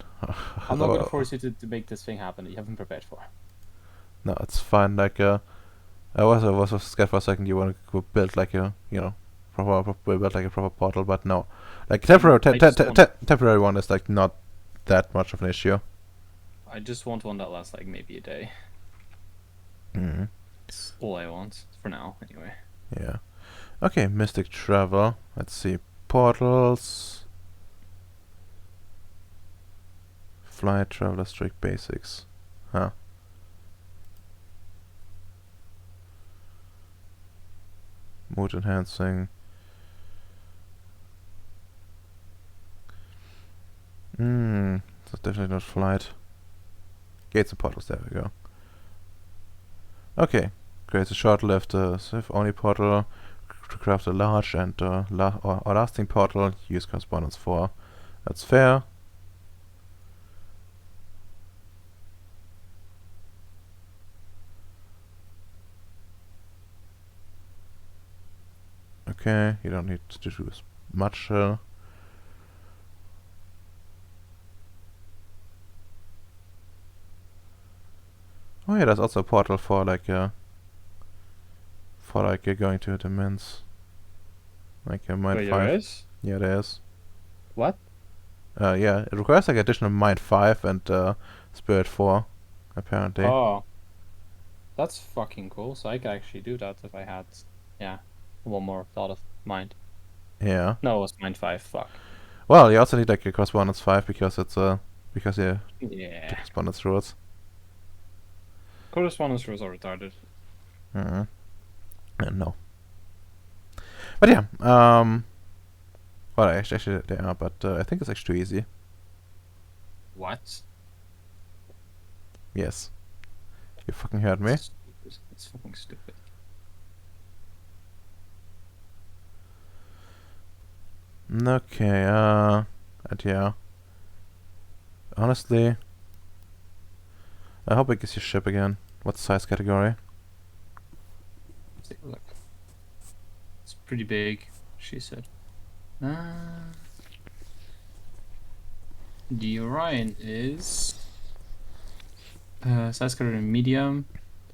I'm not gonna force you to make this thing happen that you haven't prepared for. No, it's fine. Like I was scared for a second. You want to build like a build like a proper portal, but no, like temporary one is like not that much of an issue. I just want one that lasts like maybe a day. Mm-hmm. That's all I want for now, anyway. Yeah. Okay, Mystic Travel. Let's see. Portals. Flight, Traveler, Strict Basics. Huh. Mood enhancing. That's definitely not flight. Gates and portals, there we go. Okay. Creates a short-lived Civ-only portal. To craft a large and or lasting portal. Use correspondence 4. That's fair. Okay, you don't need to do as much. Oh yeah, there's also a portal for like going to the mints. Like a mine 5. There is? Yeah, there is. What? Yeah, it requires like additional mine 5 and spirit 4, apparently. Oh. That's fucking cool. So I could actually do that if I had, one more thought of mind. Yeah. No, it was mind 5. Fuck. Well, you also need like a correspondence 5 because it's because the Yeah. correspondence rules. Correspondence rules are retarded. Mm-hmm. No. But yeah, well, actually they are, but I think it's actually too easy. What? Yes. You fucking heard me. It's fucking stupid. Okay, and yeah. Honestly, how big is your ship again? What size category? Let's take a look. It's pretty big, she said. The Orion is size category medium.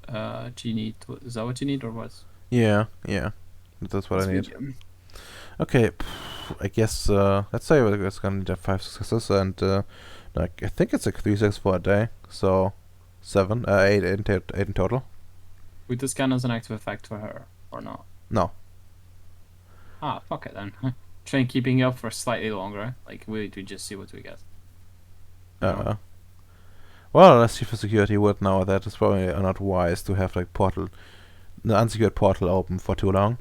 Do you need? Is that what you need or what? Yeah, that's what It's I need. medium. Okay, I guess let's say it's gonna need 5 successes and like I think it's like 3 successes for a day, so 7, 8 in total. Would this count as an active effect for her or not? No. Ah, fuck it then. Try and keeping up for slightly longer. Like we just see what we get. No. Well, let's see for security would now that it's probably not wise to have like the unsecured portal open for too long.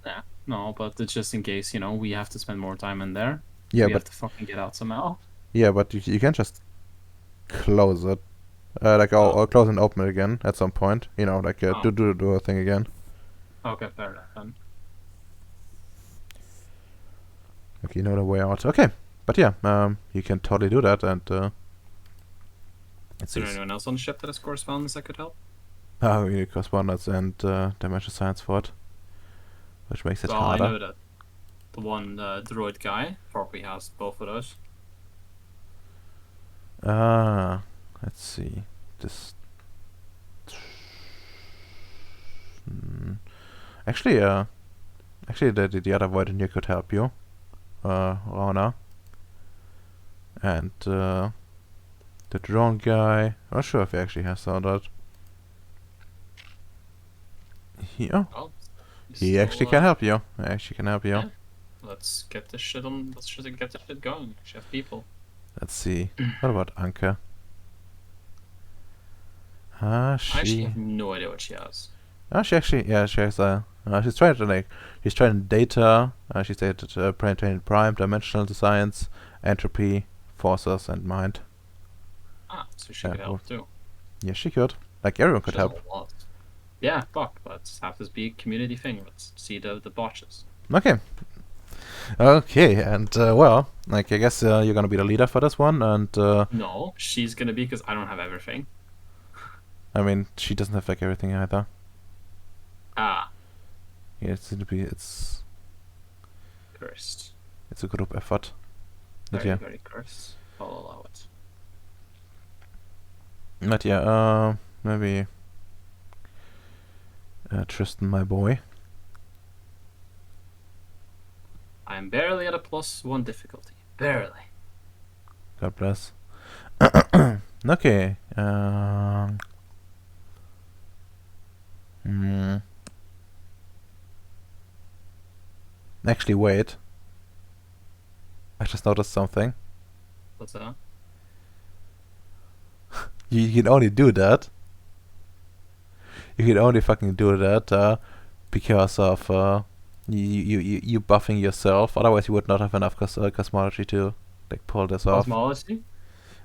Yeah, no, but it's just in case, we have to spend more time in there. Yeah, we have but to fucking get out somehow. yeah, but you can just close it, or close and open it again at some point. Like do a thing again. Okay, fair enough then. Okay, you know the way out. Okay, but yeah, you can totally do that, and Is there anyone else on the ship that has correspondence that could help? we need correspondence and dimension science for it, which makes it Well, harder. I know that the one droid guy probably has both of those. Let's see. This Actually, the other void in here could help you, Rana. And the drone guy. I'm not sure if he actually has all that. Well, He so, actually can help you. He actually can help you. yeah. Let's get this shit on. Let's just get this shit going. Actually have people. Let's see. What about Anke? I actually She. have no idea what she has. She actually. Yeah, she has she's trying to she's trying data. She's dated brain prime, dimensional science, entropy, forces, and mind. So she Yeah, could help too. Yeah, she could. Like everyone could She does help. a lot. Yeah, fuck. Let's have this be a community thing. Let's see the botches. Okay. Okay, and well, like I guess you're gonna be the leader for this one, and No, she's gonna be because I don't have everything. I mean she doesn't have like everything either. Ah, Yeah, it's cursed. a group effort. But Very, yeah, very cursed. I'll allow it. but yeah, maybe Tristan, my boy. I'm barely at a +1 difficulty. Barely. God bless. Okay. Actually, wait. I just noticed something. What's that? You can only do that. You can only fucking do that because of you buffing yourself. Otherwise, you would not have enough cosmology to like pull this off. Cosmology?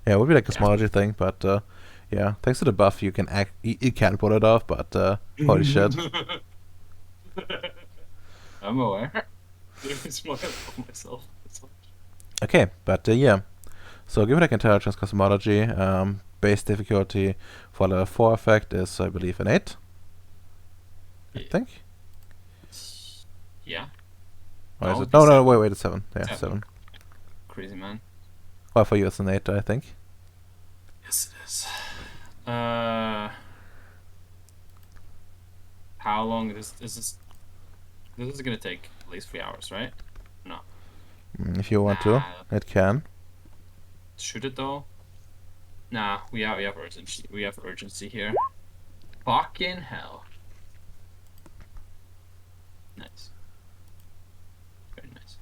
Yeah, it would be like a Yeah. cosmology thing, but yeah, thanks to the buff, you can you can pull it off. But holy shit! I'm aware. It's more for myself. Okay, but yeah. So give it like intelligence cosmology. Base difficulty for level 4 effect is, I believe, an 8. I Yeah. think. Yeah. Or is No, it? it'd be No, 7. wait, it's 7. Yeah, 7. 7. Crazy man. Well, for you it's an 8, I think. Yes, it is. How long is this? This is gonna take at least 3 hours, right? No. If you want to, Nah. it can. Should it though? Nah, we have urgency. We have urgency here. Fucking hell. Nice. Very nice.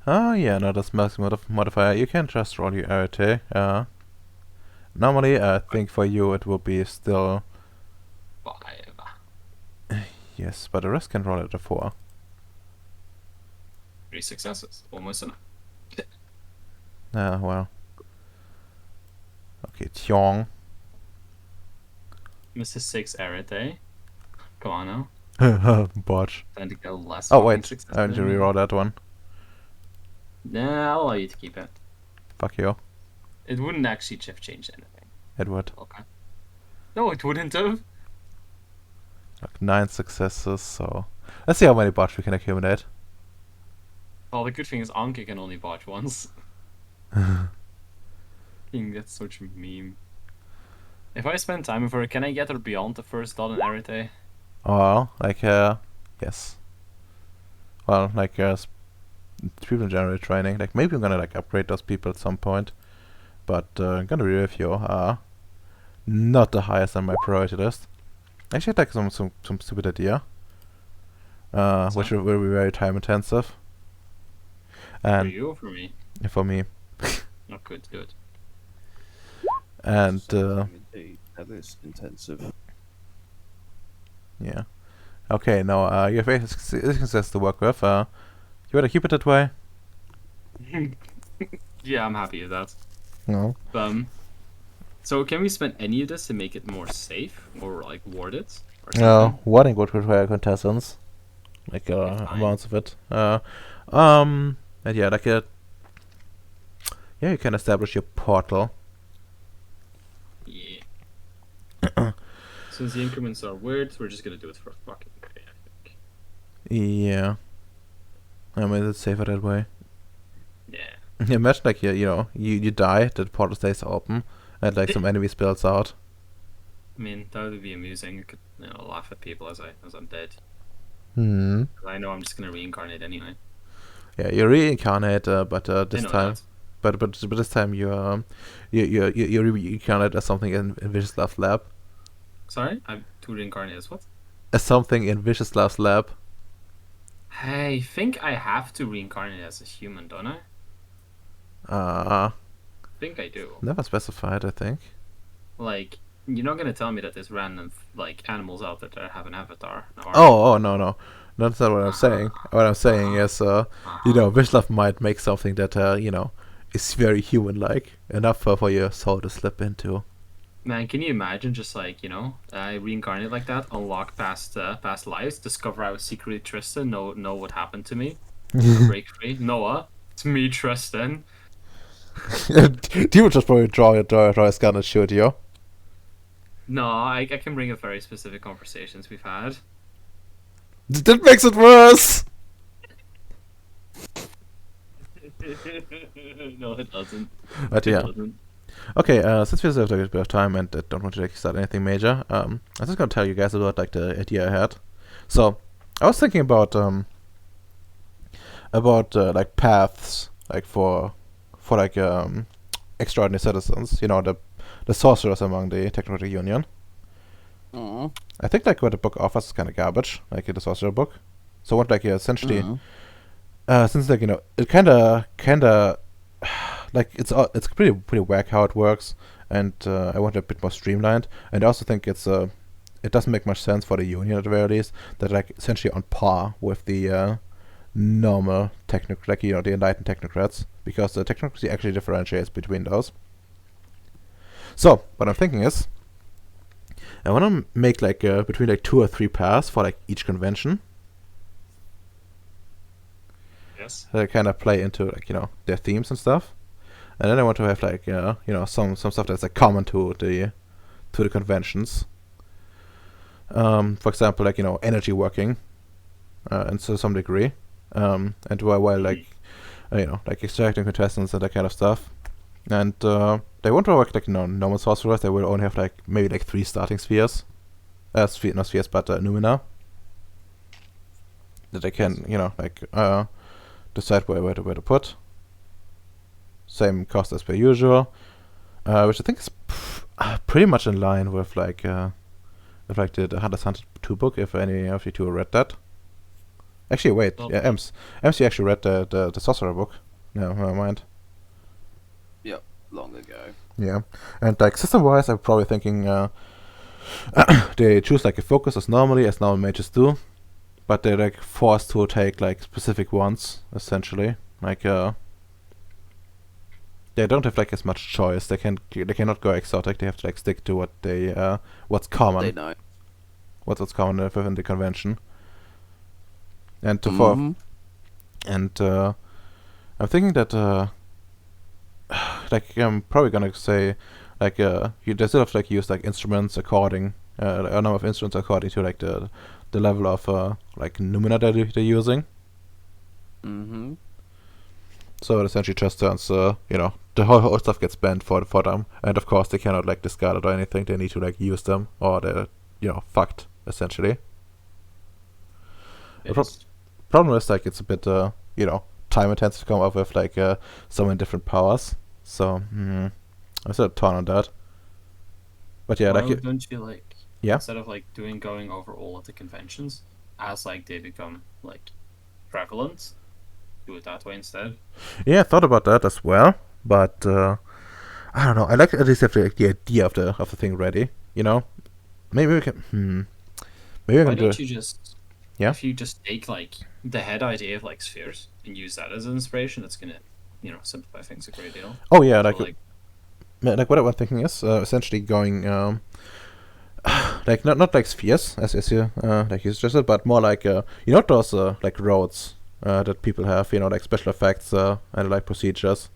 Oh yeah, no, that's maximum modifier. You can just roll your arete. Normally, I think for you it will be still 5. yes, but the rest can roll at a 4. 3 successes. Almost enough. Well. Okay, Tiong. Mrs. 6 Arete. Come on now. Botch. Time to go less. Oh fucking wait, success I need to than- reroll that one. Nah, I'll allow you to keep it. Fuck you, It wouldn't actually have changed anything. Edward. Okay. No, it wouldn't have. Like 9 successes, so let's see how many botch we can accumulate. Well, the good thing is Anke can only botch once. That's such a meme. If I spend time with her, can I get her beyond the first dot in Arete? Well, like yes. Well, like people in general training. Like maybe I'm gonna like upgrade those people at some point, but I'm gonna be with you. Not the highest on my priority list. Actually, I had like some stupid idea. Which will be very time intensive. For And you or for me? for me. Oh, good. And Indeed, that is intensive. yeah. Okay, now you have 8 success to work with. You wanna keep it that way? Yeah, I'm happy with that. No. So can we spend any of this to make it more safe or like ward it? Or No, something? warding would require contestants. Like fine. amounts of it. And yeah, like yeah, you can establish your portal. Yeah. Since the increments are weird, we're just gonna do it for a fucking day, I think. Yeah. I mean, it's safer that way. Yeah. Imagine like you die, the portal stays open, and like some enemy spills out. I mean, that would be amusing. I could, laugh at people as I'm dead. Hmm. I know I'm just gonna reincarnate anyway. Yeah, you reincarnate, but I this know time, that. but this time you reincarnate as something in Viciouslav's lab, Sorry, I'm to reincarnate as what? as something in Viciouslav's lab. I think I have to reincarnate as a human, don't I? Uh, I think I do. Never specified, I think. Like, you're not gonna tell me that there's random like animals out there that have an avatar. Are you? Oh, no. That's not what I'm saying. What I'm saying is, Vishlav might make something that, is very human-like, enough for your soul to slip into. Man, can you imagine just like, I reincarnate like that, unlock past lives, discover I was secretly Tristan, know what happened to me, break free. Noah, it's me, Tristan. He would just probably draw his gun and shoot you. No, I can bring up very specific conversations we've had. That makes it worse! No, it doesn't. But It yeah. doesn't. Okay, since we still have a bit of time and don't want to start anything major, I'm just gonna tell you guys about like the idea I had. So, I was thinking about like paths like for like extraordinary citizens. The sorcerers among the Technocratic Union. Mm. I think like what the book offers is kind of garbage, like the sorcerer book. So what like essentially, since like it kind of like it's pretty whack how it works, and I want it a bit more streamlined. And I also think it doesn't make much sense for the Union at the very least that like essentially on par with the normal like the enlightened technocrats, because the technocracy actually differentiates between those. So what I'm thinking is, I want to make like between like 2 or 3 paths for like each convention. Yes. That kind of play into like their themes and stuff, and then I want to have like some stuff that's like common to the conventions. For example, like energy working, and to some degree, and while like like extracting contestants and that kind of stuff, and they won't work like normal sorcerers. They will only have like maybe like 3 starting spheres, not spheres but numina that they can like decide where to put. Same cost as per usual, which I think is pretty much in line with like the Hunter's Hunter 2 book. If any of you two read that. Actually, wait, Well, yeah, Ems, you actually read the Sorcerer book. No, never mind. Yep, long ago. Yeah, and like system-wise, I'm probably thinking they choose like a focus as normal mages do, but they're like forced to take like specific ones essentially. Like they don't have like as much choice. They cannot go exotic. They have to like stick to what what's common. They know. What's common within the convention. And and I'm thinking that like I'm probably gonna say like they still have to like use like instruments according a number of instruments according to like the level of like numina that they're using. Mm-hmm. So it essentially just turns the whole stuff gets banned for them, and of course they cannot like discard it or anything. They need to like use them or they're fucked essentially. Problem is like it's a bit time intensive to come up with like so many different powers. So I'm still torn on that. But yeah, like don't you like Yeah? instead of like going over all of the conventions as like they become like prevalent, do it that way instead. yeah, I thought about that as well, but I don't know. I like at least have like, the idea of the thing ready. Maybe we can. Maybe we Why can do don't it. you just Yeah? if you just take like the head idea of like spheres and use that as an inspiration, that's gonna simplify things a great deal. Oh yeah, So, like what I'm thinking is essentially going like not like spheres as you like you suggested, but more like those like roads that people have, like special effects and like procedures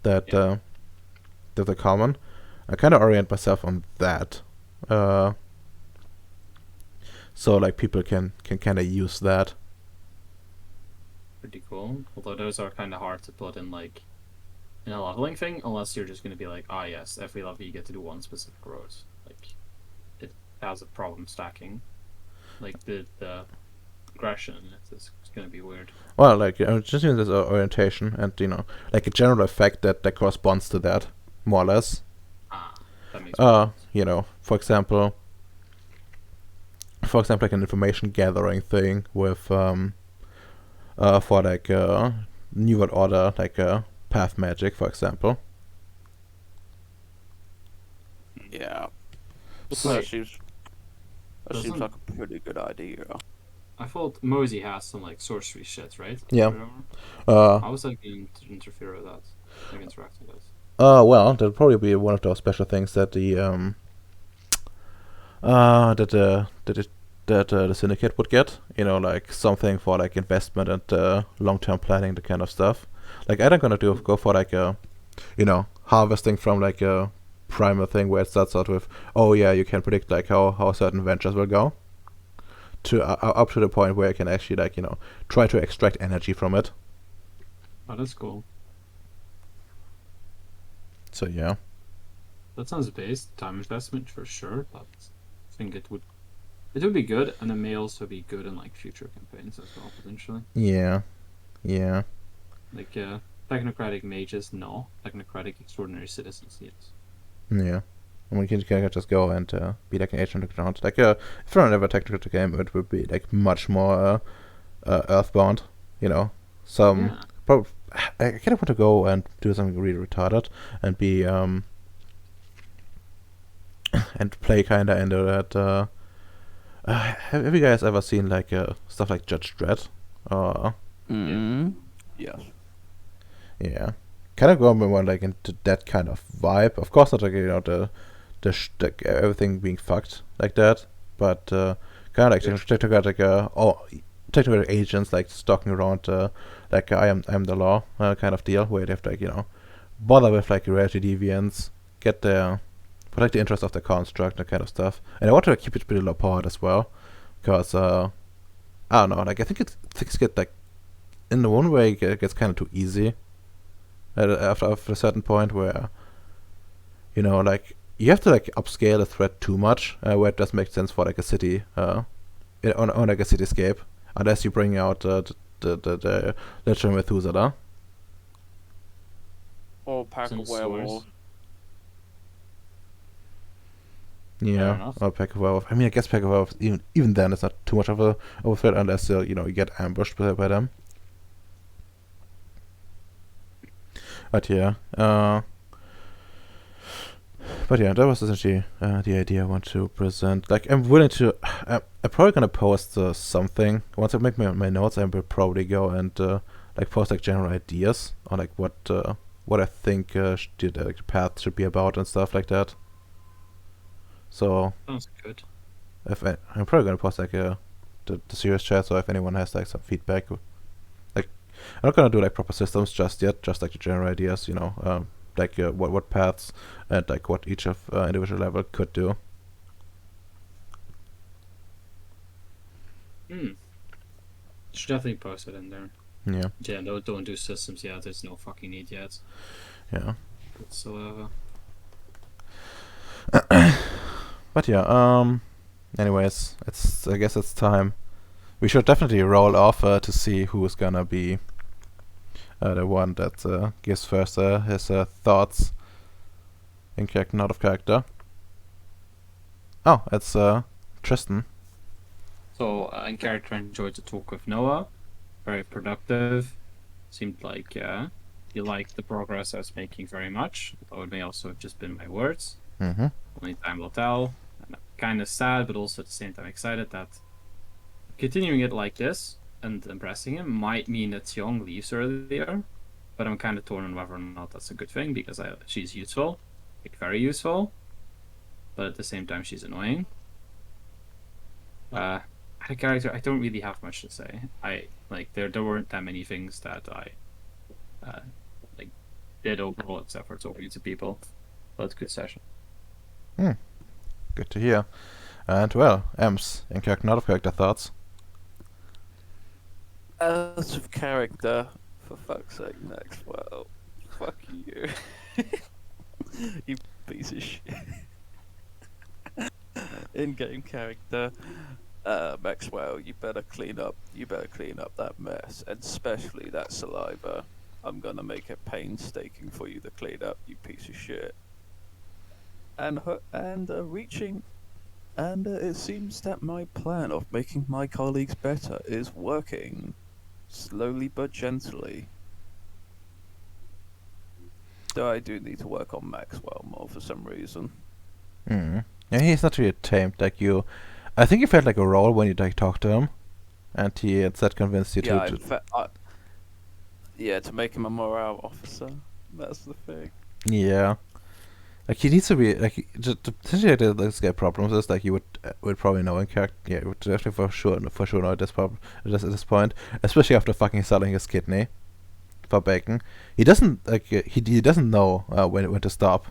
that that are common. I kind of orient myself on that, so like people can kind of use that. pretty cool. Although those are kind of hard to put in like in a leveling thing, unless you're just gonna be like, yes, every level you get to do one specific road. Like has a problem stacking. Like the aggression in it is gonna be weird. Well, like just using this orientation and like a general effect that corresponds to that, more or less. That makes sense. For example, like an information gathering thing with for like New World Order, like path magic, for example. Yeah. Also, That seems doesn't- like a pretty good idea. I thought Mosey has some like sorcery shit, right? Yeah. Whatever. How was I going to interfere with that? Like interact with that? Well, that'll probably be one of those special things that the the syndicate would get. Like something for like investment and long-term planning, the kind of stuff. Like I'm gonna go for like a, harvesting from like a primal thing where it starts out with, oh yeah, you can predict like how certain ventures will go, to up to the point where you can actually like try to extract energy from it. Oh, that's cool. So yeah. That sounds based time investment for sure, but I think it would be good, and it may also be good in like future campaigns as well potentially. Yeah. Like technocratic mages, no. Technocratic extraordinary citizens, yes. Yeah. And we can just go and be like an agent on the ground. Like if you're never technical game, it would be like much more earthbound. Some Yeah. probably I kind of want to go and do something really retarded and be and play kind of into that. Have you guys ever seen like stuff like Judge Dredd? Yes. Yeah, kind of going more like into that kind of vibe. Of course, not like the everything being fucked like that, but kind of like technical agents like stalking around like I am the law kind of deal, where they have to like bother with like reality deviants, get their protect the interest of the construct, that kind of stuff. And I want to keep it pretty low powered as well, because I don't know, like I think things get like in the one way it gets kind of too easy after a certain point where like you have to like upscale a threat too much, where it doesn't make sense for like a city on like a cityscape, unless you bring out the literal Methuselah. Or pack Some of werewolves. Fair Yeah, enough. or pack of werewolf. I mean, I guess pack of werewolves even then it's not too much of a threat, unless you get ambushed by them. But yeah, that was essentially the idea I want to present. Like, I'm willing to. I'm probably gonna post something once I make my notes. I will probably go and like post like general ideas on like what I think the path should be about and stuff like that. So Sounds good. I'm probably gonna post like the Ceres chat. So if anyone has like some feedback, like I'm not gonna do like proper systems just yet. Just like the general ideas, like what paths and like what each of individual level could do. Should definitely post it in there. Yeah. Yeah, no, don't do systems yet. There's no fucking need yet Yeah. whatsoever. But yeah. Anyways, I guess it's time. We should definitely roll off to see who is gonna be the one that gives first his thoughts in character, not of character. Oh, it's Tristan. So, in character, I enjoyed the talk with Noah. Very productive. Seemed like you liked the progress I was making very much. Though it may also have just been my words. Mm-hmm. Only time will tell. And I'm kind of sad, but also at the same time excited that continuing it like this and impressing him might mean that Xiong leaves earlier. But I'm kind of torn on whether or not that's a good thing, because she's useful. Like, very useful. But at the same time, she's annoying. The character, I don't really have much to say. There weren't that many things that I did overall, except for talking to people. But it's a good session. Good to hear. And well, Ems, in character, not of character thoughts. Out of character, for fuck's sake, Maxwell. Fuck you. You piece of shit. in-game character. Maxwell, you better clean up that mess, and especially that saliva. I'm gonna make it painstaking for you to clean up, you piece of shit. And it seems that my plan of making my colleagues better is working, slowly but gently. Though I do need to work on Maxwell more for some reason. Mm. Yeah, he's not really tamed like you. I think you felt like a role when you like talked to him, and he instead convinced you Yeah, to. yeah, to make him a morale officer. That's the thing. Yeah. Like he needs to be like just essentially this guy problems is like you would probably know in character. Yeah, you would definitely for sure know at this at this point, especially after fucking selling his kidney for bacon. He doesn't like he doesn't know when to stop.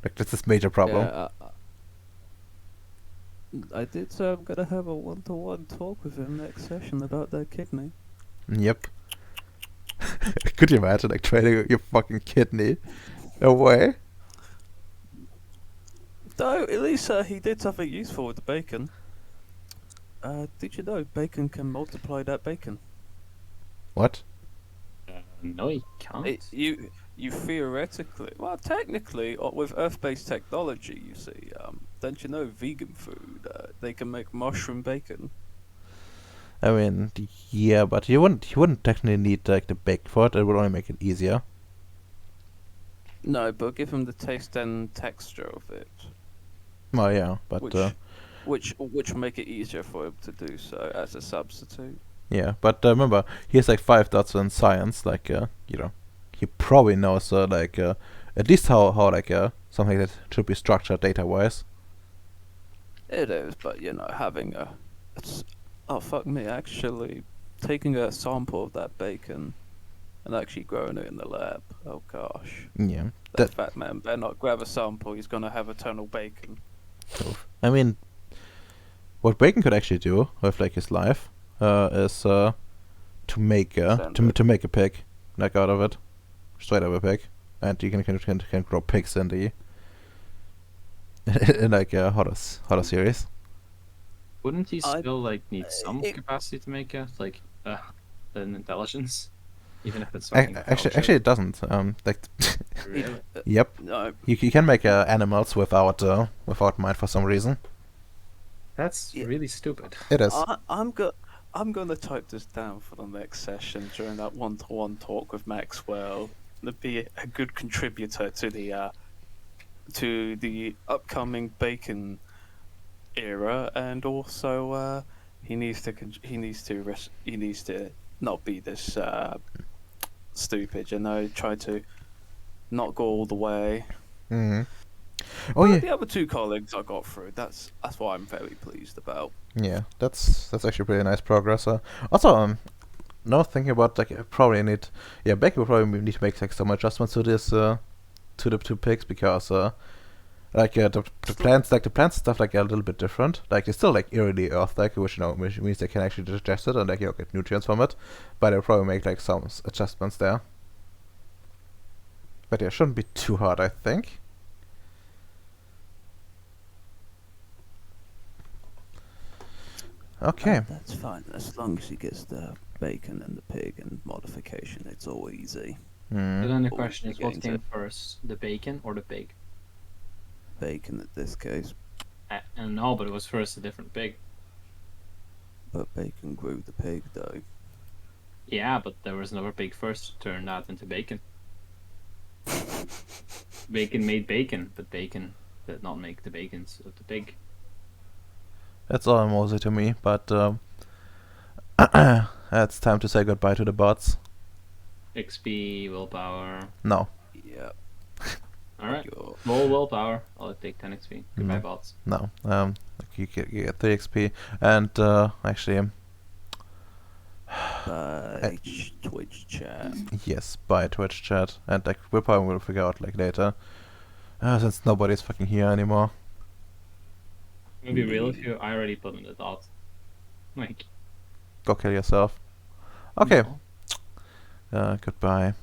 Like that's his major problem. Yeah, I did say I'm gonna have a one-to-one talk with him next session about that kidney. Yep. Could you imagine like trading your fucking kidney away? Though at least he did something useful with the bacon. Did you know bacon can multiply that bacon? What? No, he can't. You theoretically, well, technically, with Earth-based technology, you see, don't you know vegan food? They can make mushroom bacon. I mean, yeah, but you wouldn't technically need like the bake for it. It would only make it easier. No, but give them the taste and texture of it, Well, yeah, but which will make it easier for him to do so as a substitute. yeah, but remember, he has like 5 dots in science. Like, he probably knows like at least how like something that should be structured data-wise. It is, but having oh fuck me, actually taking a sample of that bacon and actually growing it in the lab. Oh gosh. Yeah, That fat man better not grab a sample, he's gonna have eternal bacon. I mean, what bacon could actually do with like his life is to make to make a pig like out of it, straight up a pig, and you can grow pigs in the in like hotter series. Wouldn't he still like need some capacity to make an intelligence, even if it's something Actually, it doesn't. Like, really? yep, No, you can make animals without mind for some reason. That's really stupid. It is. I'm gonna type this down for the next session during that one-to-one talk with Maxwell. To be a good contributor to the upcoming bacon era, and also he needs to not be this stupid. Try to not go all the way. Mm-hmm. Oh yeah. The other two colleagues I got through. That's what I'm very pleased about. Yeah, that's actually pretty nice progress. Also, now thinking about like Becky will probably need to make like some adjustments to this to the two pigs because the plants stuff like are a little bit different. Like they're still like eerily Earth-like, which means they can actually digest it and like get nutrients from it. But they'll probably make like some adjustments there. But yeah, shouldn't be too hard, I think. Okay. That's fine. As long as he gets the bacon and the pig and modification, it's all easy. Mm. But then the question is, Getting what came first, the bacon or the pig? Bacon at this case. No, but it was first a different pig. But bacon grew the pig, though. Yeah, but there was another pig first to turn that into bacon. Bacon made bacon, but bacon did not make the bacons of the pig. That's all mostly to me, but it's time to say goodbye to the bots. XP, willpower. No. Yeah. Alright. More willpower. I'll take 10 XP. Goodbye, bots. No. You get 3 XP, and actually, Twitch chat. yes, by Twitch chat, and like we'll probably figure out like later, since nobody's fucking here anymore. I'm gonna be real with you. I already put in the dot. Like. Go kill yourself. Okay. No. Goodbye.